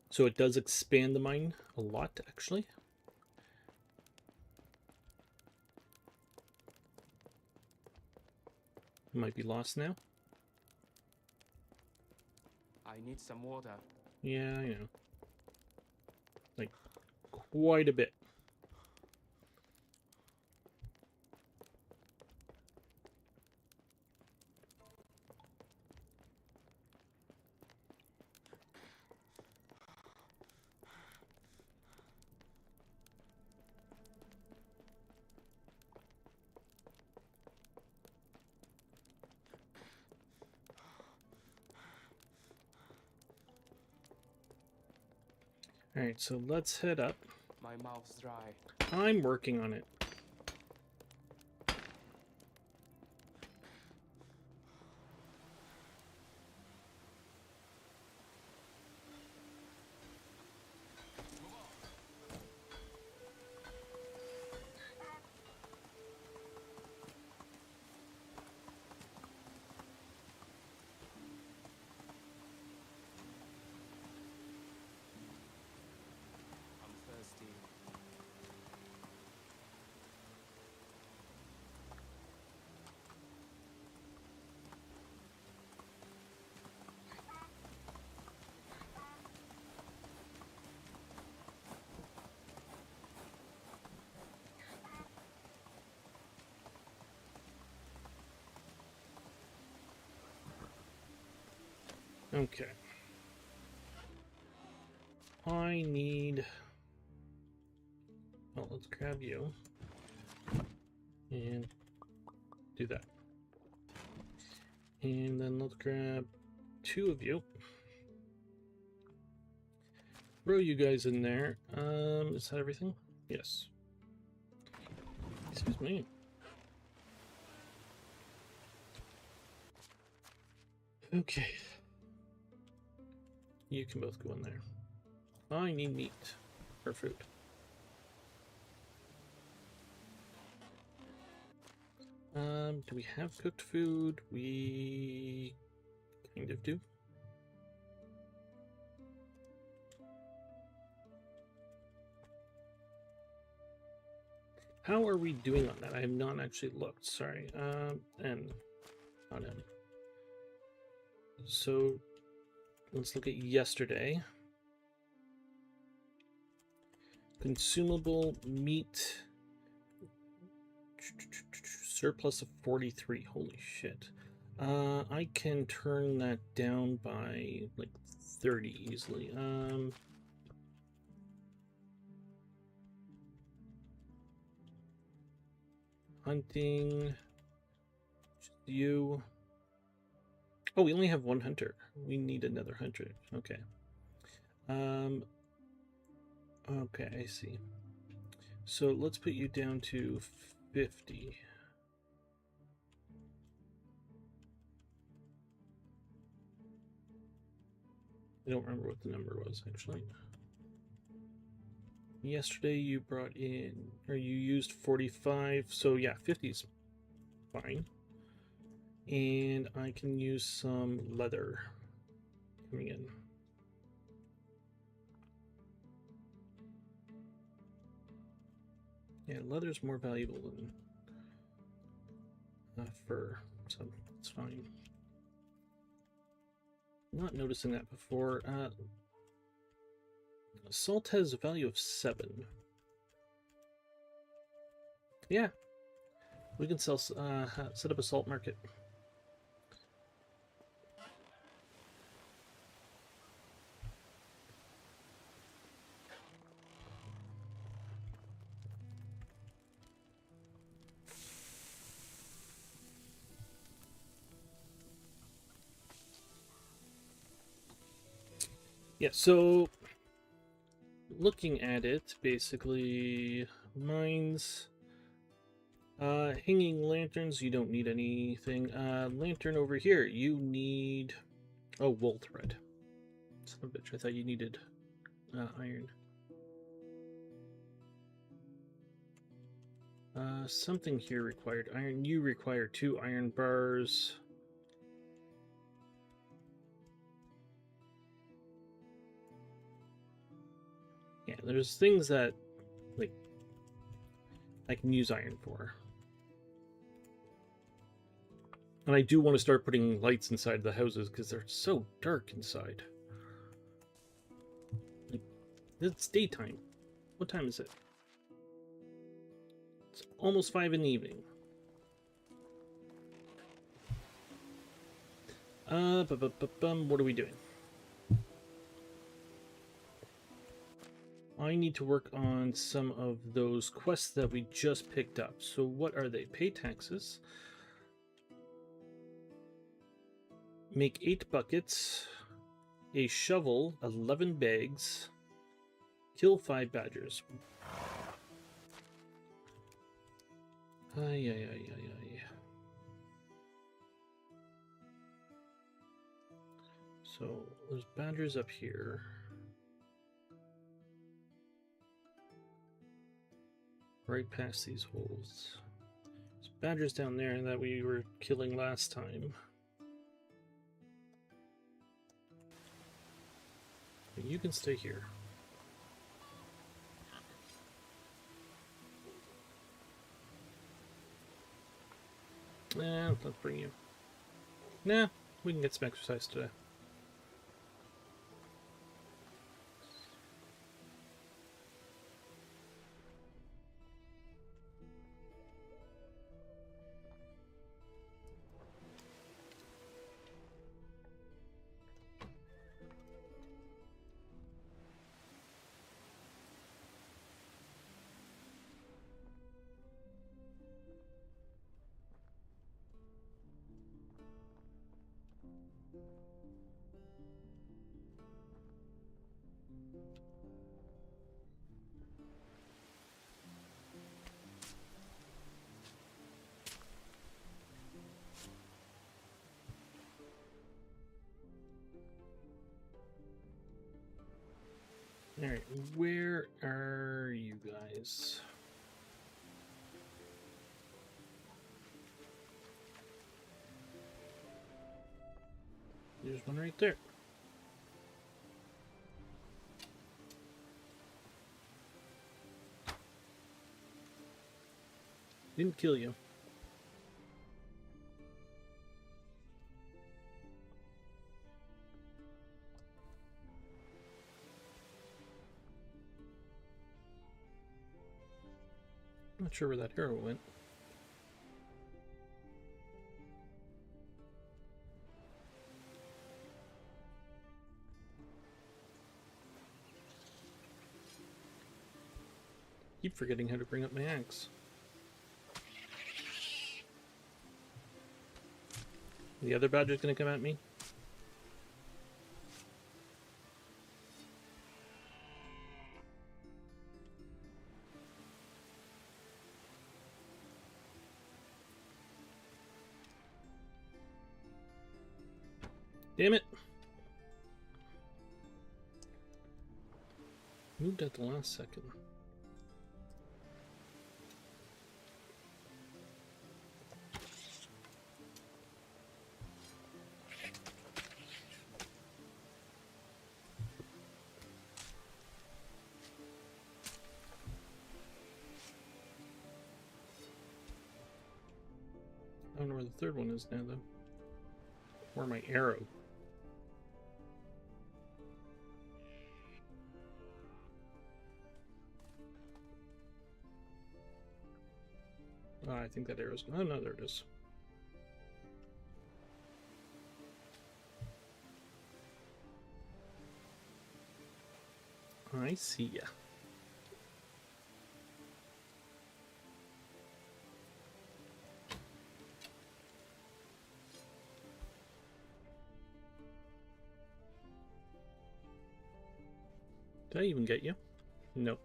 So it does expand the mine a lot, actually. It might be lost now. I need some water. Yeah, I know. Like, quite a bit. Alright, so let's head up. My mouth's dry. I'm working on it. I'm thirsty. Okay. I need... Well, let's grab you. And do that. And then let's grab 2 of you. Throw you guys in there. Is that everything? Yes. Excuse me. Okay. You can both go in there. I need meat for food. Do we have cooked food? We kind of do. How are we doing on that? I have not actually looked. Sorry. And not in. So let's look at yesterday. Consumable meat surplus of 43. Holy shit. I can turn that down by like 30 easily. Hunting. Just you. Oh, we only have 1 hunter. We need another hunter. Okay. Okay, I see. So let's put you down to 50. I don't remember what the number was, actually. Yesterday you brought in, or you used 45, so yeah, 50 is fine. And I can use some leather coming in. Yeah, leather's more valuable than fur, so it's fine. Not noticing that before. Salt has a value of 7. Yeah, we can sell. Set up a salt market. Yeah, so looking at it, basically, mines, hanging lanterns, you don't need anything. Lantern over here, you need, oh, wool thread. Son of a bitch, I thought you needed iron. Something here required iron. You require 2 iron bars. Yeah, there's things that, like, I can use iron for. And I do want to start putting lights inside the houses because they're so dark inside. Like, it's daytime. What time is it? It's almost 5 in the evening. What are we doing? I need to work on some of those quests that we just picked up. So what are they? Pay taxes. Make 8 buckets. A shovel, 11 bags. Kill 5 badgers. Ay. So there's badgers up here. Right past these holes. There's badgers down there that we were killing last time. You can stay here. Let's bring you. Nah, we can get some exercise today. Alright, where are you guys? There's one right there. Didn't kill you. Not sure where that arrow went. Keep forgetting how to bring up my axe. The other badger's gonna come at me. Damn it! Moved at the last second. I don't know where the third one is now, though. Or my arrow. Oh, I think that arrow's... Oh, no, there it is. I see ya. Did I even get you? Nope.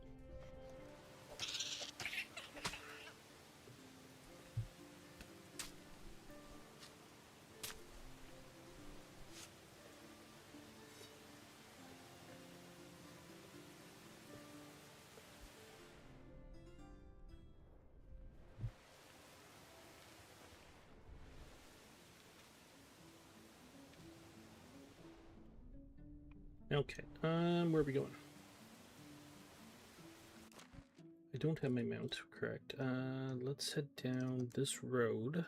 Okay, where are we going? I don't have my mount, correct. Let's head down this road,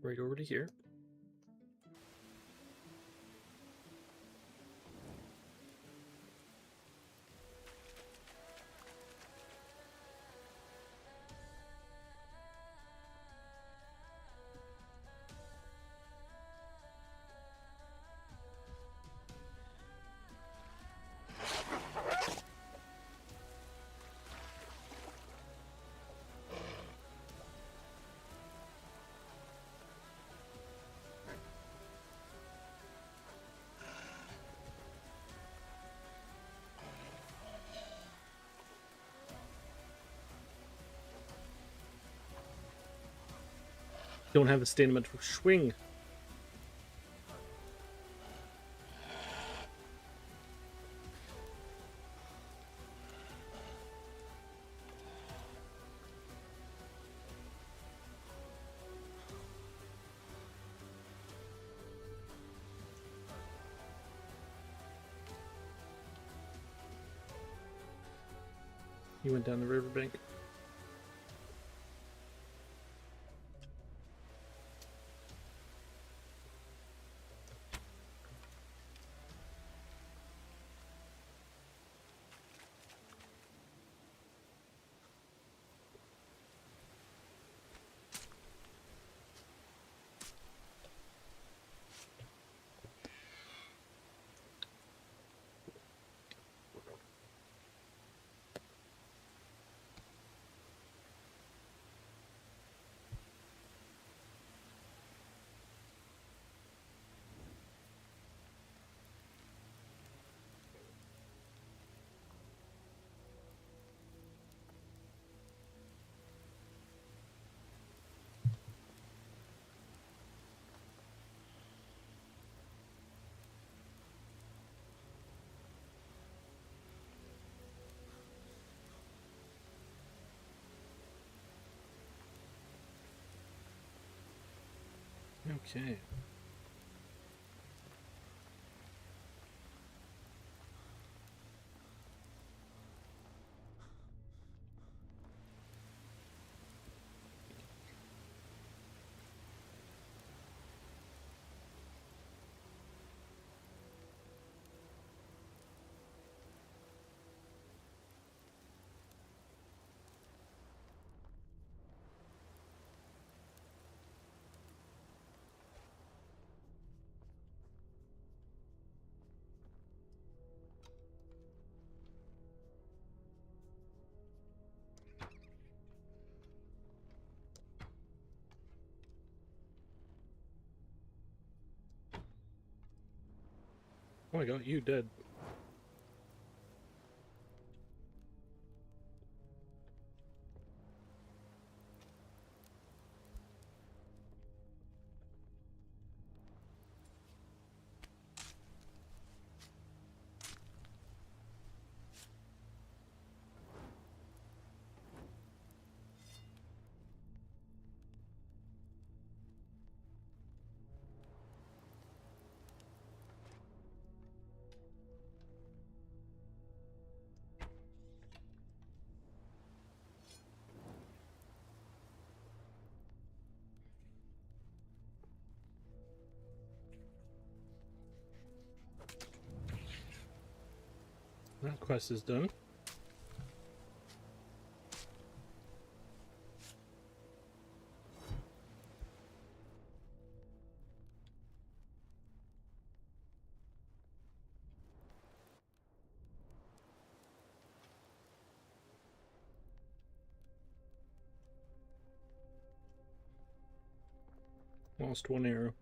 right over to here. Don't have the stamina to swing. He went down the riverbank. Okay. Oh, I got you dead. That quest is done. Lost one arrow.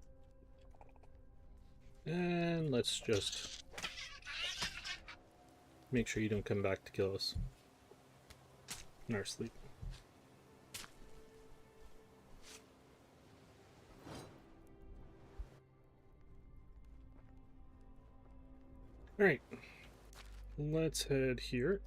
And let's just make sure you don't come back to kill us in our sleep. Alright. Let's head here.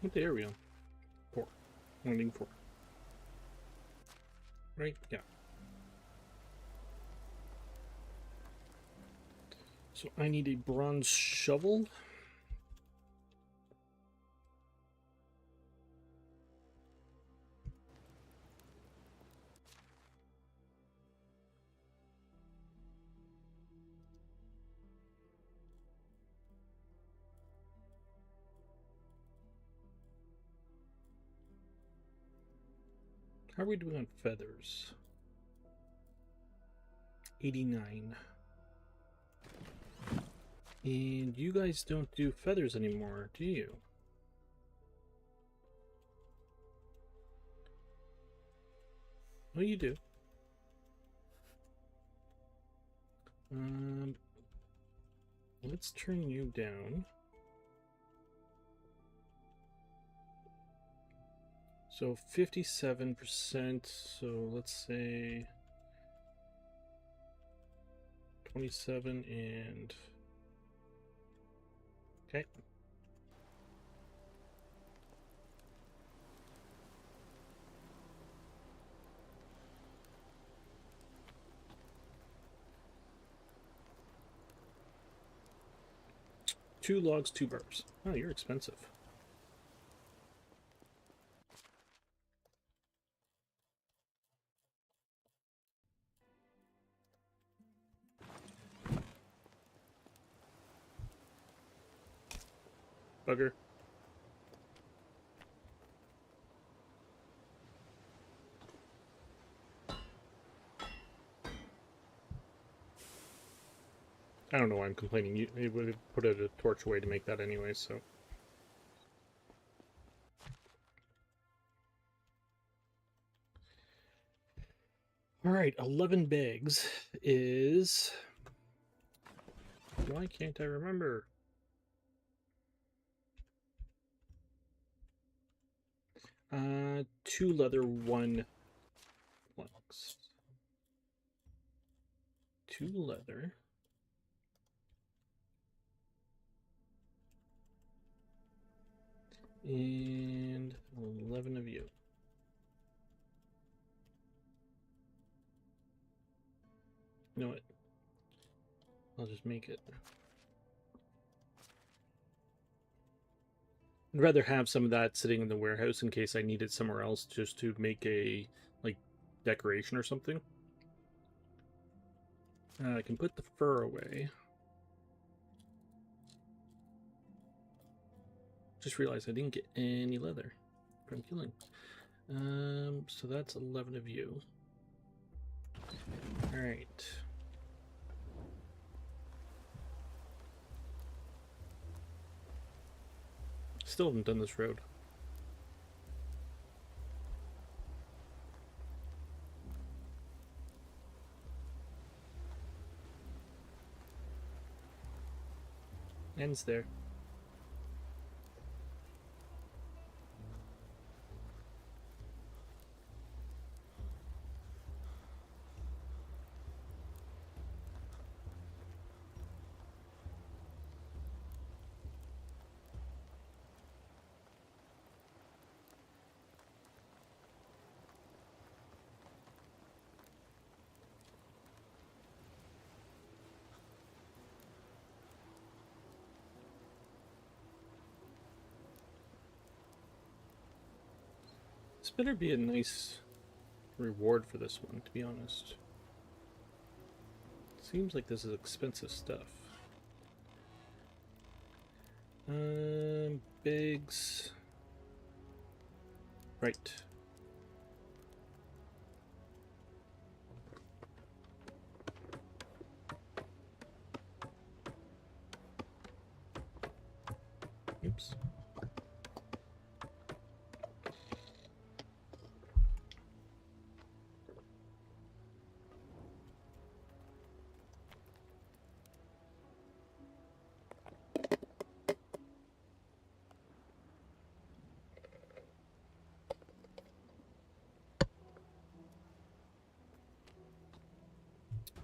What day are we on? 4. Ending 4. Right? Yeah. So I need a bronze shovel. How are we doing on feathers? 89. And you guys don't do feathers anymore, do you? Oh, you do. Let's turn you down. So 57%, so let's say 27 and... Okay. Two logs, 2 bars. Oh, you're expensive. Bugger. I don't know why I'm complaining. It would have put a torch away to make that anyway, so. Alright, 11 bags is... Why can't I remember? Two leather, one planks. Two leather. And 11 of you. You know what? I'll just make it. I'd rather have some of that sitting in the warehouse in case I need it somewhere else just to make a, like, decoration or something. I can put the fur away. Just realized I didn't get any leather from killing. So that's 11 of you. Alright. Still haven't done this road. Ends there. This better be a nice reward for this one, to be honest. Seems like this is expensive stuff. Bigs. Right. Oops.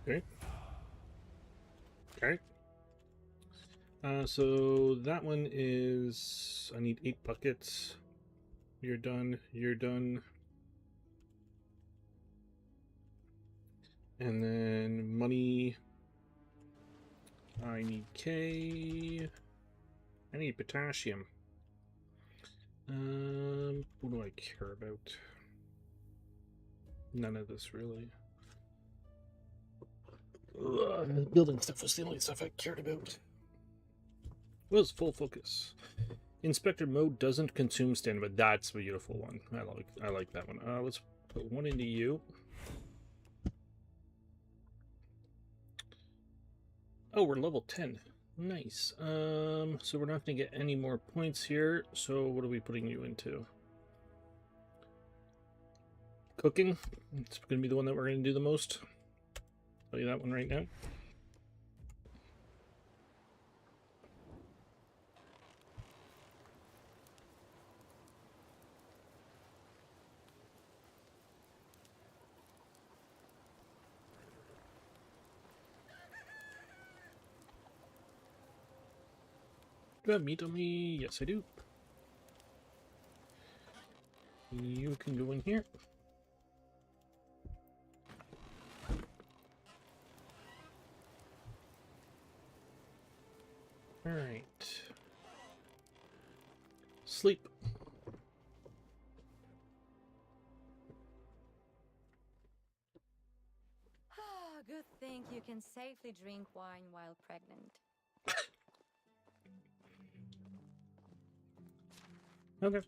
Okay. Okay. So that one is... I need 8 buckets. You're done. You're done. And then money. I need K. I need potassium. What do I care about? None of this really. Building stuff was the only stuff I cared about. Was full focus. Inspector mode doesn't consume standby. That's a beautiful one. I like that one. Let's put one into you. Oh, we're level 10. Nice. So we're not gonna get any more points here. So what are we putting you into? Cooking. It's gonna be the one that we're gonna do the most. Tell you that one right now. Do I have meat on me? Yes, I do. You can go in here. All right. Sleep. Ah, good thing you can safely drink wine while pregnant. Okay.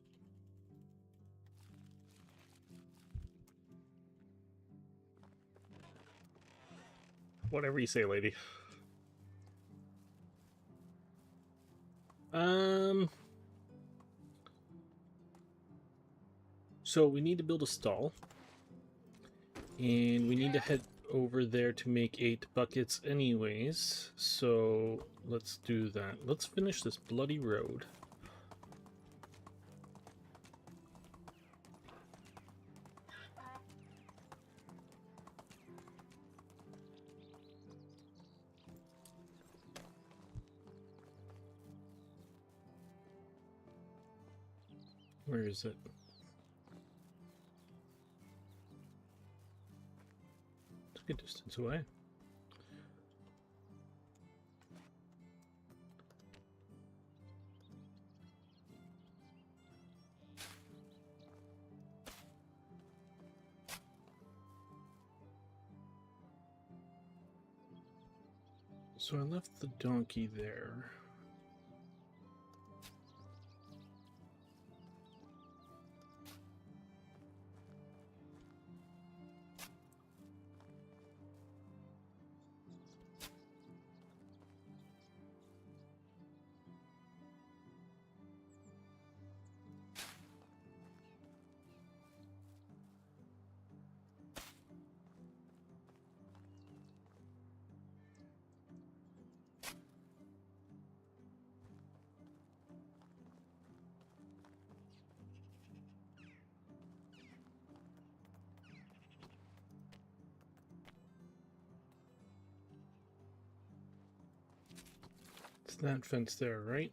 Whatever you say, lady. So we need to build a stall, and we need to head over there to make 8 buckets anyways. So let's do that. Let's finish this bloody road. Where is it? It's a good distance away. So I left the donkey there. It's that fence there, right?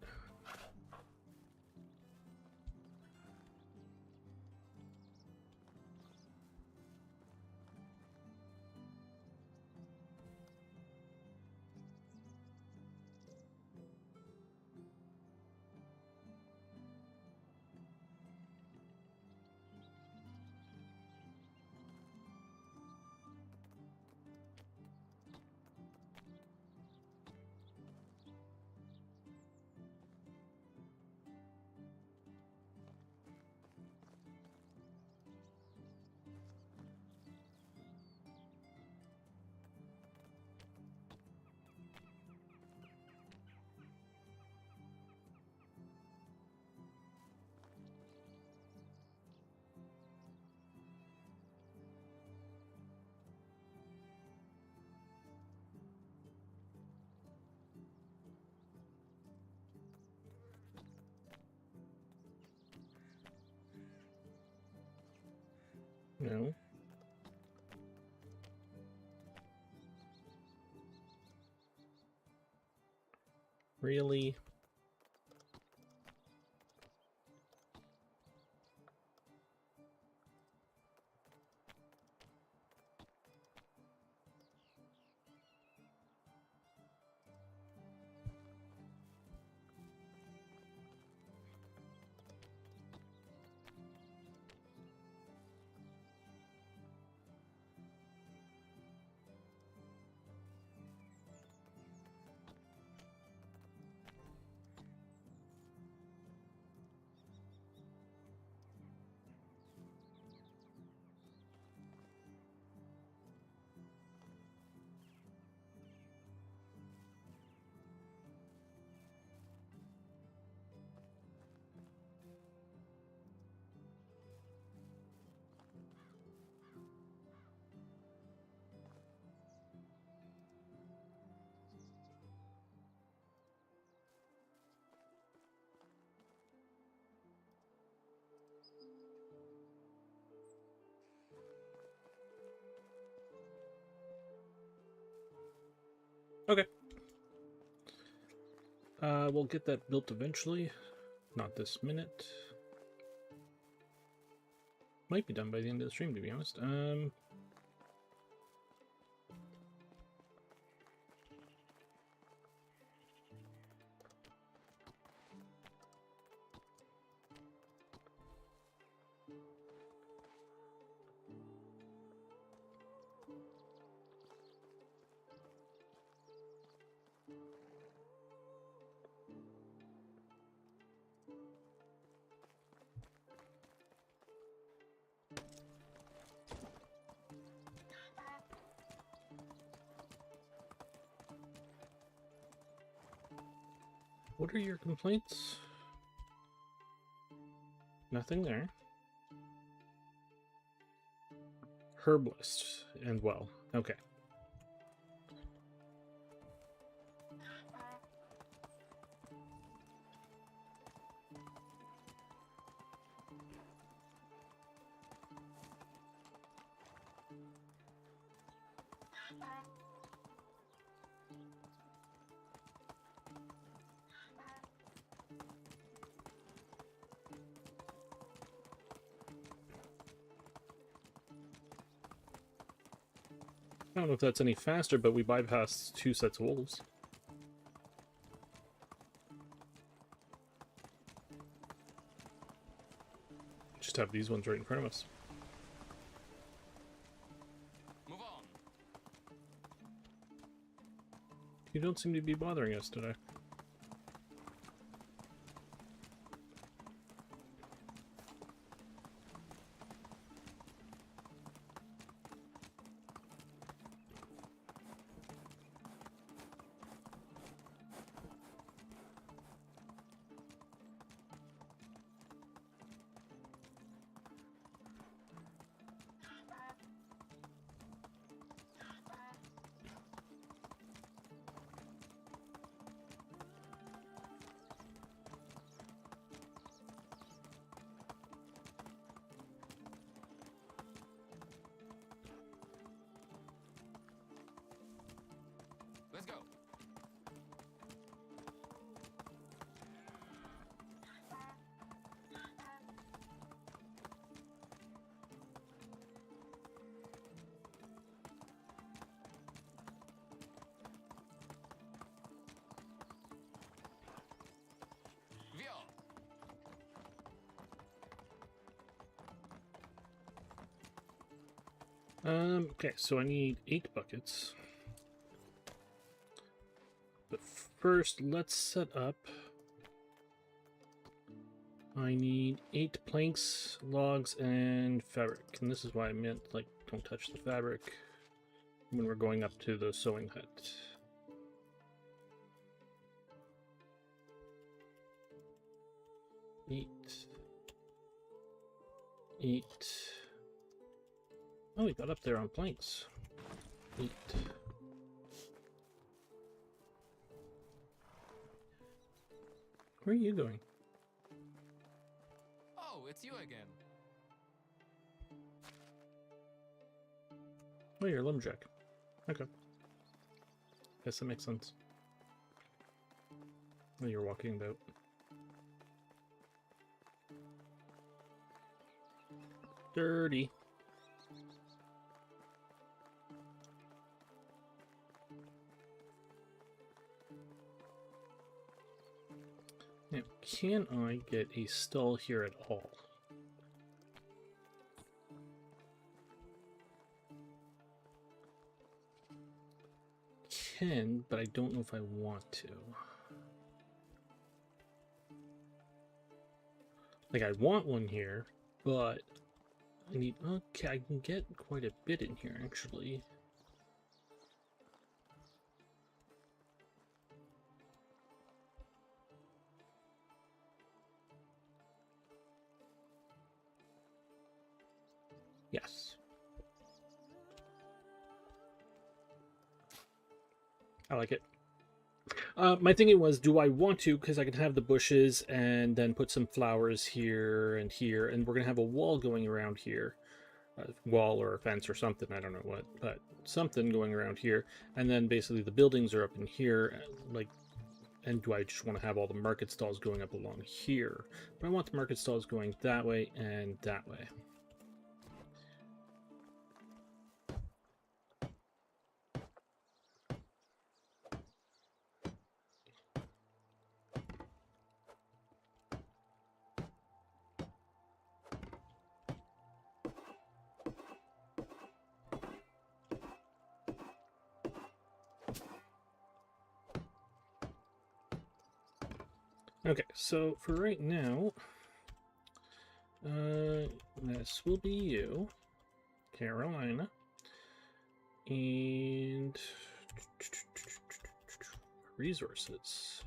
No. Really? Okay. We'll get that built eventually. Not this minute. Might be done by the end of the stream, to be honest. What are your complaints? Nothing there. Herbalist and well. Okay. I don't know if that's any faster, but we bypassed 2 sets of wolves. Just have these ones right in front of us. Move on. You don't seem to be bothering us today. Let's go. Via. Okay, so I need 8 buckets. But first, let's set up. I need 8 planks, logs, and fabric. And this is why I meant, like, don't touch the fabric when we're going up to the sewing hut. Eight. Oh, we got up there on planks. 8. Where are you going? Oh, it's you again. Oh, you're a lumberjack. Okay. Guess that makes sense. Oh, you're walking about. Dirty. Now, can I get a stall here at all? Can, but I don't know if I want to. Like, I want one here, but I need... Okay, I can get quite a bit in here, actually. Yes. I like it. My thinking was, do I want to? Because I can have the bushes and then put some flowers here, and we're going to have a wall going around here. A wall or a fence or something, I don't know what, but something going around here. And then basically the buildings are up in here, like, and do I just want to have all the market stalls going up along here? But I want the market stalls going that way and that way. Okay, so for right now, this will be you, Carolina, and resources.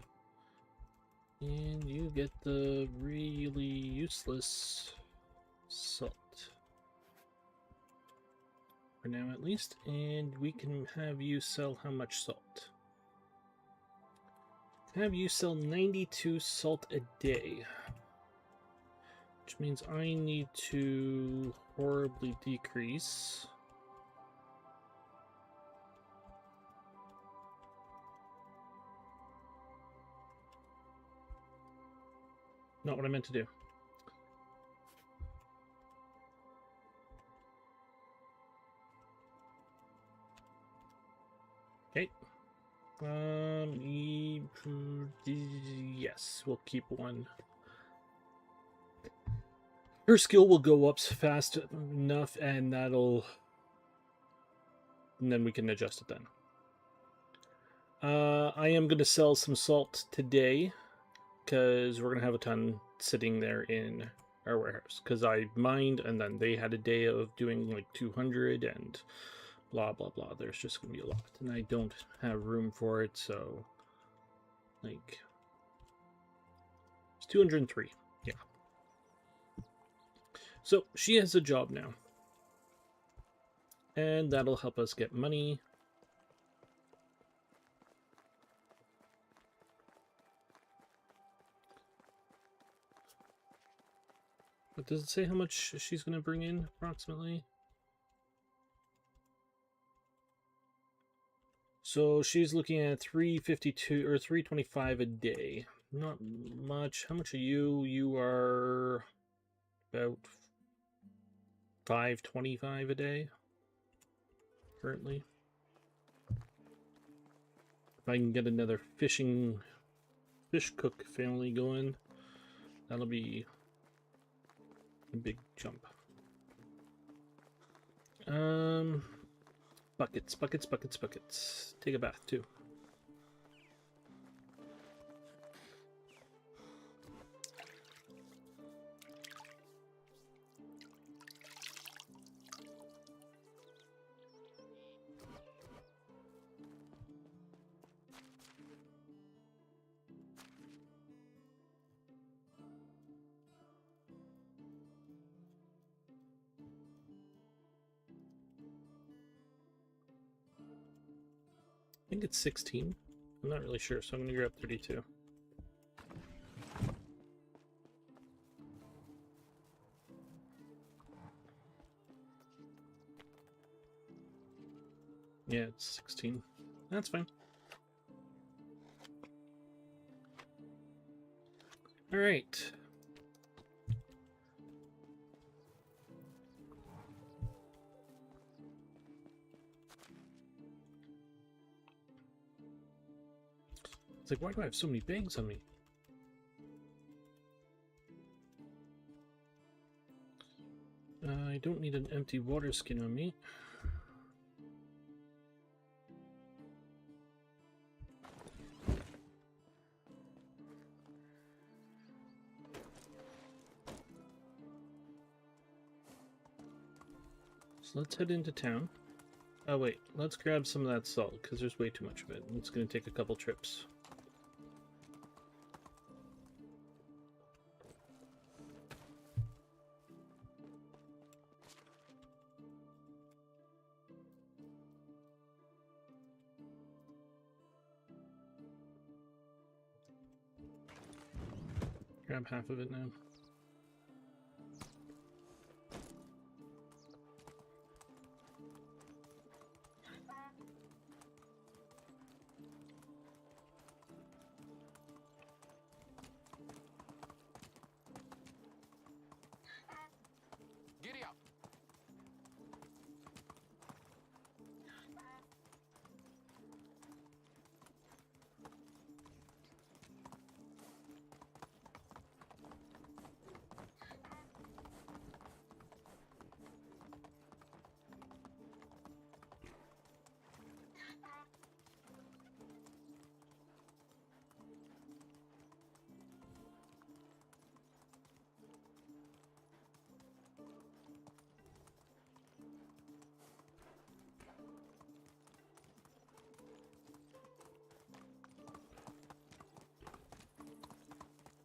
And you get the really useless salt. For now, at least. And we can have you sell how much salt? Have you sell 92 salt a day. Which means I need to horribly decrease. Not what I meant to do. Okay. Yes, we'll keep one. Her skill will go up fast enough, and that'll... And then we can adjust it then. I am going to sell some salt today, because we're going to have a ton sitting there in our warehouse. Because I mined, and then they had a day of doing like 200, and blah, blah, blah. There's just going to be a lot. And I don't have room for it, so... Like... It's 203. Yeah. So, she has a job now. And that'll help us get money. But does it say how much she's going to bring in, approximately? So she's looking at 352 or 325 a day. Not much. How much are you? You are about 525 a day currently. If I can get another fish cook family going, that'll be a big jump. Buckets, buckets, buckets, buckets. Take a bath too. I think it's 16. I'm not really sure, so I'm going to grab 32. Yeah, it's 16. That's fine. All right. It's like, why do I have so many bags on me? I don't need an empty water skin on me. So let's head into town. Oh wait, let's grab some of that salt, because there's way too much of it. It's going to take a couple trips. Grab half of it now. Giddy up.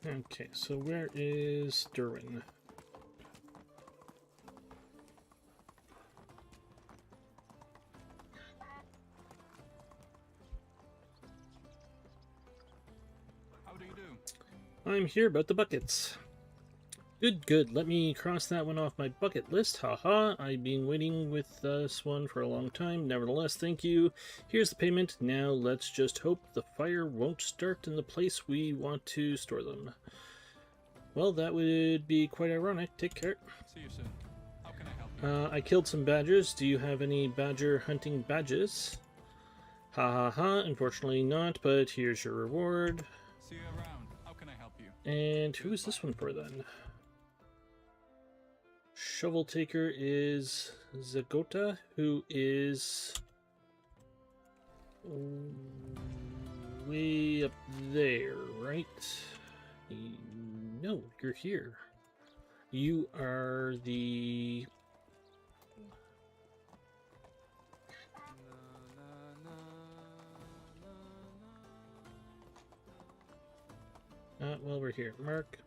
Okay, so where is Derwin? How do you do? I'm here about the buckets. Good, good. Let me cross that one off my bucket list. Haha, I've been waiting with this one for a long time. Nevertheless, thank you. Here's the payment. Now let's just hope the fire won't start in the place we want to store them. Well, that would be quite ironic. Take care. See you soon. How can I help you? I killed some badgers. Do you have any badger hunting badges? Ha ha ha. Unfortunately not, but here's your reward. See you around. How can I help you? And who is this one for then? Shovel taker is Zagota, who is way up there, right? No, you're here. You are the... well, we're here. Mark.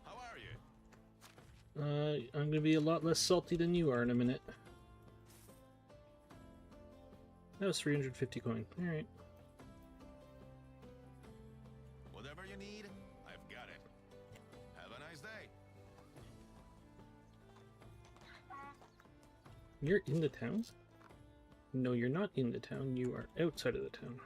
How are you? I'm gonna be a lot less salty than you are in a minute. That was 350 coin. Alright. Whatever you need, I've got it. Have a nice day. You're in the town? No, you're not in the town. You are outside of the town.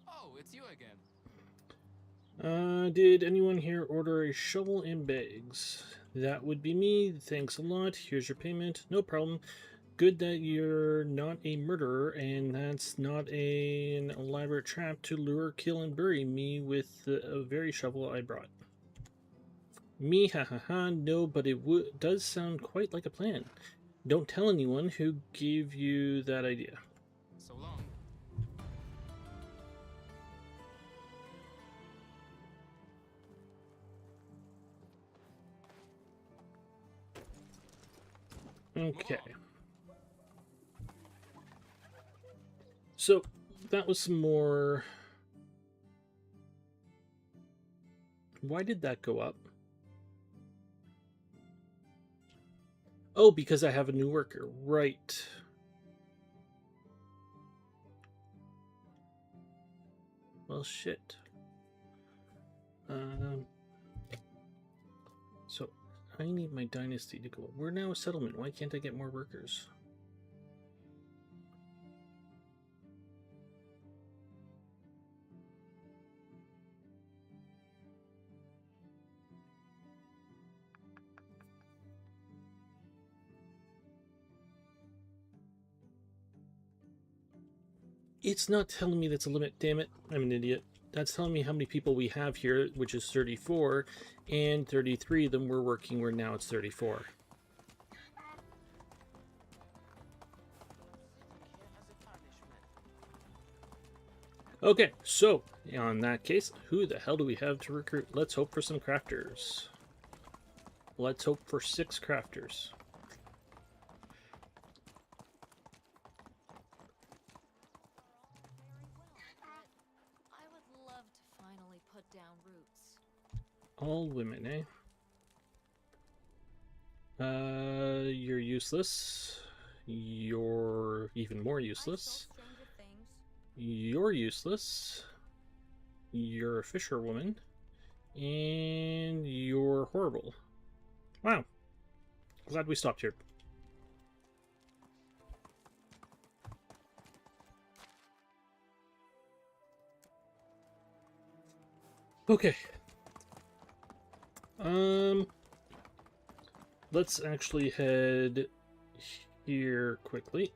Oh, it's you again. Did anyone here order a shovel and bags? That would be me. Thanks a lot. Here's your payment. No problem. Good that you're not a murderer and that's not an elaborate trap to lure, kill, and bury me with the very shovel I brought. Me, ha ha ha, no, but it does sound quite like a plan. Don't tell anyone who gave you that idea. So long. Okay. So, that was some more... Why did that go up? Oh, because I have a new worker. Right. Well, shit. So, I need my dynasty to go up. We're now a settlement. Why can't I get more workers? It's not telling me that's a limit. Damn it. I'm an idiot. That's telling me how many people we have here, which is 34, and 33 of them were working where now it's 34. Okay, so, in that case, who the hell do we have to recruit? Let's hope for some crafters. Let's hope for 6 crafters. I would love to finally put down roots. All women, eh? You're useless. You're even more useless. I saw stranger things. You're useless. You're a fisherwoman. And you're horrible. Wow. Glad we stopped here. Okay. Let's actually head here quickly.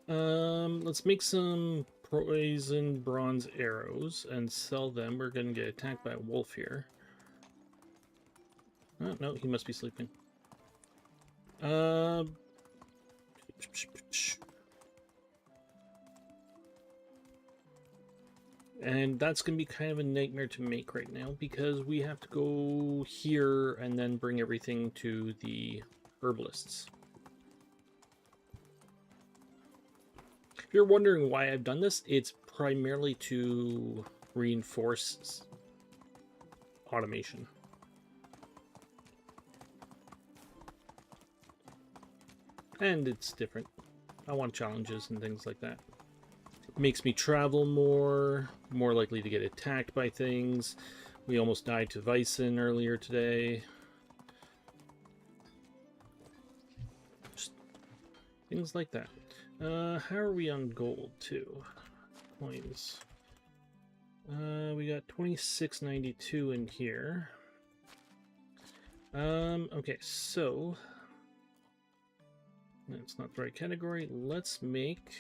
Let's make some poison bronze arrows and sell them. We're gonna get attacked by a wolf here. Oh, no, he must be sleeping. And that's going to be kind of a nightmare to make right now because we have to go here and then bring everything to the herbalists. If you're wondering why I've done this, it's primarily to reinforce automation. And it's different. I want challenges and things like that. It makes me travel more likely to get attacked by things. We almost died to Bison earlier today. Just things like that. How are we on gold too? Coins. We got 2692 in here. Okay, so that's not the right category. Let's make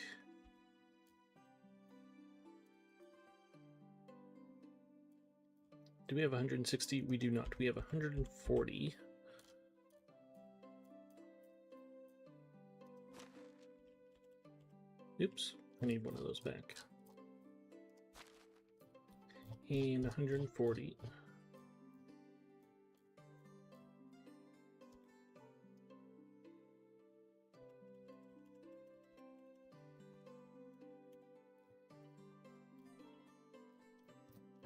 do we have 160? We do not. We have 140. Oops, I need one of those back. And 140.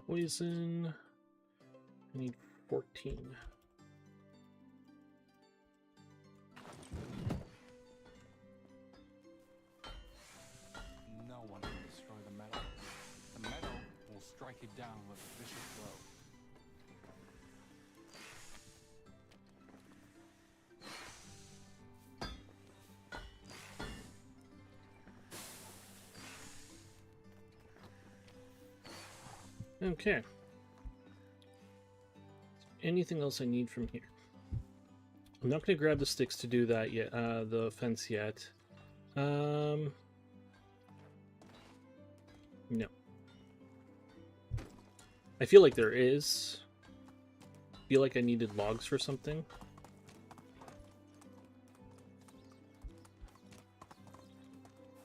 Poison. I need 14. No one can destroy the metal. The metal will strike it down with a vicious blow. Okay. Anything else I need from here? I'm not going to grab the sticks to do that yet, the fence yet. No. I feel like there is. I feel like I needed logs for something.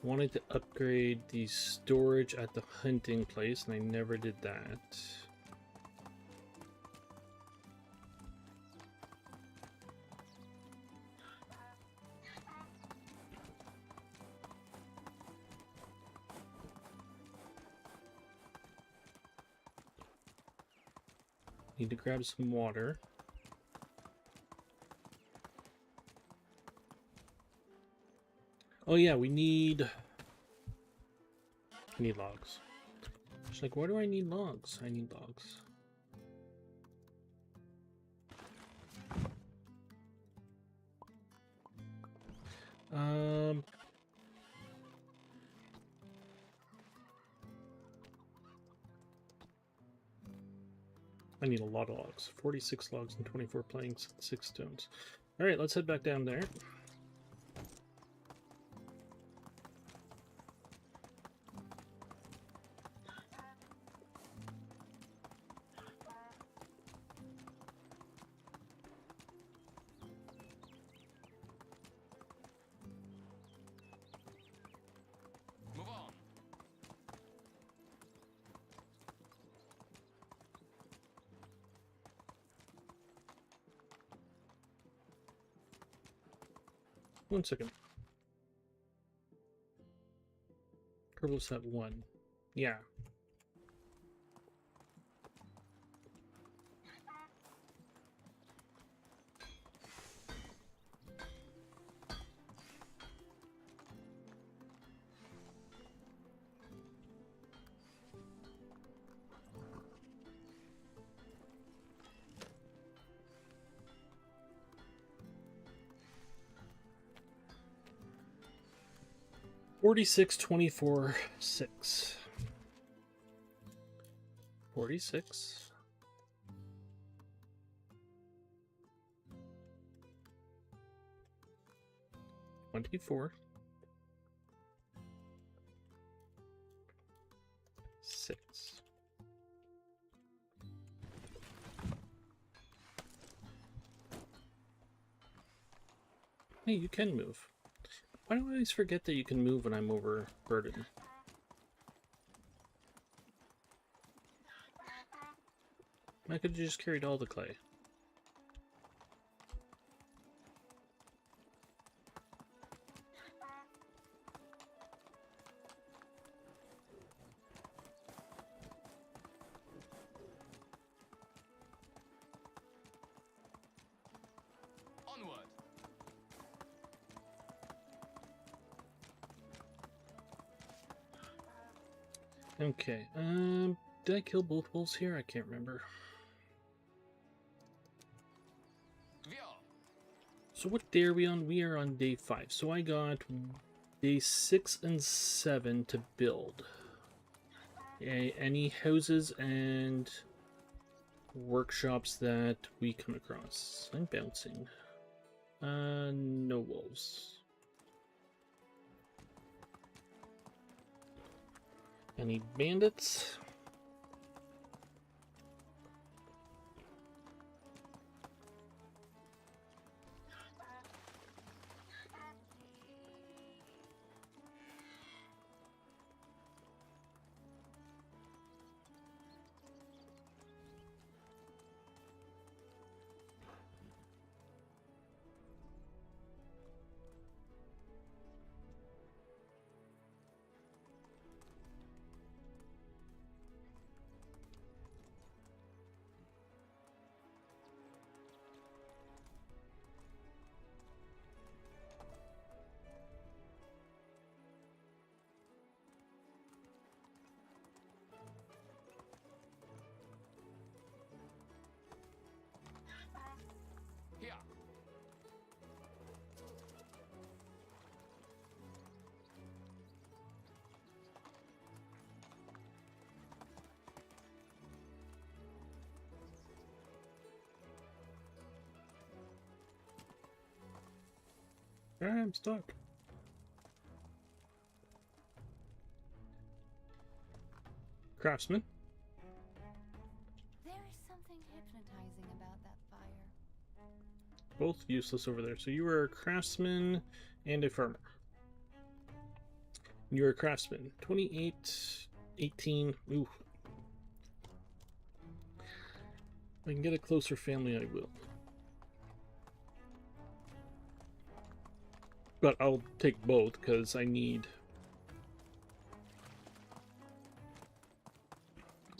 Wanted to upgrade the storage at the hunting place, and I never did that. Need to grab some water. Oh yeah, we need logs. She's like, why do I need logs? I need logs. I need a lot of logs. 46 logs and 24 planks, 6 stones. Alright, let's head back down there. Move on. One second. Herbalist at 1. Yeah. $46, $24, $6. 46. $24. 6. Hey, you can move. Why do I always forget that you can move when I'm overburdened? I could have just carried all the clay. Onward. Okay, did I kill both wolves here? I can't remember. Via. So what day are we on? We are on day 5. So I got day 6 and 7 to build. Any houses and workshops that we come across. I'm bouncing. No wolves. Any bandits? Here. I'm stuck. Craftsman. There is something hypnotizing about that fire. Both useless over there. So you were a craftsman and a farmer. You're a craftsman. 28, 18. Ooh. If I can get a closer family, I will. But I'll take both because I need...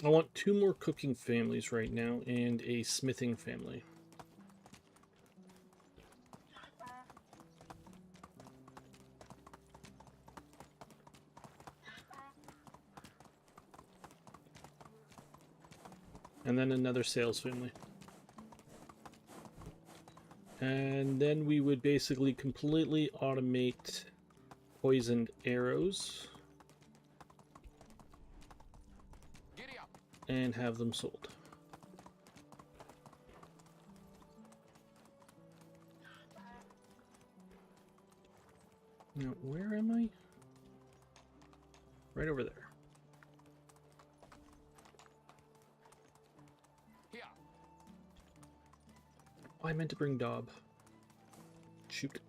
I want 2 more cooking families right now and a smithing family. And then another sales family. And then we would basically completely automate poisoned arrows Giddy up. and have them sold. Now, where am I? Right over there. Here. Oh, I meant to bring Dob. Shoot.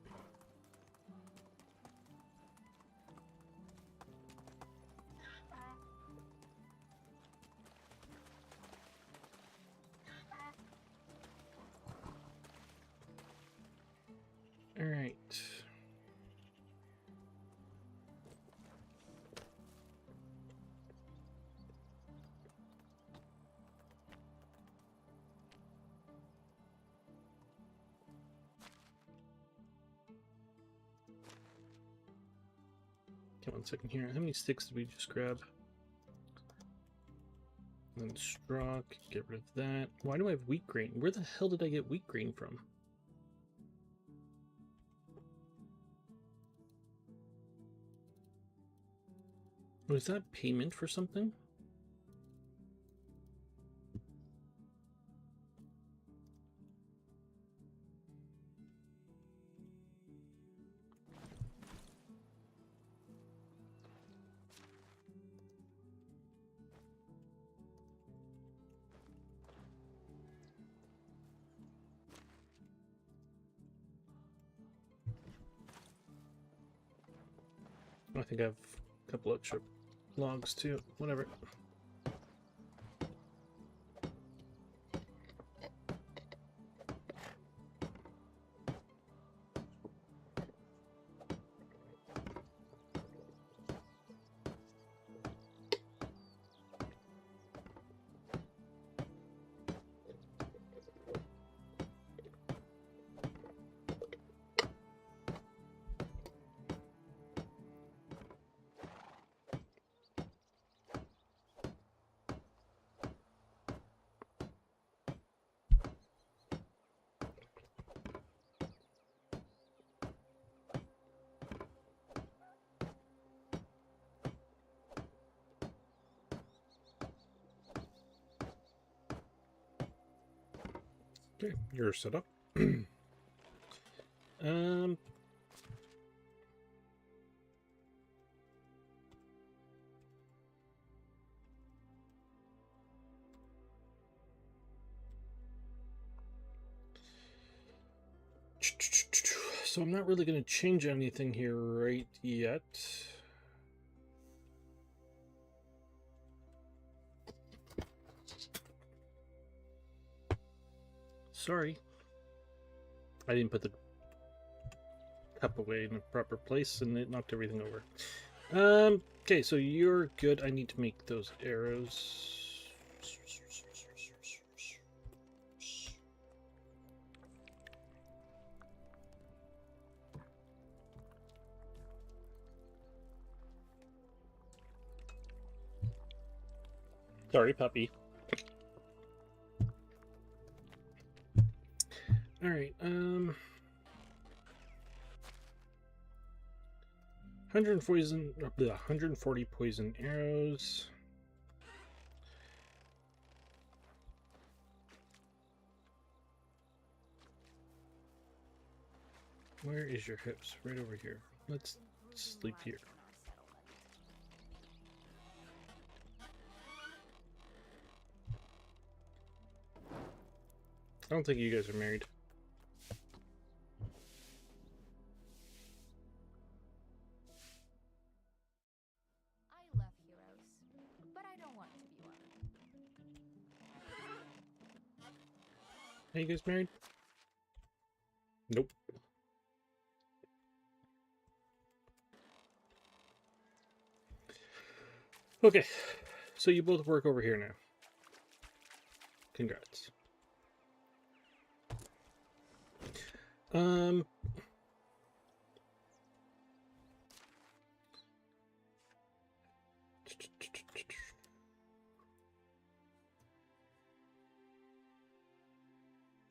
All right. Okay, 1 second here. How many sticks did we just grab? And then straw, get rid of that. Why do I have wheat grain? Where the hell did I get wheat grain from? Was that payment for something? think I have a couple extra logs too. Whatever. Okay, you're set up. um. So I'm not really going to change anything here right yet. Sorry. I didn't put the cup away in the proper place and it knocked everything over. Okay, so you're good. I need to make those arrows. Sorry, puppy. All right. 140 poison arrows. Where is your hips? Right over here. Let's sleep here. I don't think you guys are married. I love heroes, but I don't want to be one. Are you guys married? Nope. Okay, so you both work over here now. Congrats.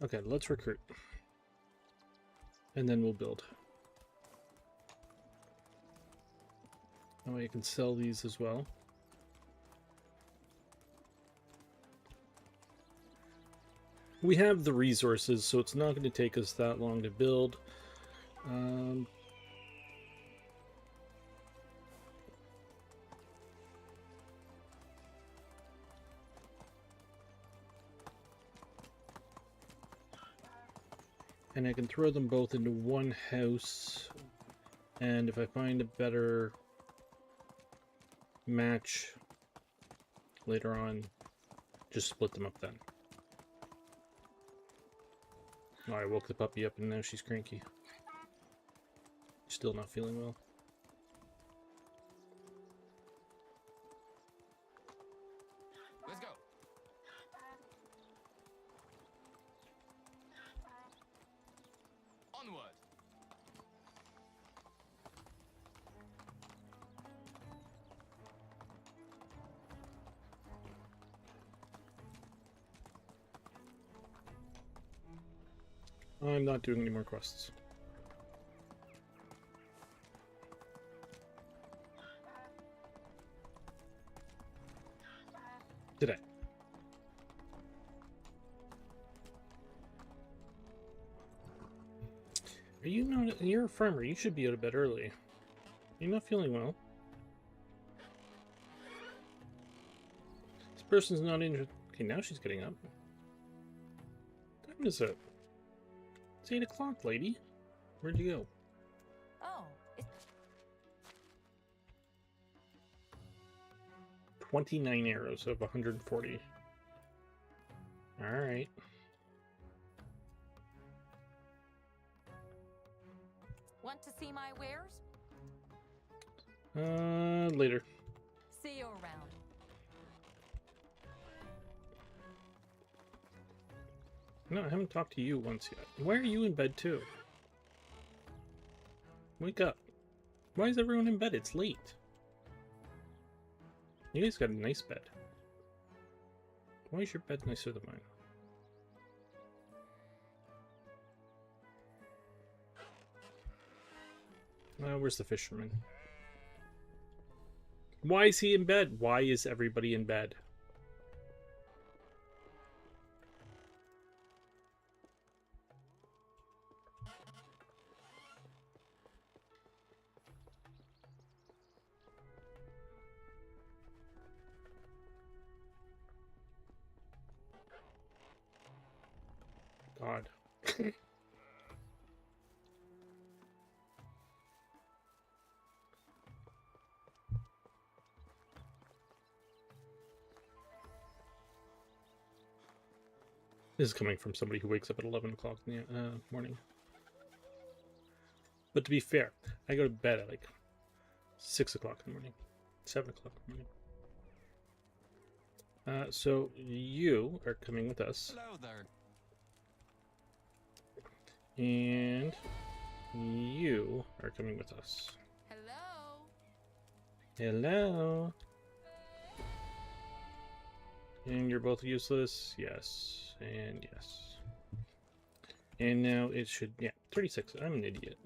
Okay, let's recruit. And then we'll build. Oh, you can sell these as well. We have the resources, so it's not going to take us that long to build. And I can throw them both into one house, and if I find a better match later on, just split them up then. Oh, I woke the puppy up and now she's cranky. Still not feeling well. Let's go. Onward. I'm not doing any more quests. Today. Are you not? You're a farmer. You should be out of bed early. You're not feeling well. This person's not interested. Okay, now she's getting up. What time is it? It's 8 o'clock, lady. Where'd you go? Oh, 29 arrows of 140. Alright. Want to see my wares? Later. See you around. No, I haven't talked to you once yet. Why are you in bed too? Wake up. Why is everyone in bed? It's late. You guys got a nice bed. Why is your bed nicer than mine? Where's the fisherman? Why is he in bed? Why is everybody in bed? God. This is coming from somebody who wakes up at 11 o'clock in the morning. But to be fair, I go to bed at like 6 o'clock in the morning. 7 o'clock in the morning. So you are coming with us. Hello there. And you are coming with us. Hello. Hello. And you're both useless. Yes. And yes. And now it should, yeah, 36. I'm an idiot.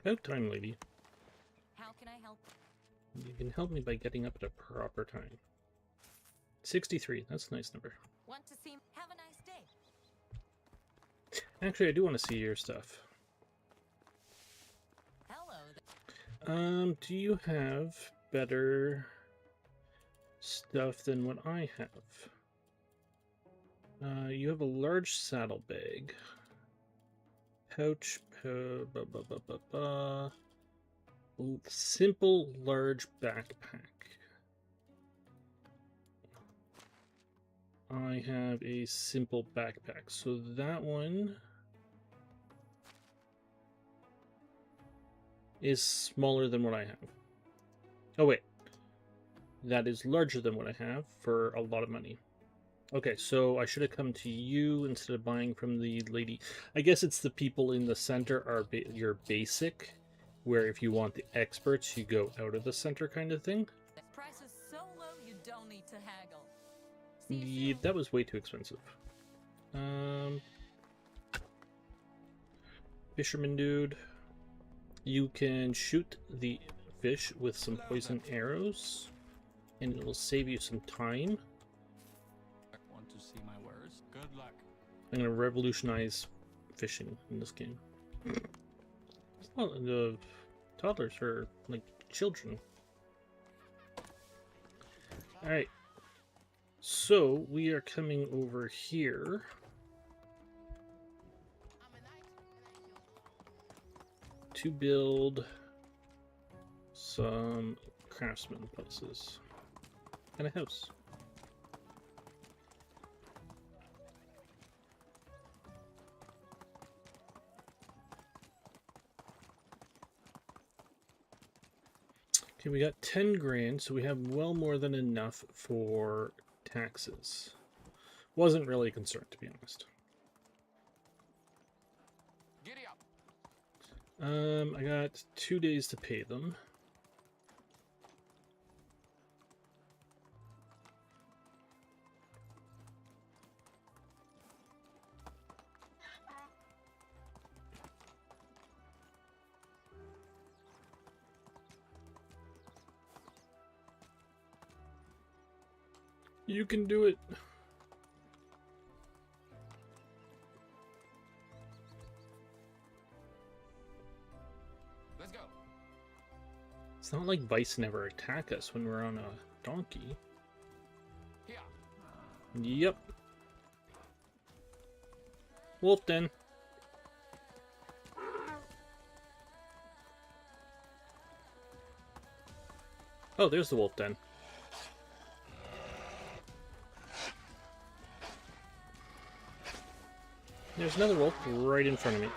About time, lady. How can I help? You can help me by getting up at a proper time. 63. That's a nice number. Want to see? Have a nice day. Actually, I do want to see your stuff. Hello. Do you have better stuff than what I have? You have a large saddlebag. Pouch, simple large backpack. I have a simple backpack, so that one is smaller than what I have. Oh wait, that is larger than what I have for a lot of money. Okay, so I should have come to you instead of buying from the lady. I guess it's the people in the center are your basic, where if you want the experts, you go out of the center kind of thing. Price is so low you don't need to haggle. Yeah, that was way too expensive. Fisherman dude, you can shoot the fish with some poison arrows, and it will save you some time. Want to see my wares? Good luck. I'm gonna revolutionize fishing in this game. Well, the toddlers are like children. Alright. So we are coming over here. To build some craftsman places. And a house. Okay, we got 10 grand, so we have well more than enough for taxes. Wasn't really a concern, to be honest. Giddy up. I got 2 days to pay them. You can do it. Let's go. It's not like Vice never attack us when we're on a donkey. Here. Yep. Wolf den. Oh, there's the wolf den. There's another wolf right in front of me.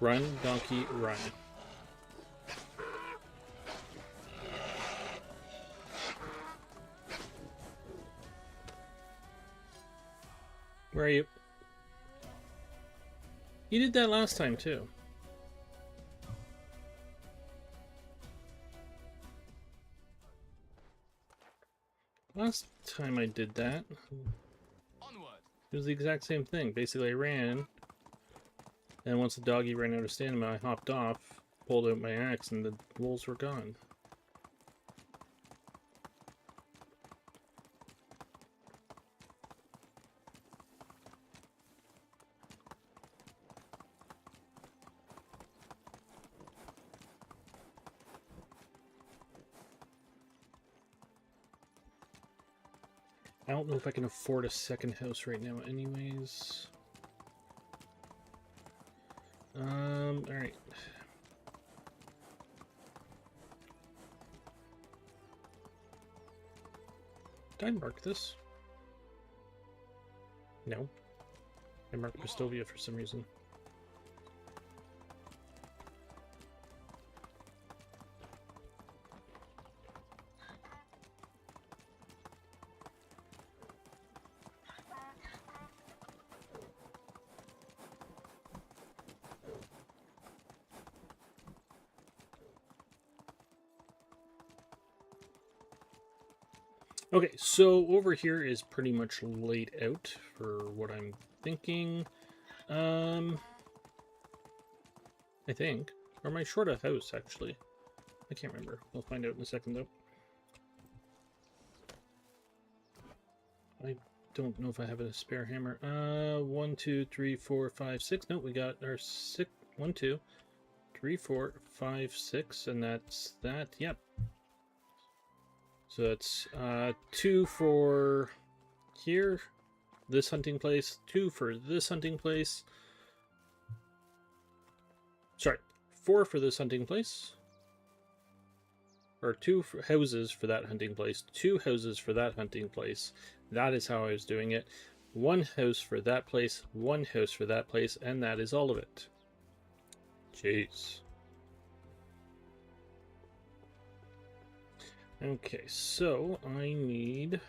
Run, donkey, run. Where are you? You did that last time, too. Last time I did that, Onward. it was the exact same thing. Basically, I ran, and once the doggy ran out of stamina, I hopped off, pulled out my axe, and the wolves were gone. I don't know if I can afford a second house right now anyways. Alright. Did I mark this? No. I marked Cristovia for some reason. Okay, so over here is pretty much laid out for what I'm thinking. I think. Or am I short a house, actually? I can't remember. We'll find out in a second, though. I don't know if I have a spare hammer. 1, 2, 3, 4, 5, 6. No, we got our 6. 1, 2, 3, 4, 5, 6, and that's that. Yep. So that's 2 for here, this hunting place, 2 for this hunting place. Sorry, 4 for this hunting place. Or 2 houses for that hunting place, 2 houses for that hunting place. That is how I was doing it. 1 house for that place, 1 house for that place, and that is all of it. Jeez. Okay, so I need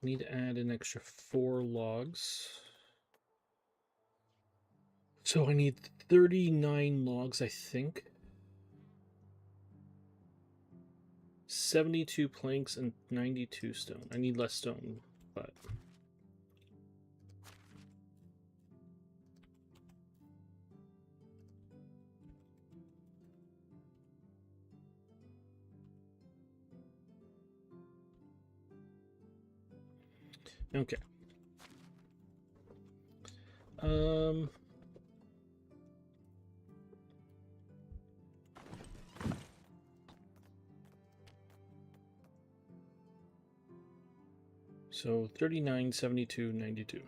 need to add an extra 4 logs. So I need 39 logs, I think. 72 planks and 92 stone. I need less stone, but okay. So 39, 72, 92.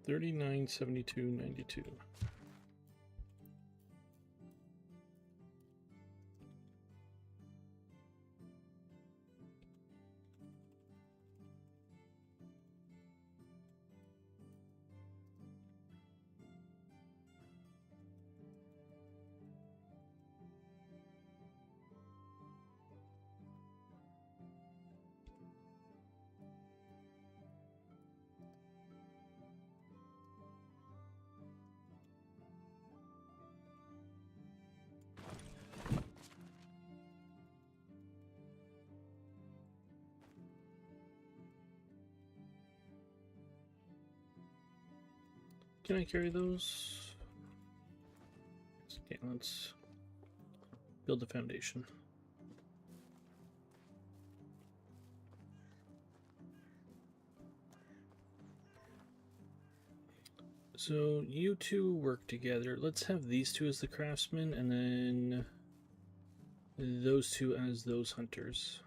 39, 72, 92. Can I carry those? Okay, let's build the foundation. So you two work together. Let's have these two as the craftsmen, and then those two as those hunters.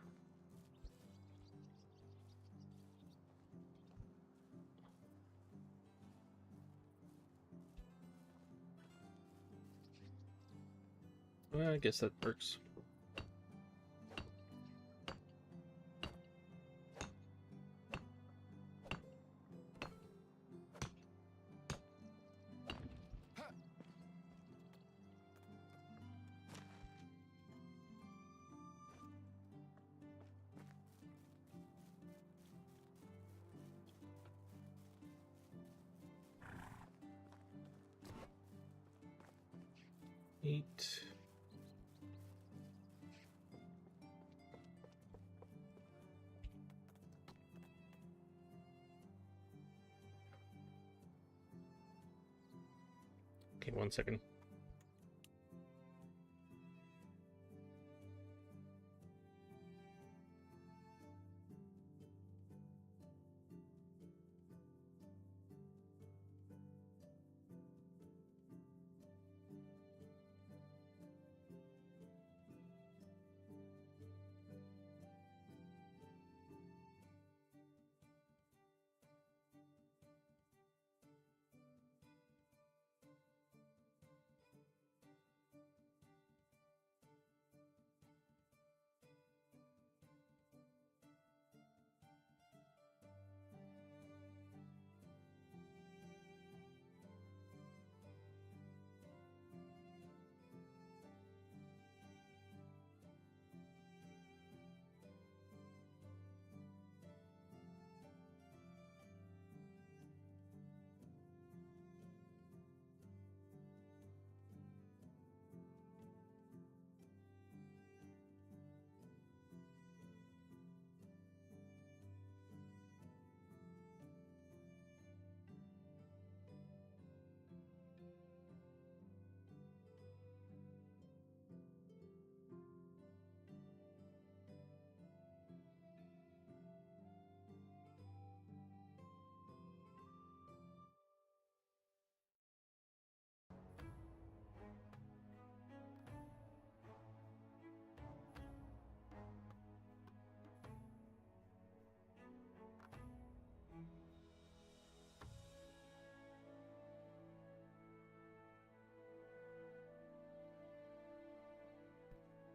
Well, I guess that works. Eight. Okay, 1 second.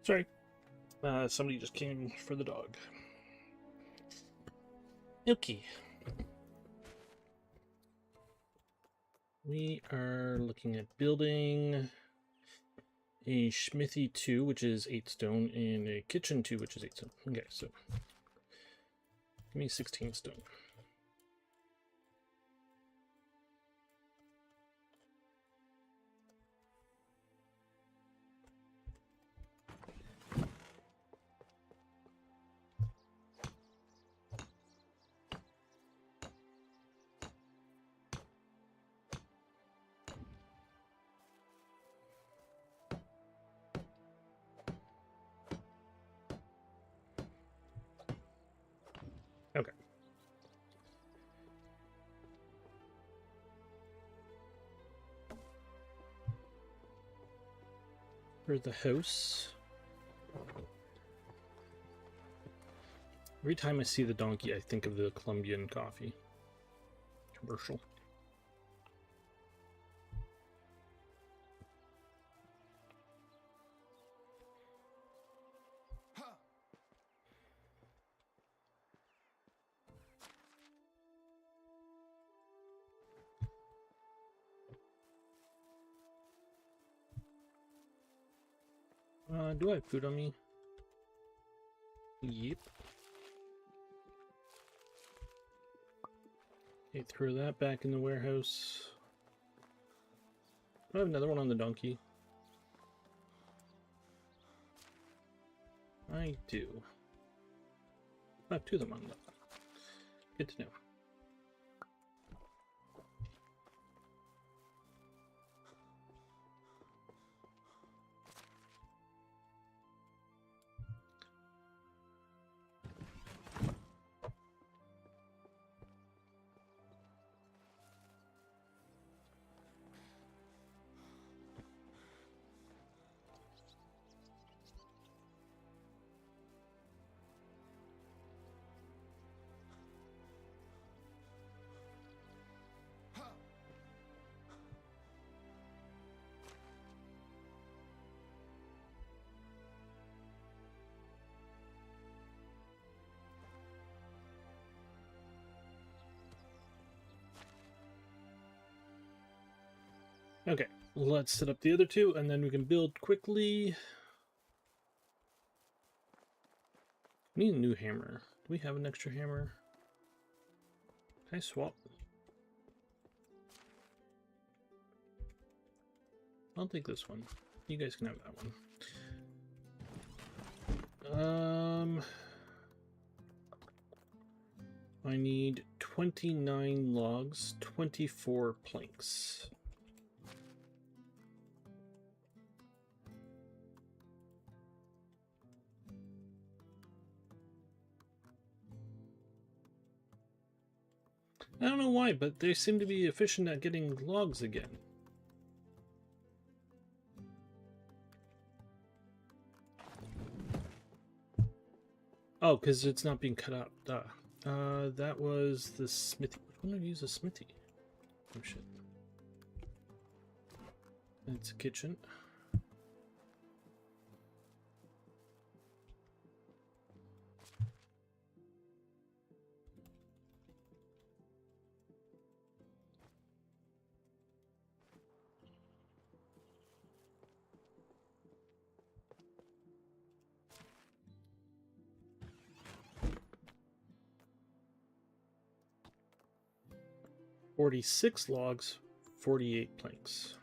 Sorry. Somebody just came for the dog. Okay. We are looking at building a smithy 2, which is 8 stone, and a kitchen 2, which is 8 stone. Okay, so give me 16 stone. Okay. For the house, every time I see the donkey, I think of the Colombian coffee commercial. Do I have food on me? Yep. Okay, throw that back in the warehouse. Do I have another one on the donkey? I do. I have 2 of them on the donkey. Good to know. Okay, let's set up the other two, and then we can build quickly. We need a new hammer. Do we have an extra hammer? Can I swap? I'll take this one. You guys can have that one. I need 29 logs, 24 planks. I don't know why, but they seem to be efficient at getting logs again. Oh, because it's not being cut out. Duh. That was the smithy. Which one do I use a smithy? Oh shit. It's a kitchen. "46 logs, 48 planks."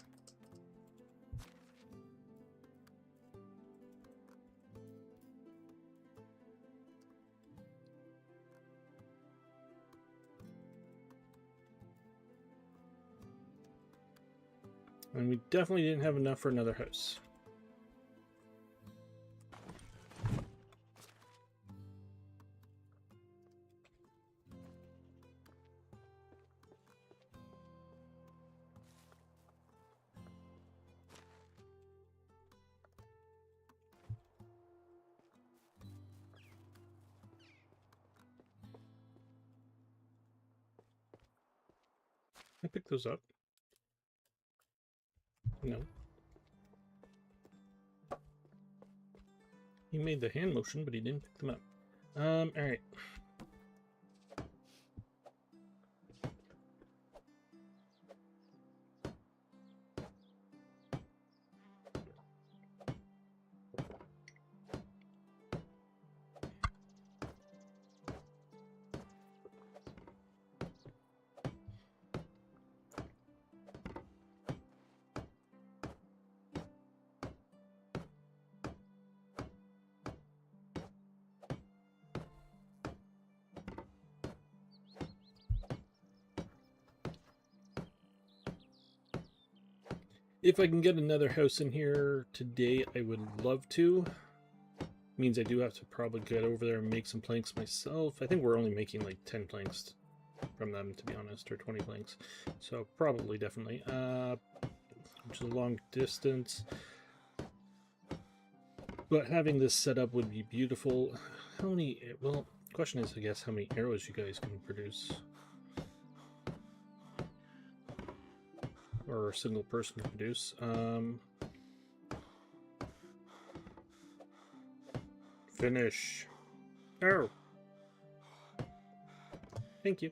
And we definitely didn't have enough for another house. I picked those up. No. He made the hand motion, but he didn't pick them up. Alright. If I can get another house in here today, I would love to. Means I do have to probably get over there and make some planks myself. I think we're only making like 10 planks from them, to be honest, or 20 planks. So probably, definitely. Which is a long distance. But having this set up would be beautiful. How many... Well, the question is, I guess, how many arrows you guys can produce. Or a single person can produce. Finish. Oh. Thank you.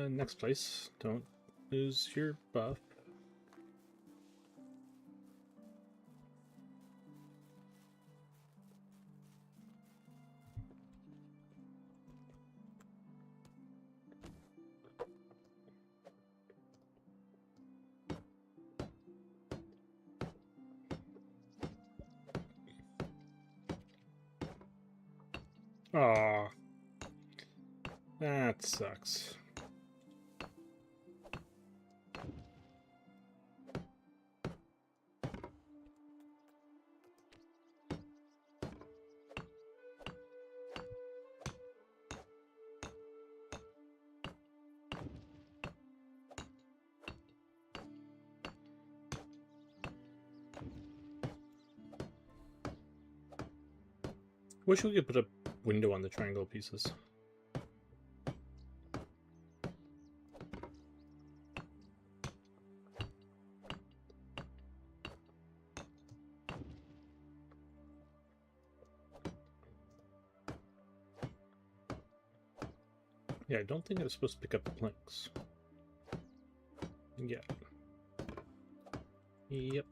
Next place. Don't lose your buff. Aw. That sucks. Wish we could put a window on the triangle pieces. Yeah, I don't think I was supposed to pick up the planks. Yeah. Yep.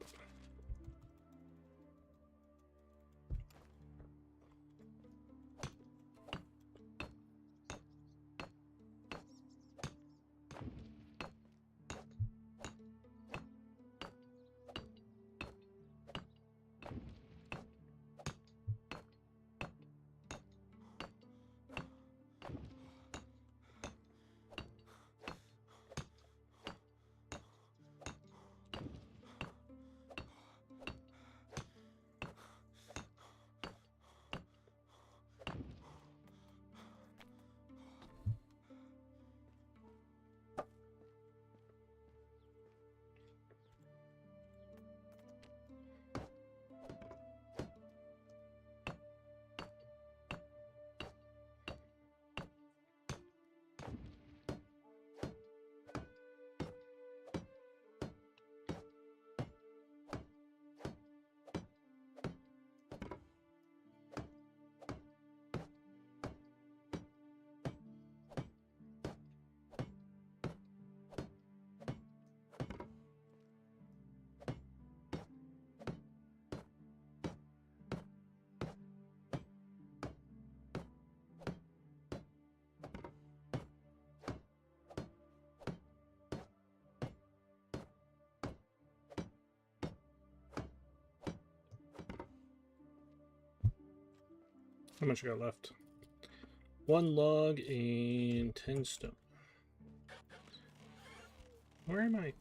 How much I got left? 1 log and 10 stone. Where am I?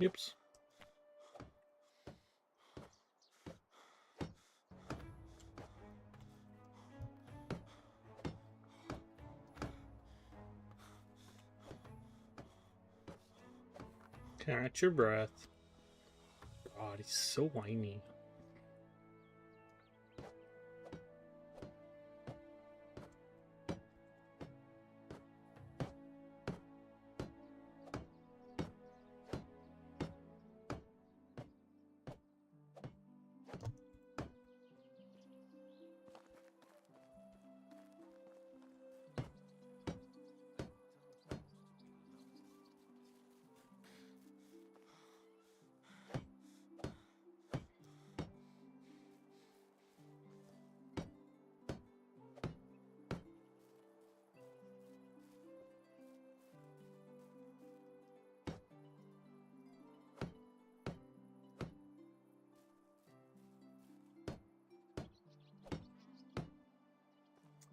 Oops. Catch your breath. God, he's so whiny.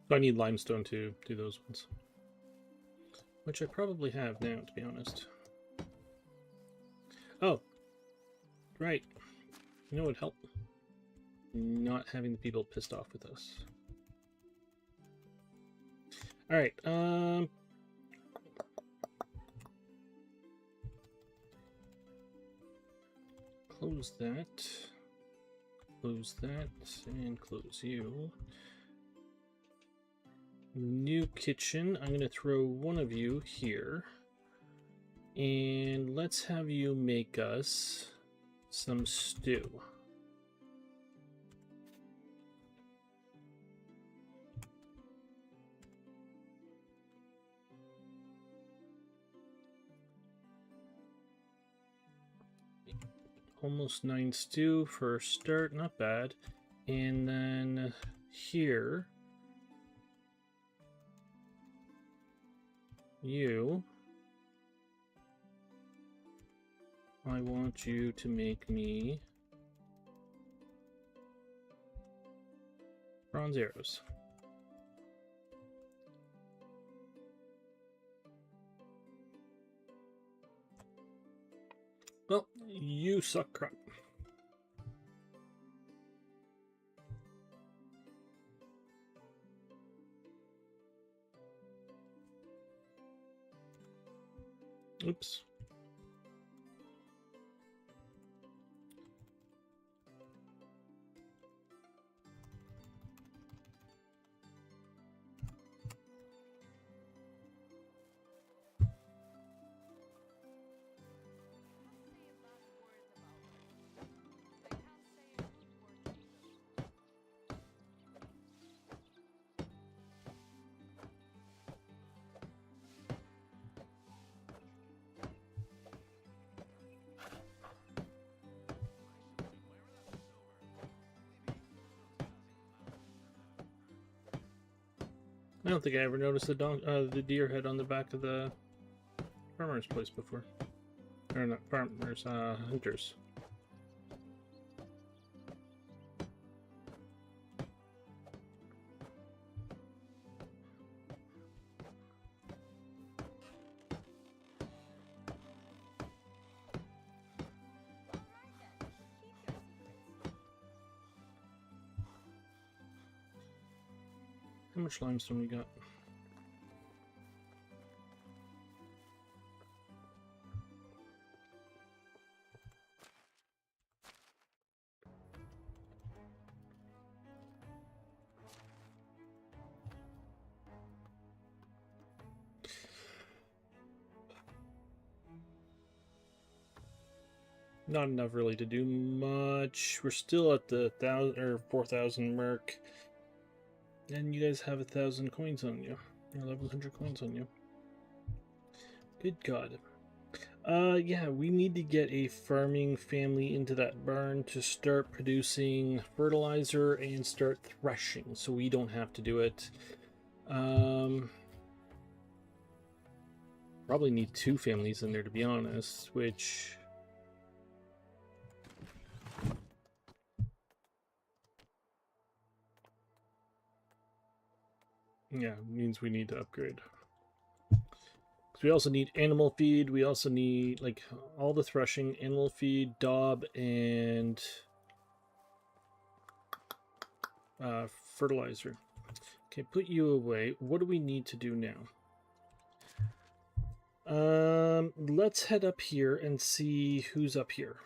So I need limestone to do those ones. Which I probably have now, to be honest. Oh. Right. You know what would help? Not having the people pissed off with us. Alright, close that. Close that, and close you. New kitchen. I'm going to throw one of you here. And let's have you make us some stew. Almost 9 stew for a start, not bad. And then here, you, I want you to make me bronze arrows. Well, you suck crap. Oops. I don't think I ever noticed the deer head on the back of the farmer's place before. Or not farmers, hunters. How much limestone we got? Not enough really to do much. We're still at the 1,000 or 4,000 mark. And you guys have 1,000 coins on you. 1,100 coins on you. Good God. Yeah, we need to get a farming family into that barn to start producing fertilizer and start threshing, so we don't have to do it. Probably need 2 families in there, to be honest, which... yeah, means we need to upgrade. We also need animal feed. We also need, like, all the threshing, animal feed, daub, and fertilizer. Okay, put you away. What do we need to do now? Let's head up here and see who's up here.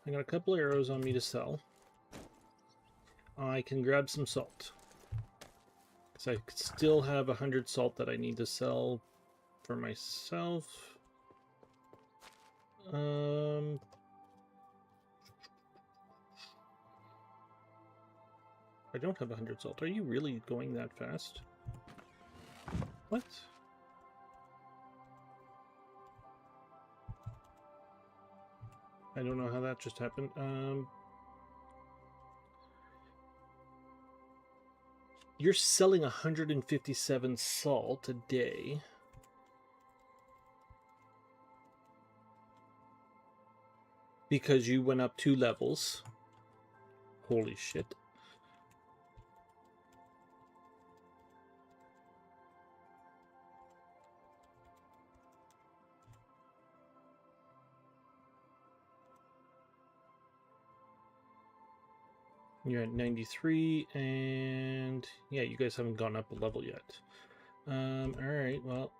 I got a couple arrows on me to sell. I can grab some salt. So I still have 100 salt that I need to sell for myself. I don't have 100 salt. Are you really going that fast? What? I don't know how that just happened. You're selling 157 salt a day. Because you went up 2 levels. Holy shit. You're at 93, and yeah, you guys haven't gone up a level yet. Alright, well.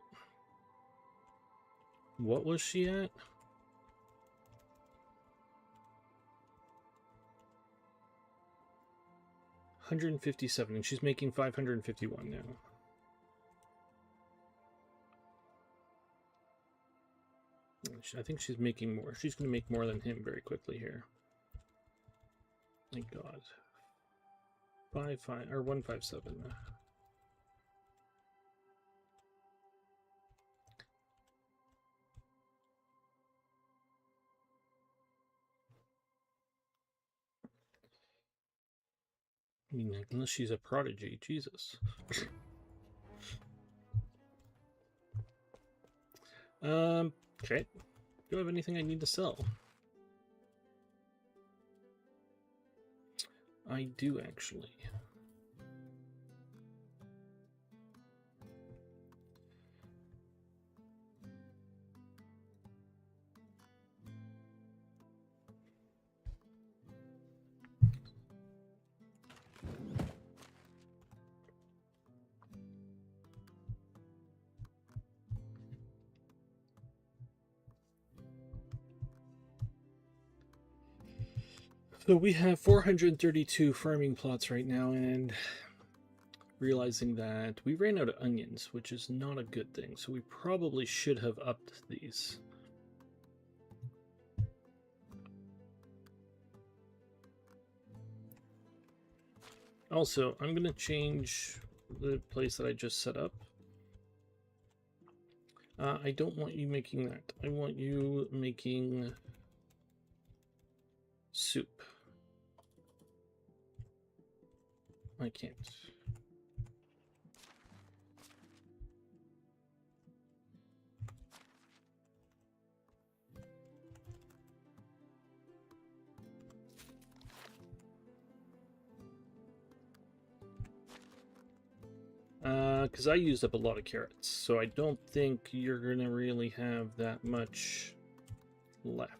What was she at? 157, and she's making 551 now. I think she's making more. She's going to make more than him very quickly here. Thank God. 157. I mean, unless she's a prodigy, Jesus. Okay. Do I have anything I need to sell? I do, actually. So we have 432 farming plots right now, and realizing that we ran out of onions, which is not a good thing, so we probably should have upped these. Also, I'm going to change the place that I just set up. I don't want you making that. I want you making soup. I can't. Because I used up a lot of carrots, so I don't think you're gonna really have that much left.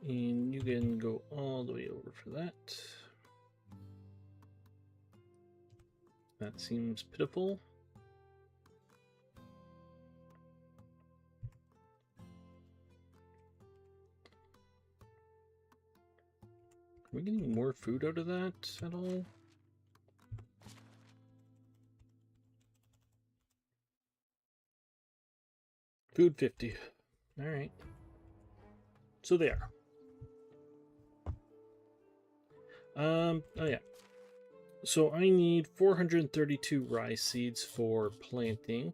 And you can go all the way over for that. That seems pitiful. Are we getting more food out of that at all? Food 50. Alright. So they are. Oh yeah. So I need 432 rye seeds for planting.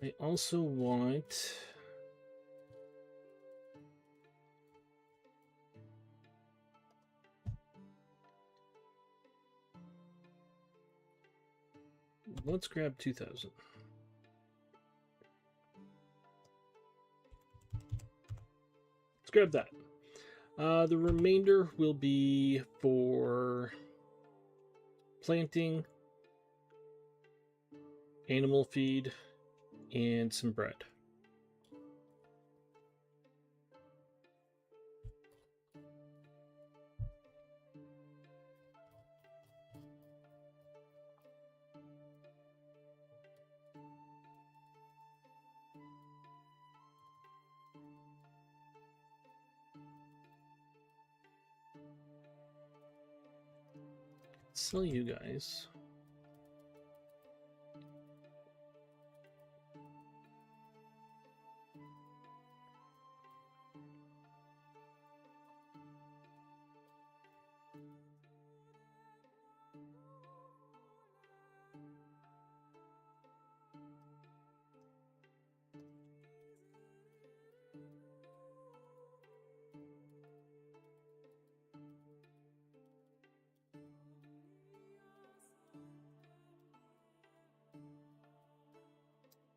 I also want... Let's grab 2,000. Let's grab that. The remainder will be for planting, animal feed, and some bread. Sell you guys.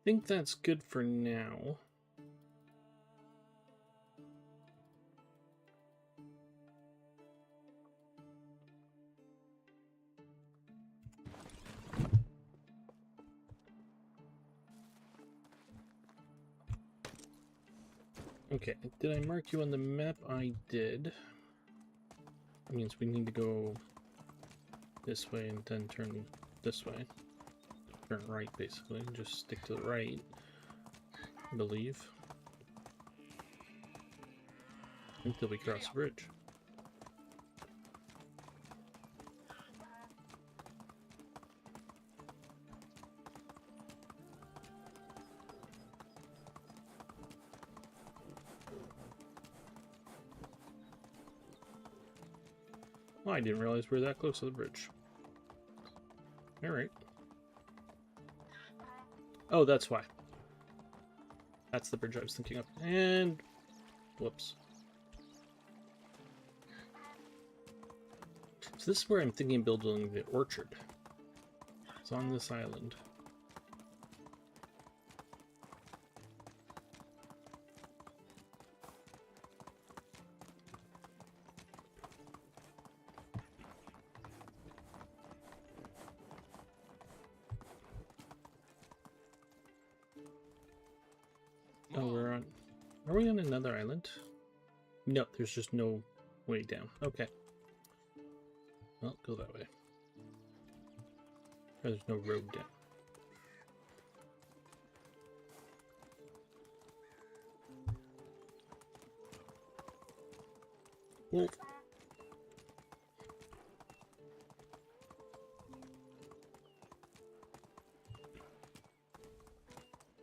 I think that's good for now. Okay, did I mark you on the map? I did. That means we need to go this way and then turn this way. Turn right, basically. Just stick to the right, I believe. Until we cross the bridge. Oh, I didn't realize we were that close to the bridge. Alright. Oh, that's why. That's the bridge I was thinking of. And... whoops. So this is where I'm thinking of building the orchard. It's on this island. Oh, we're on... Are we on another island? No, there's just no way down. Okay. Well, go that way. There's no road down. Wolf.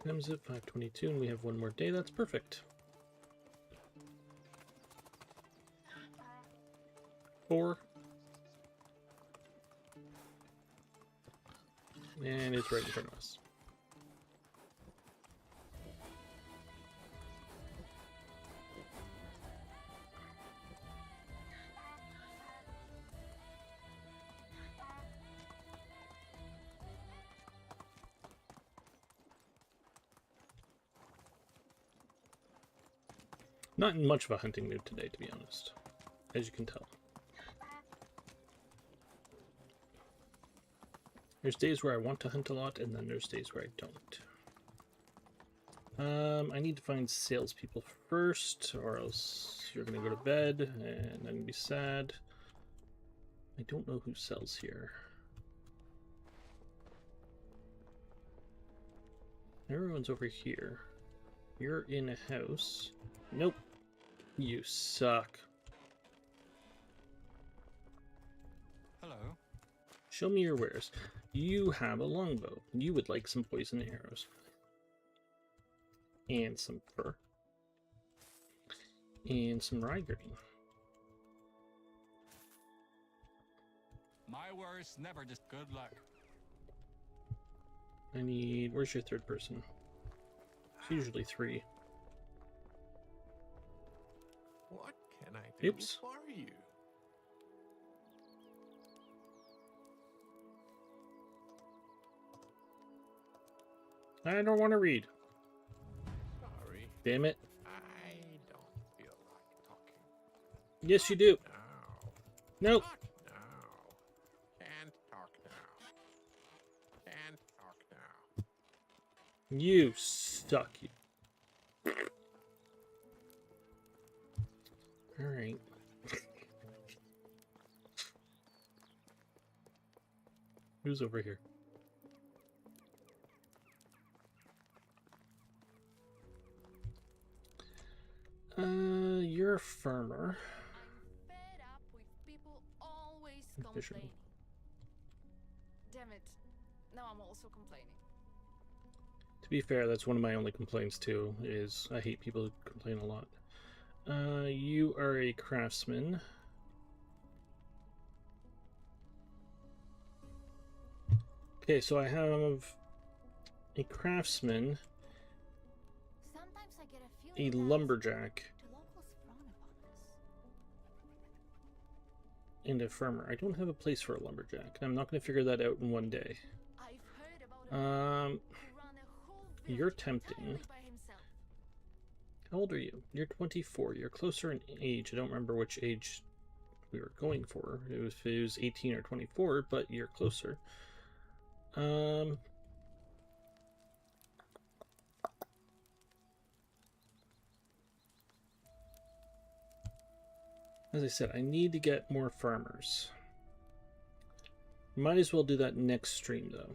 Comes at 5:22 and we have one more day. That's perfect. 4. And it's right in front of us. Not in much of a hunting mood today, to be honest, as you can tell. There's days where I want to hunt a lot, and then there's days where I don't. I need to find salespeople first, or else you're gonna go to bed, and I'm gonna be sad. I don't know who sells here. Everyone's over here. You're in a house. Nope. You suck. Hello. Show me your wares. You have a longbow. You would like some poison arrows. And some fur. And some rye grain. My worst, never just good luck. I need... Where's your third person? It's usually 3. What can I do Oops. for you? I don't want to read. Sorry, Damn it. I don't feel like talking. Yes, you do. Now. Nope. Not now. Can't talk now. Can't talk now. You suck. You. Alright. Who's over here? You're a farmer. I'm fed up with people always Fisherman. complaining. Damn it. Now I'm also complaining. To be fair, that's one of my only complaints too, is I hate people who complain a lot. You are a craftsman. Okay, so I have a craftsman, Sometimes I get a a feeling that lumberjack, the locals frown upon us. and a farmer. I don't have a place for a lumberjack. I'm not going to figure that out in one day. I've heard about a man who ran a whole You're village tempting. entirely by himself. How old are you? You're 24. You're closer in age. I don't remember which age we were going for. It was 18 or 24, but you're closer. As I said, I need to get more farmers. Might as well do that next stream, though.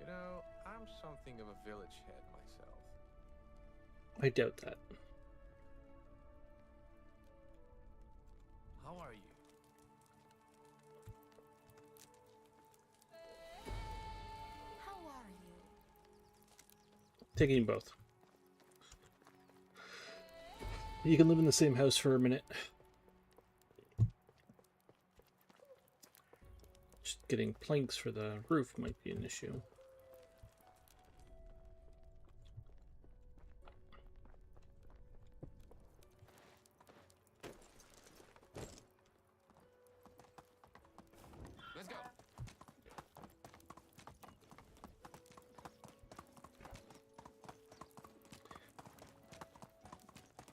You know, I'm something of a village head myself. I doubt that. How are you? How are you? Taking both. You can live in the same house for a minute. Just getting planks for the roof might be an issue. Let's go.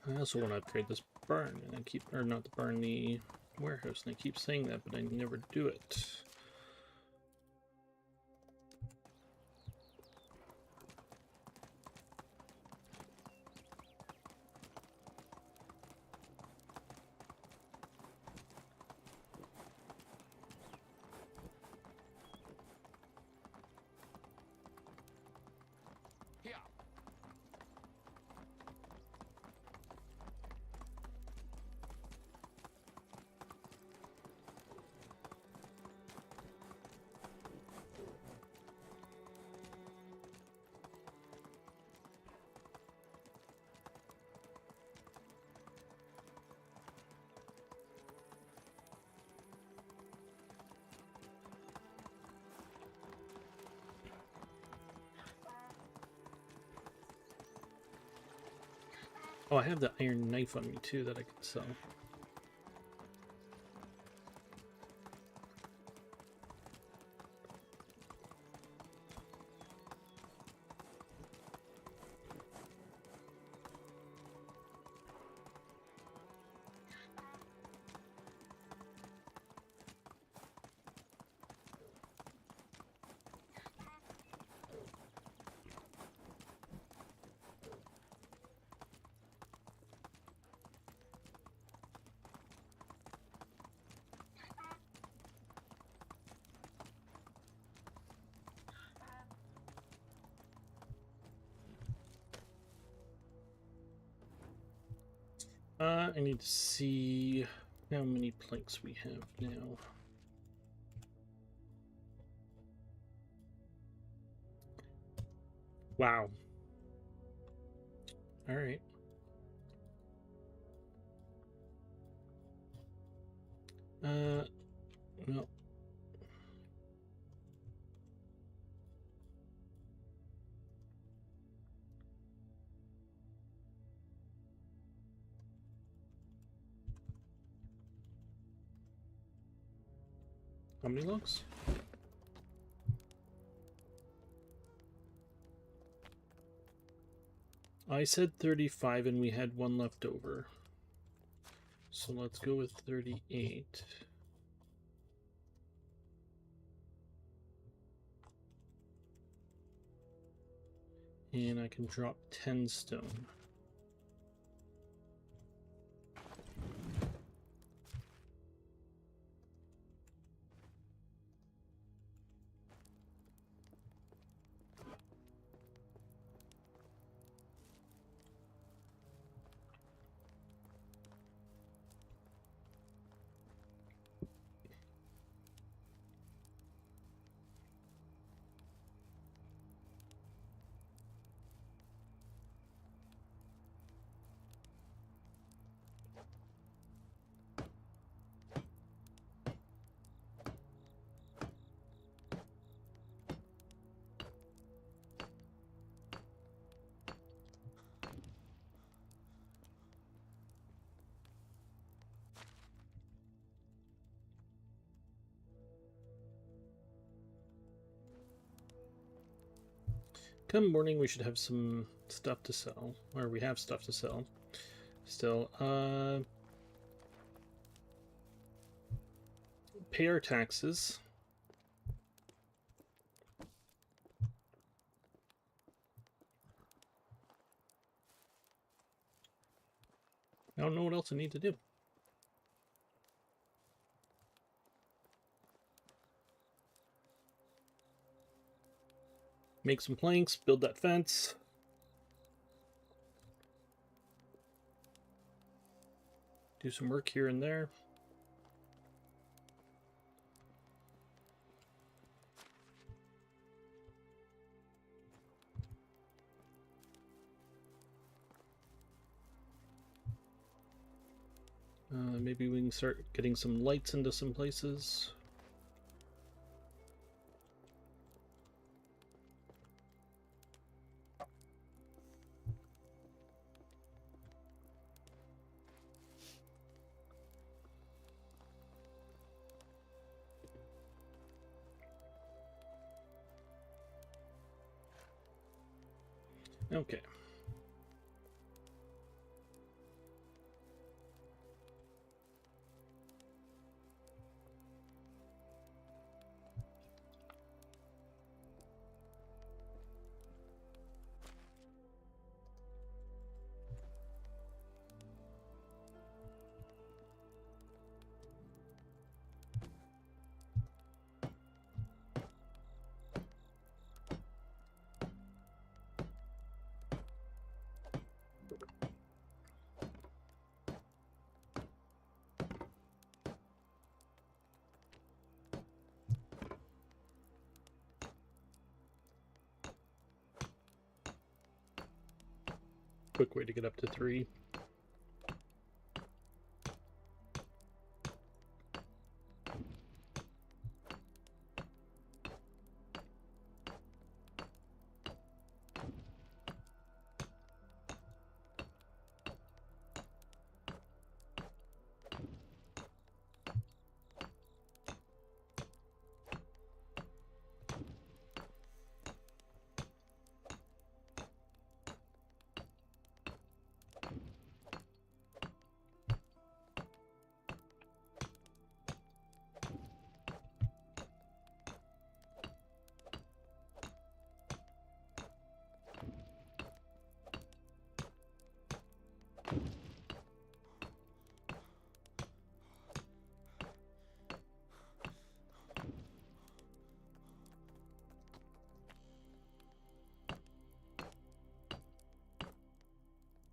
I also want to upgrade this barn, and I keep, or not the barn, the warehouse, and I keep saying that, but I never do it. Here. Oh, I have the iron knife on me too that I can sell. I need to see how many planks we have now. Wow. All right. No. How many logs? I said 35 and we had one left over. So let's go with 38. And I can drop 10 stone. Come morning, we should have some stuff to sell, or we have stuff to sell. Still, pay our taxes. I don't know what else I need to do. Make some planks, build that fence. Do some work here and there. Maybe we can start getting some lights into some places. Okay. Quick way to get up to 3.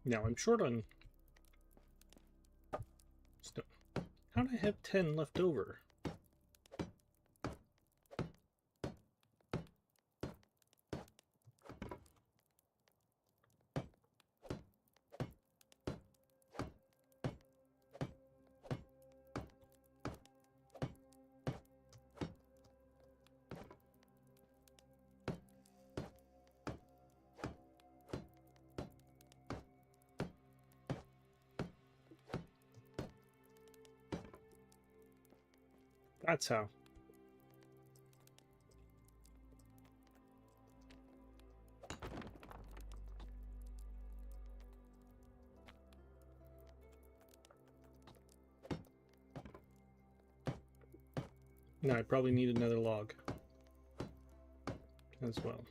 Now I'm short on stone. How do I have 10 left over? That's how. Now I probably need another log as well.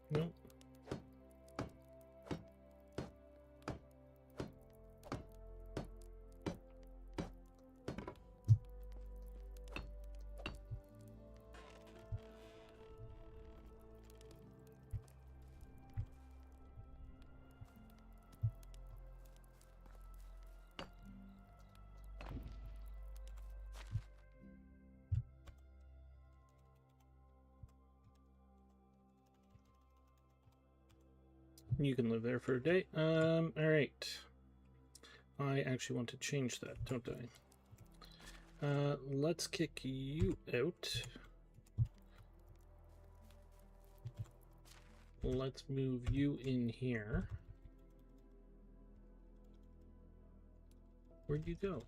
Nope. You can live there for a day. Alright. I actually want to change that, don't I? Let's kick you out. Let's move you in here. Where'd you go?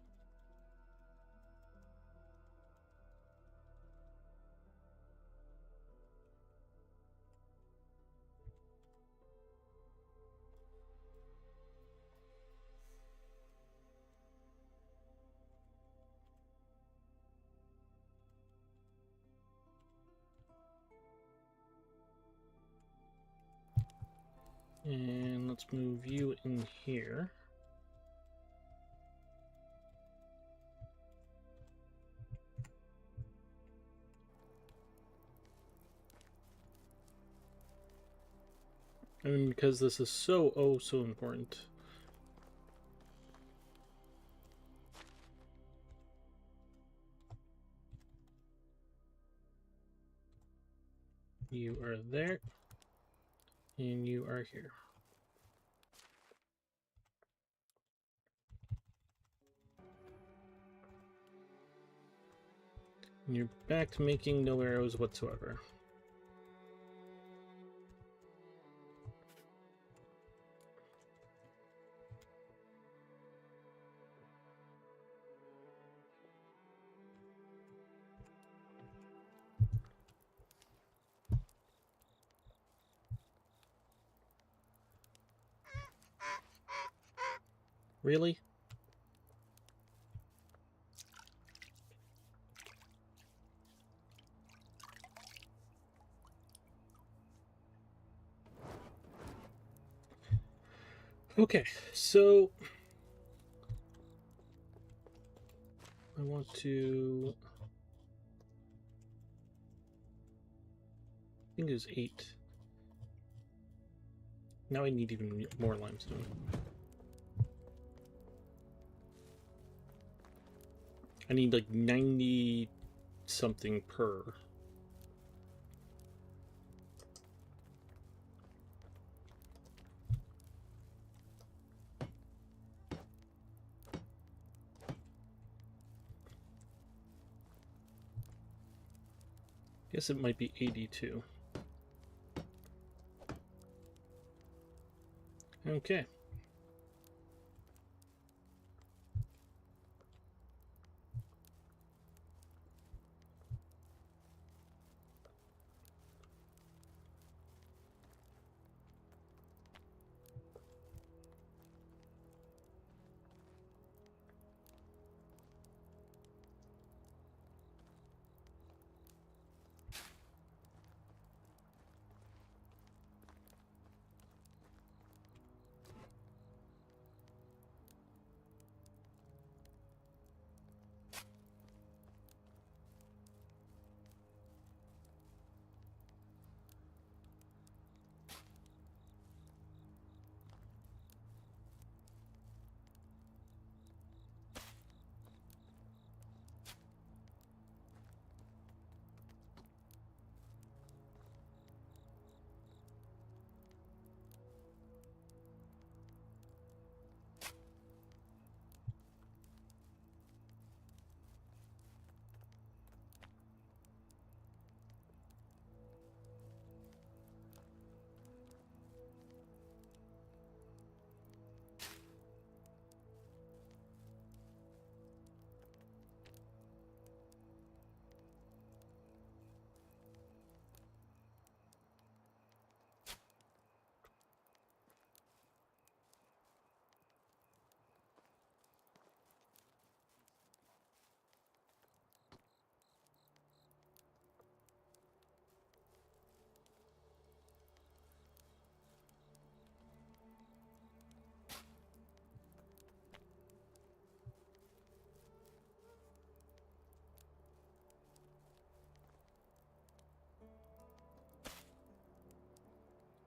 And let's move you in here. I mean, because this is so important. You are there, and you are here. And you're back to making no arrows whatsoever. Really? Okay, so I want to, I think it was 8. Now I need even more limestone. I need like 90 something per. Guess it might be 82. Okay.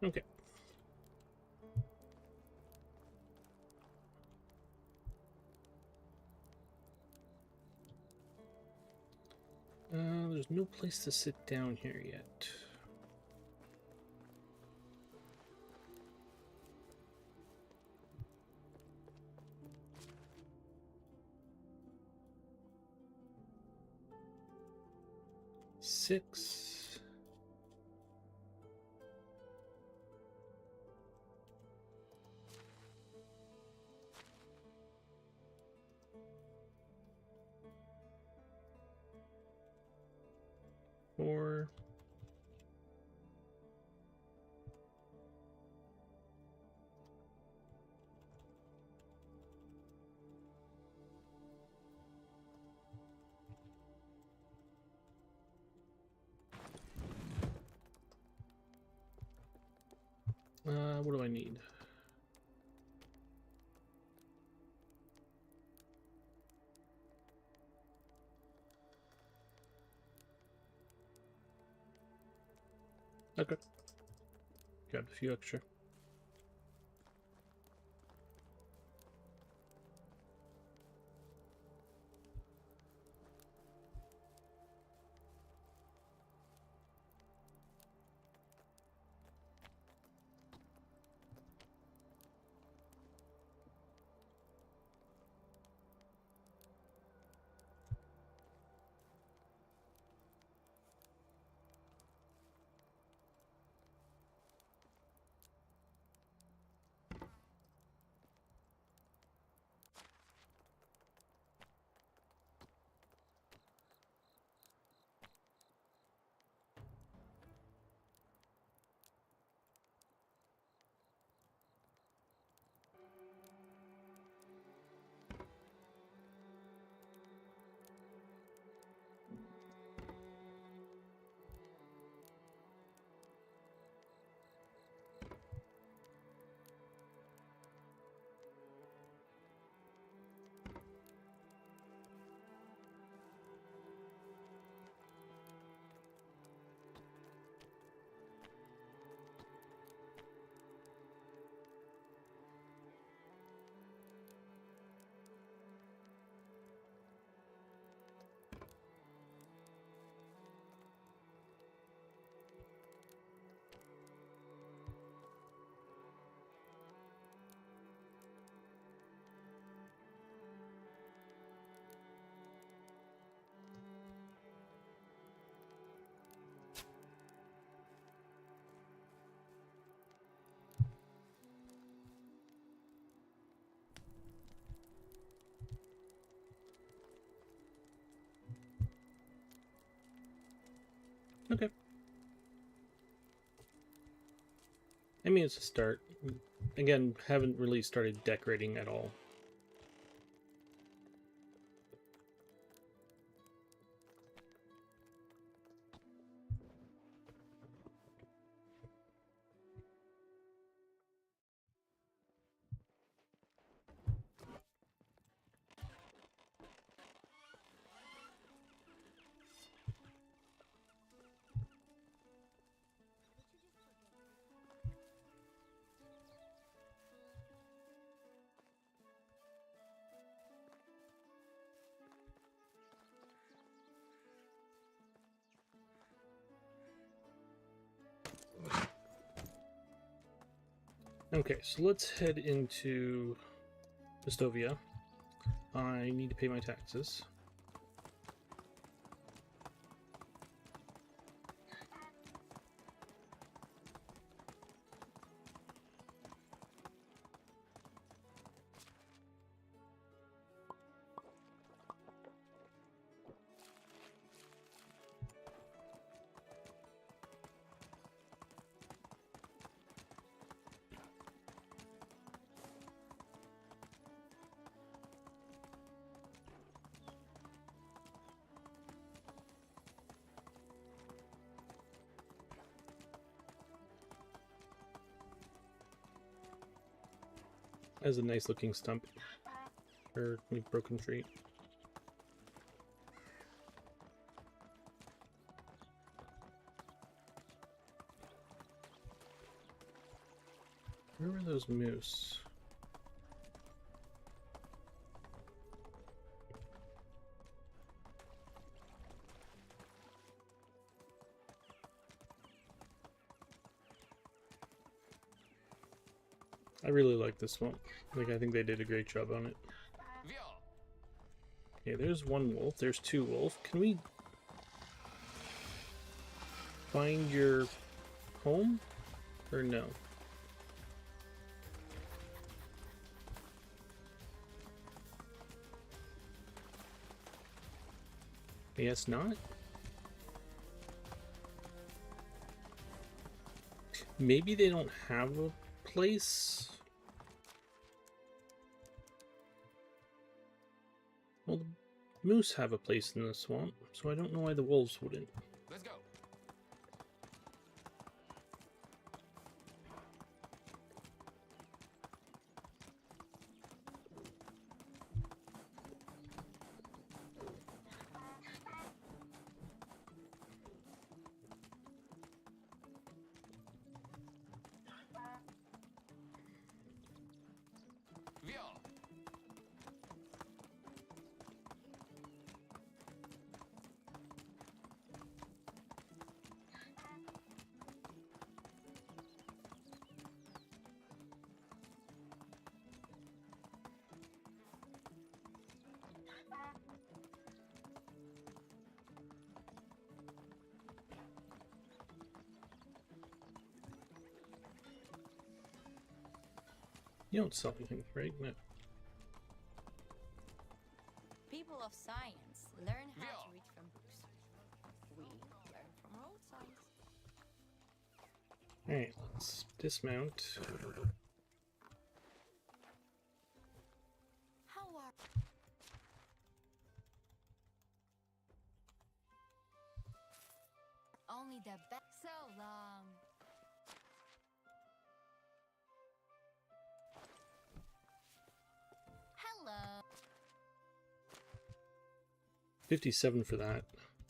Okay. There's no place to sit down here yet. Six. Four. What do I need? Okay. Grabbed a few extra. Okay. I mean, it's a start. Again, haven't really started decorating at all. Okay, so let's head into Estovia. I need to pay my taxes. Has a nice looking stump. Or like broken tree. Where were those moose? I really like this one. Like, I think they did a great job on it. Okay, there's one wolf. There's two wolf. Can we find your home? Or no? I guess not? Maybe they don't have a place? Well, the moose have a place in the swamp, so I don't know why the wolves wouldn't. Let's go. You don't sell anything, right? No. People of science learn how to read from books. We learn from road signs. Alright, let's dismount. How are only the best? So long. Hello. 57 for that.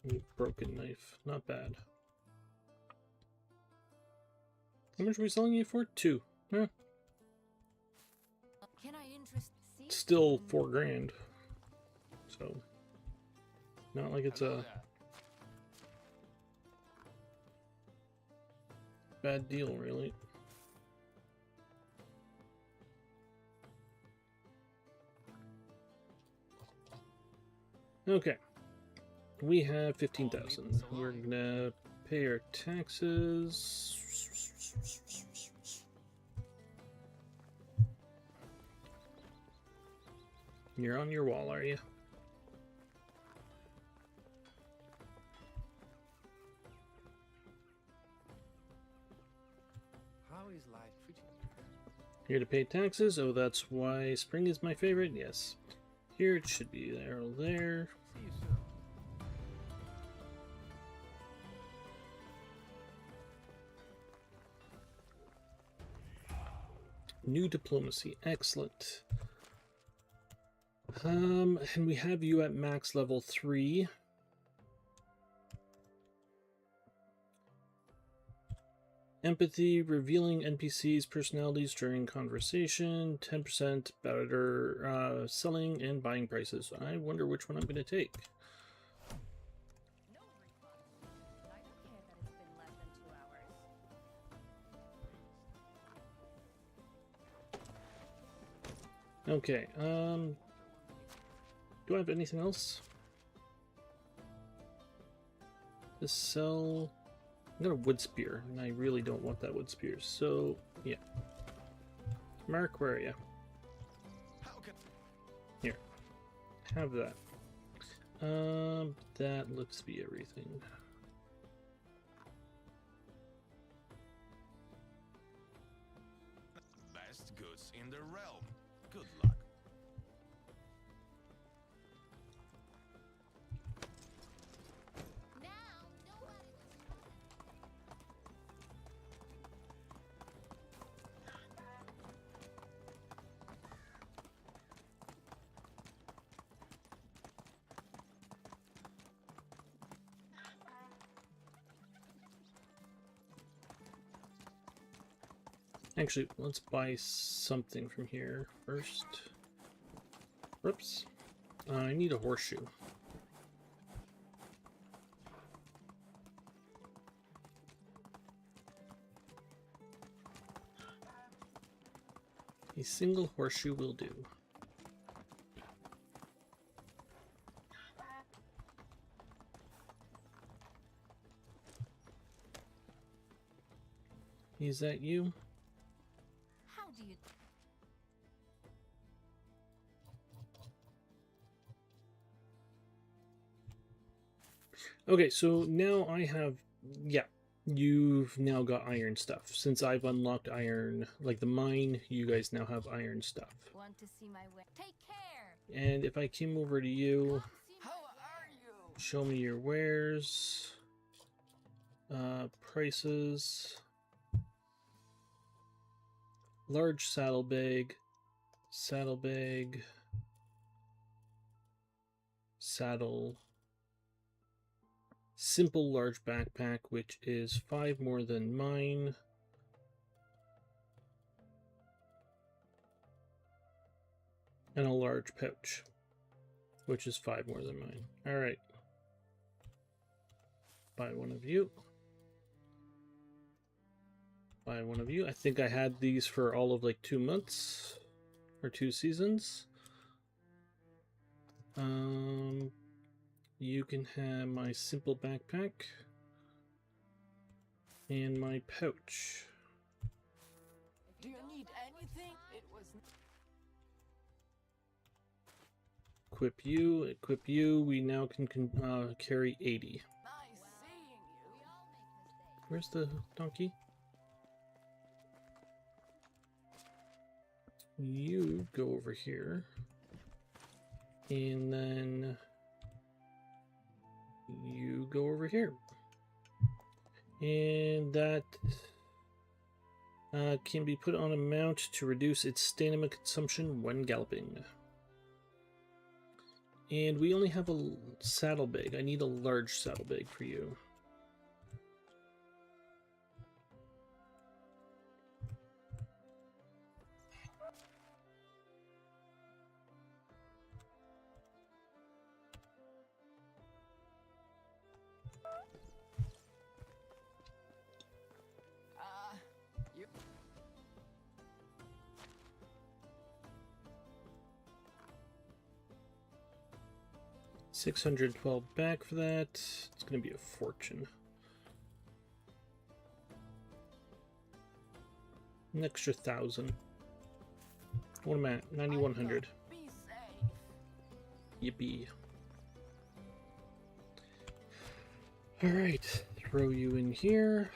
Ooh, broken knife. Not bad. How much are we selling you for? 2. Yeah. Can I interest? Still 4 grand. So, not like it's Hello a there. bad deal, really. Okay. We have 15,000. We're gonna pay our taxes. You're on your wall, are you? How is life treating you? Here to pay taxes. Oh, that's why spring is my favorite. Yes. Here it should be there. There. See you soon. New diplomacy. Excellent. And we have you at max level 3. Empathy, revealing NPCs' personalities during conversation, 10% better selling and buying prices. I wonder which one I'm going to take. No refund. But I don't care that it's been less than 2 hours. Okay, do I have anything else? This sell... I got a wood spear, and I really don't want that wood spear, so, yeah. Mark, where are you? How can Here. Have that. That looks to be everything. best goods in the realm? Good luck. Now, nobody was. Actually, let's buy something from here first. Whoops. I need a horseshoe. A single horseshoe will do. Is that you? How do you? Okay, so now I have, yeah, you've now got iron stuff. Since I've unlocked iron, like the mine, you guys now have iron stuff. Want to see my way? Take care. And if I came over to you, Come see my way. show me your wares, prices, large saddlebag, saddle, simple large backpack, which is 5 more than mine. And a large pouch, which is 5 more than mine. Alright. Buy one of you. Buy one of you. I think I had these for all of like 2 months or 2 seasons. You can have my simple backpack and my pouch. Do you need anything? It was equip you. Equip you. We now can carry 80. Nice seeing you. Where's the donkey? You go over here. And then you go over here. And that can be put on a mount to reduce its stamina consumption when galloping. And we only have a saddlebag. I need a large saddlebag for you. You 612 back for that. It's going to be a fortune. An extra 1,000. What am I at? 9,100. be safe. Yippee. Alright, throw you in here.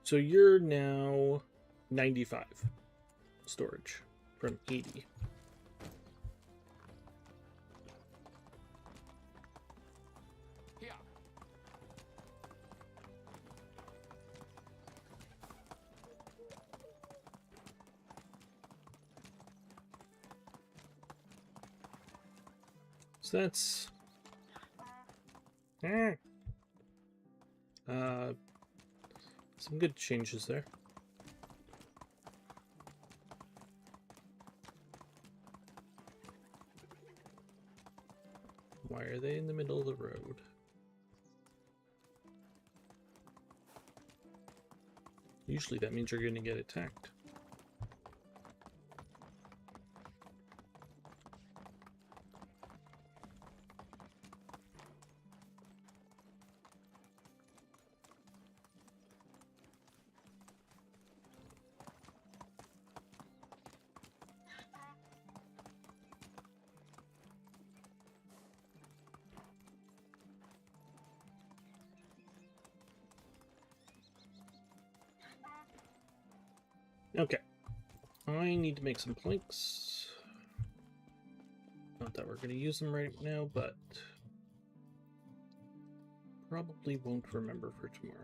So you're now 95 storage from 80. Here. So that's some good changes there. Why are they in the middle of the road? Usually that means you're going to get attacked. Okay, I need to make some planks. Not that we're going to use them right now, but probably won't remember for tomorrow.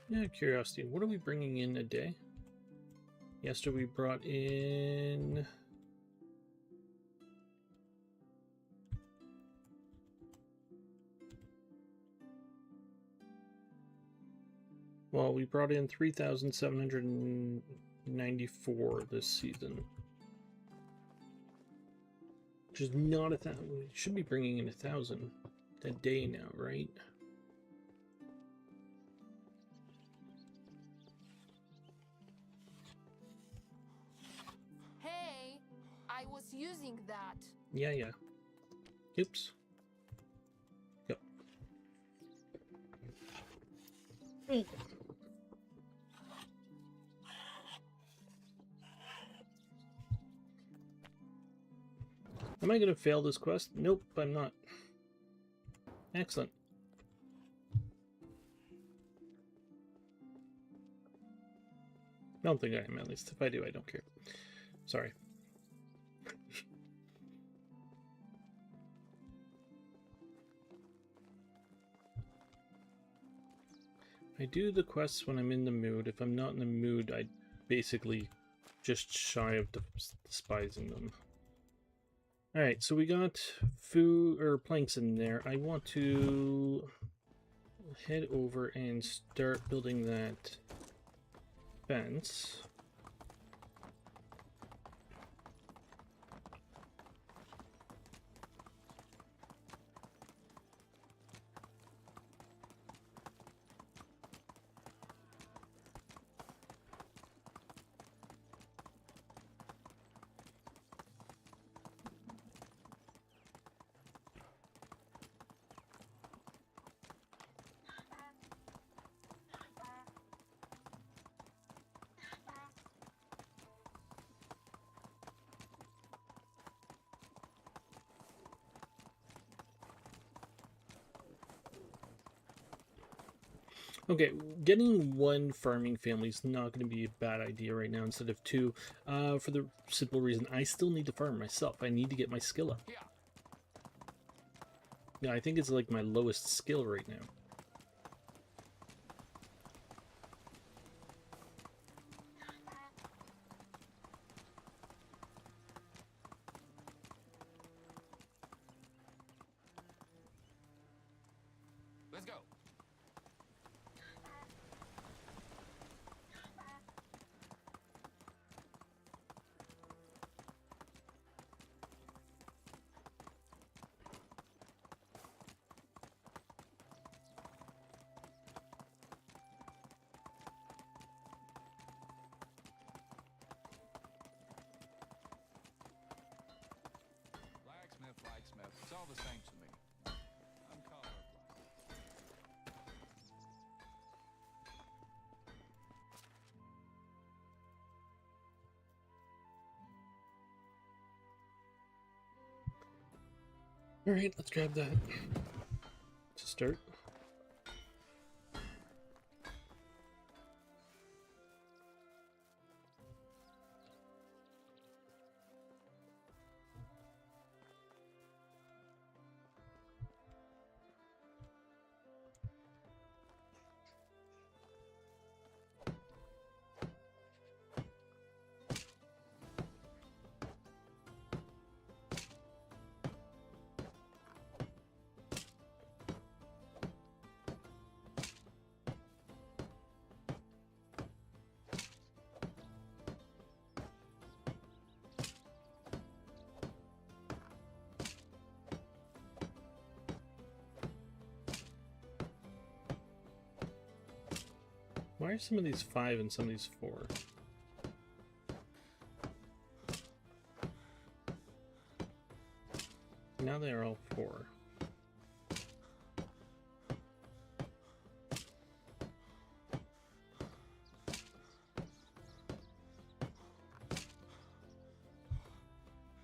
Yeah, curiosity. What are we bringing in a day? Yesterday we brought in... Well, we brought in 3,794 this season. Which is not 1,000. We should be bringing in 1,000 a day now, right? Hey, I was using that. Yeah. Oops. Yep. Am I going to fail this quest? Nope, I'm not. Excellent. I don't think I am, at least. If I do, I don't care. Sorry. I do the quests when I'm in the mood. If I'm not in the mood, I basically just shy of despising them. Alright, so we got food or planks in there. I want to head over and start building that fence. Okay, getting one farming family is not going to be a bad idea right now instead of two, for the simple reason I still need to farm myself. I need to get my skill up. Yeah. Yeah, I think it's like my lowest skill right now. Let's go. Blacksmith. It's all the same to me. I'm colorblind. Alright, let's grab that to start. Why are some of these 5 and some of these 4? Now they are all 4.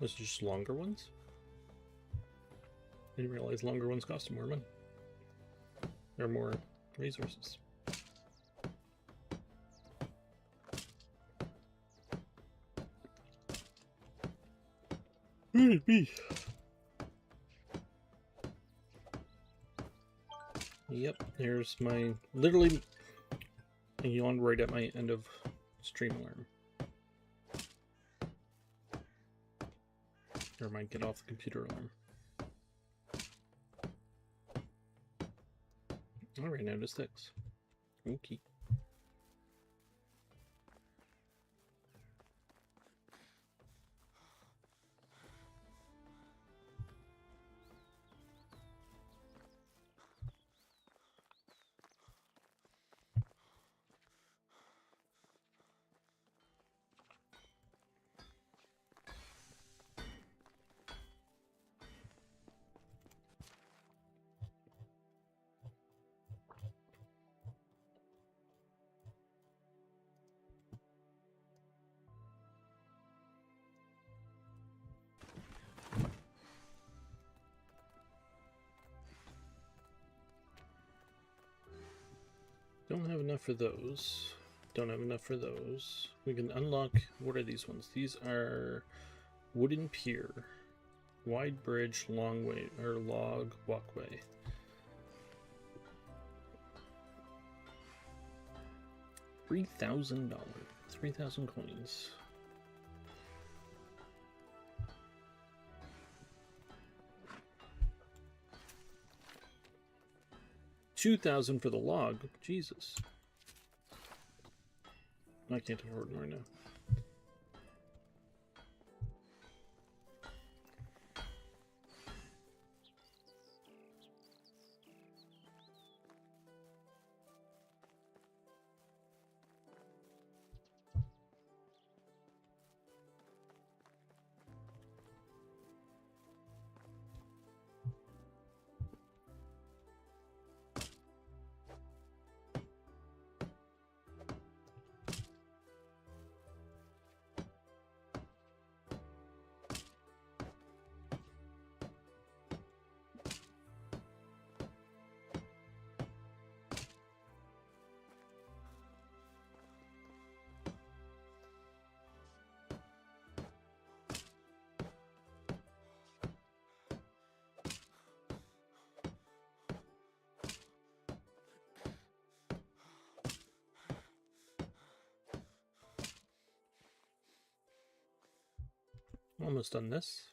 Those are just longer ones? I didn't realize longer ones cost more money. Or more resources. Alright, me. Yep, there's my literally I yawned right at my end of stream alarm. Or my get off the computer alarm. Alright, now to 6. Okay. Don't have enough for those. Don't have enough for those. We can unlock, what are these ones? These are wooden pier, wide bridge, long way, or log walkway. $3,000. 3,000 coins. $2,000 for the log. Jesus. I can't afford it right now. almost done this.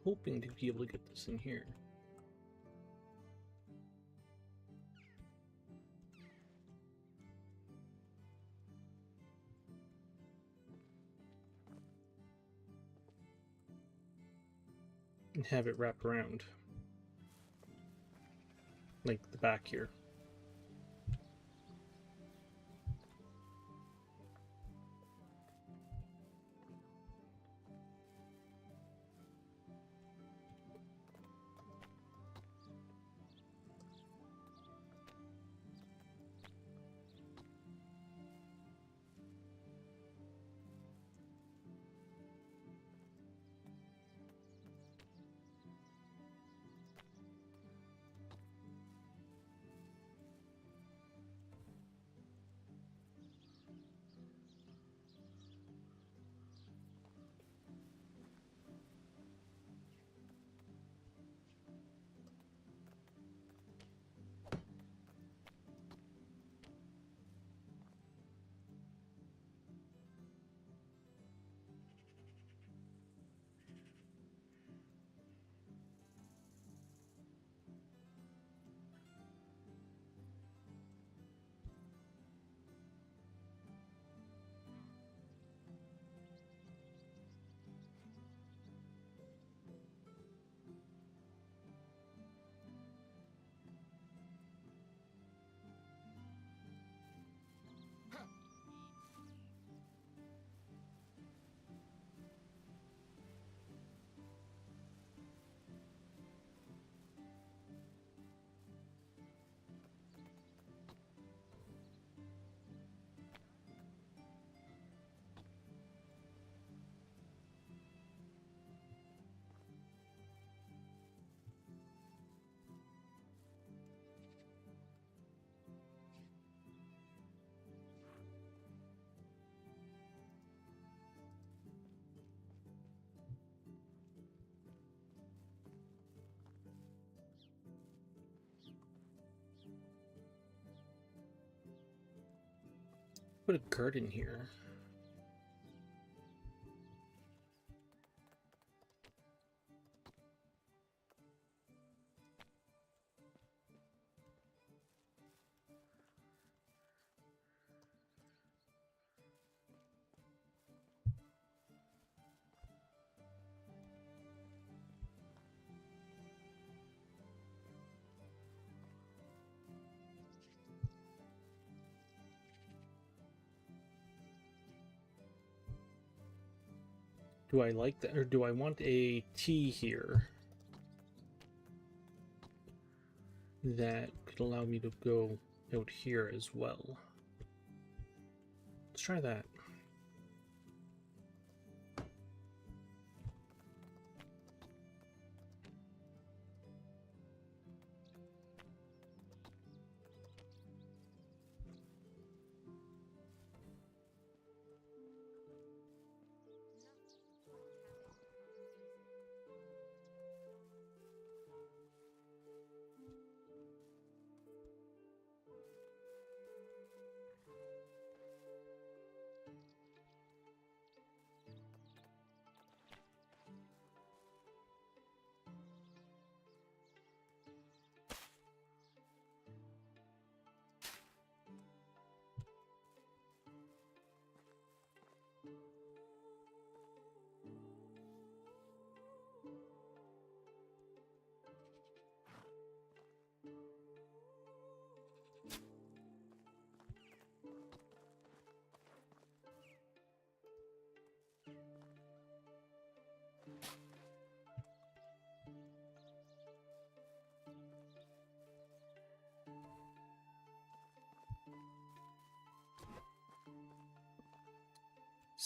Hoping to be able to get this in here. And have it wrap around. Like the back here. Put a garden here. Do I like that, or do I want a T here that could allow me to go out here as well? Let's try that.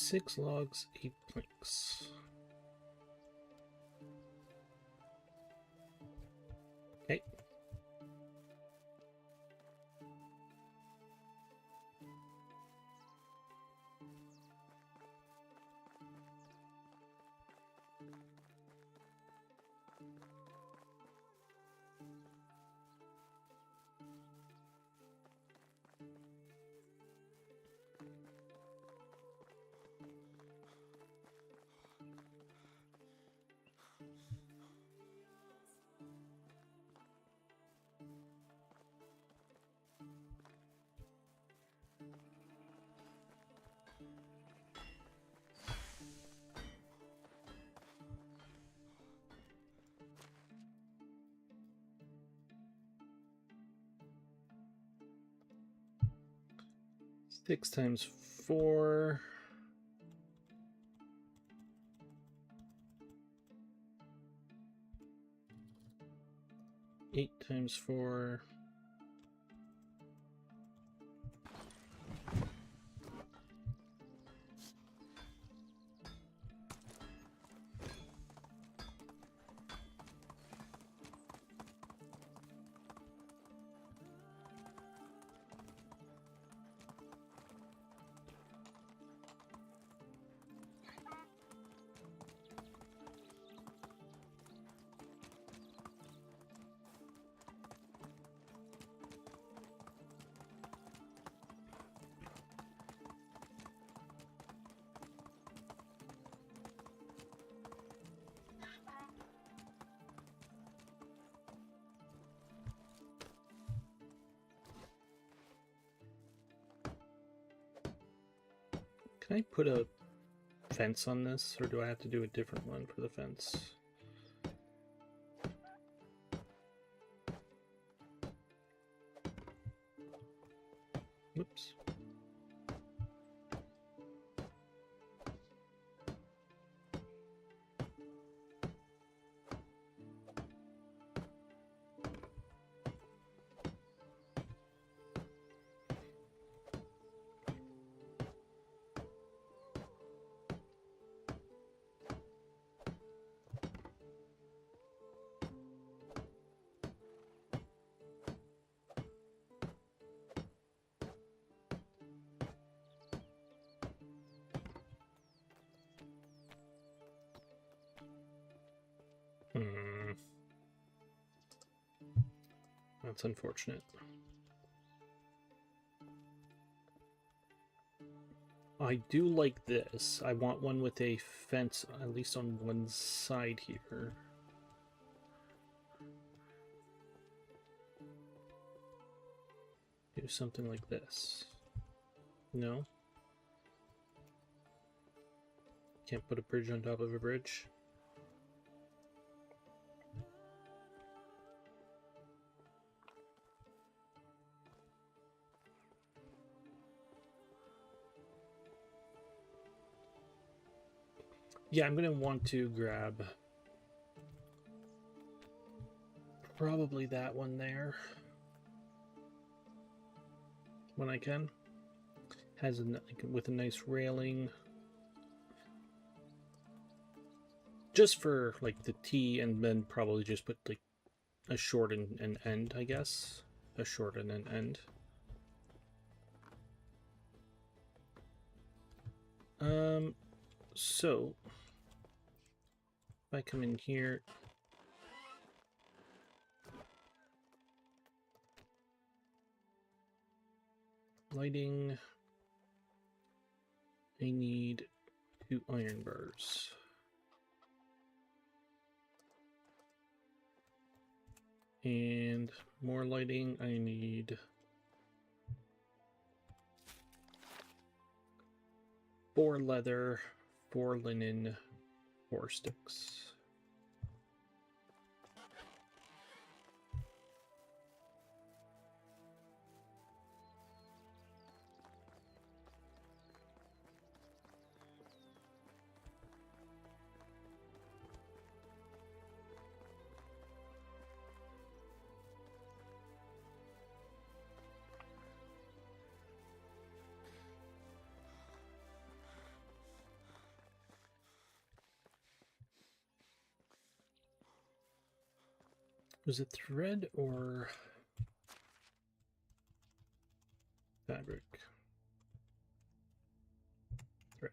6 logs, 8 planks. Okay. Six times 4. Eight times 4. Can I put a fence on this, or do I have to do a different one for the fence? Whoops. That's unfortunate. I do like this. I want one with a fence, at least on one side here. Do something like this. No? Can't put a bridge on top of a bridge? Yeah, I'm gonna want to grab probably that one there when I can. Has a, with a nice railing, just for like the T, and then probably just put like a short and an end, I guess. A short and an end. So if I come in here, lighting, I need 2 iron bars. And more lighting, I need 4 leather, 4 linen, 4 sticks. Was it thread or fabric? Thread.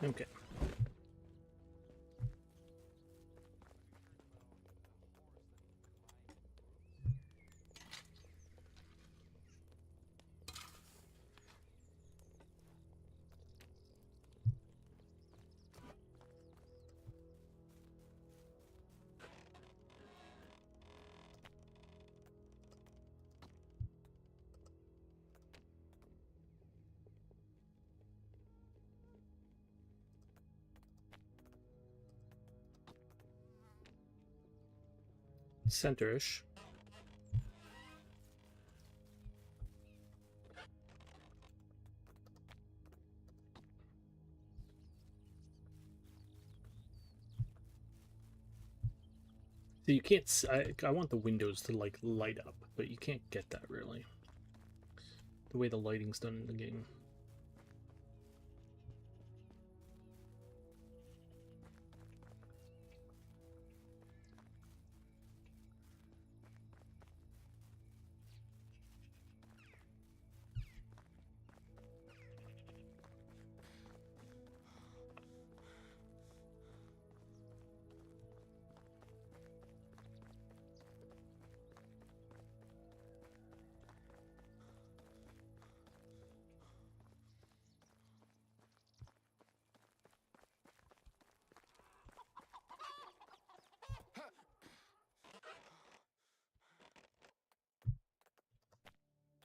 Okay. Center-ish. So you can't. I want the windows to like light up, but you can't get that really. The way the lighting's done in the game.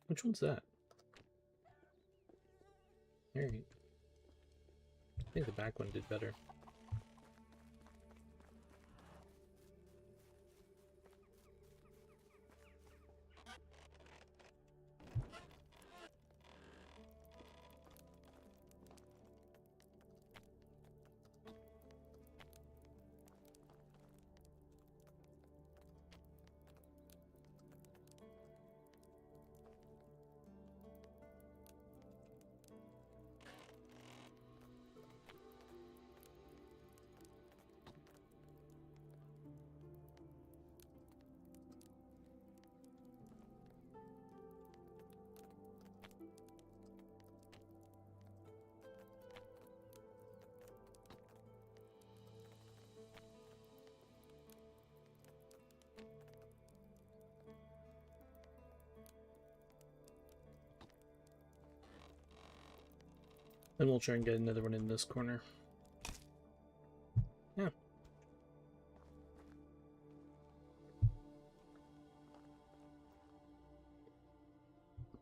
Which one's that? Alright. I think the back one did better. Then we'll try and get another one in this corner. Yeah.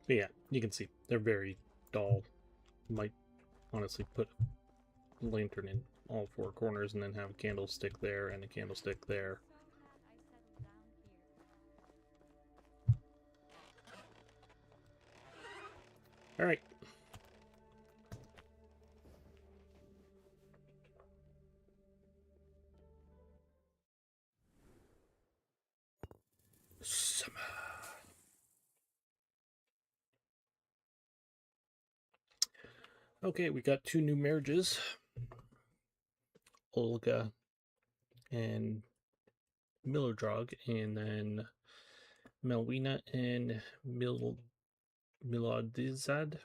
But yeah, you can see they're very dull. Might honestly put a lantern in all four corners and then have a candlestick there and a candlestick there. All right. Summer. Okay, we got two new marriages. Olga and Milodrog, and then Melwina and Milodizad.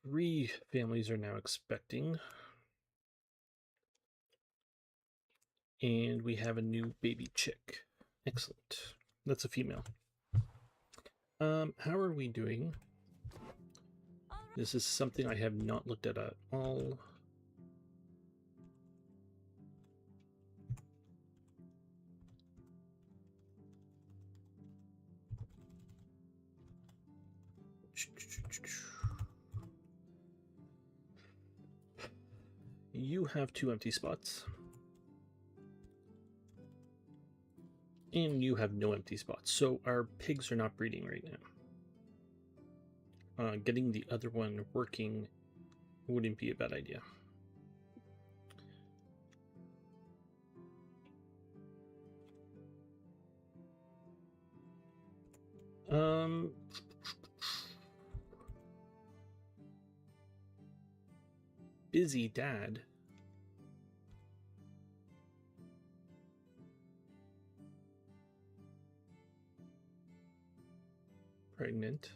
Three families are now expecting. And we have a new baby chick. Excellent. That's a female. How are we doing? This is something I have not looked at all. You have 2 empty spots. And you have no empty spots. So our pigs are not breeding right now. Getting the other one working wouldn't be a bad idea. Busy dad. Pregnant.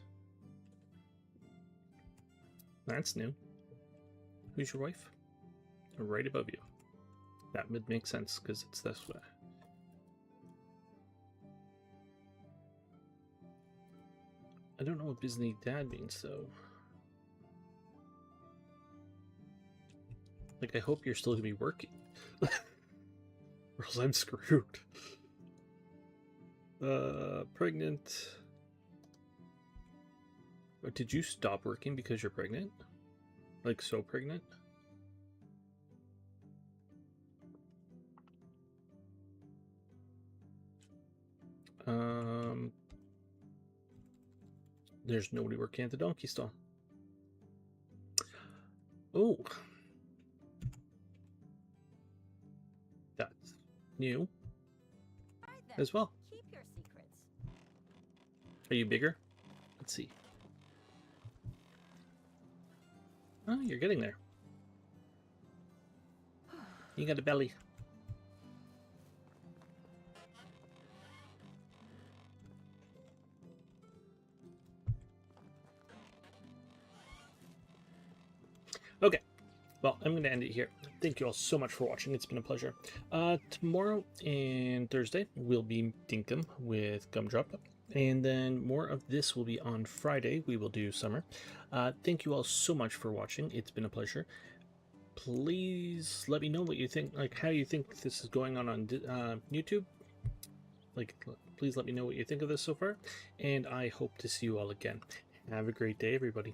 That's new. Who's your wife? Right above you. That would make sense because it's this way. I don't know what busy dad means though. Like, I hope you're still gonna be working. Or else I'm screwed. Pregnant. Did you stop working because you're pregnant? Like, so pregnant? There's nobody working at the donkey stall. Oh. That's new Right then. as well. Keep your secrets. Are you bigger? Let's see. Oh, you're getting there. You got a belly. Okay. Well, I'm going to end it here. Thank you all so much for watching. It's been a pleasure. Tomorrow and Thursday will be Dinkum with Gumdrop. And then more of this will be on Friday. We will do Summer. Thank you all so much for watching. It's been a pleasure. Please let me know what you think, like how you think this is going on YouTube. Like, please let me know what you think of this so far. And I hope to see you all again. Have a great day, everybody.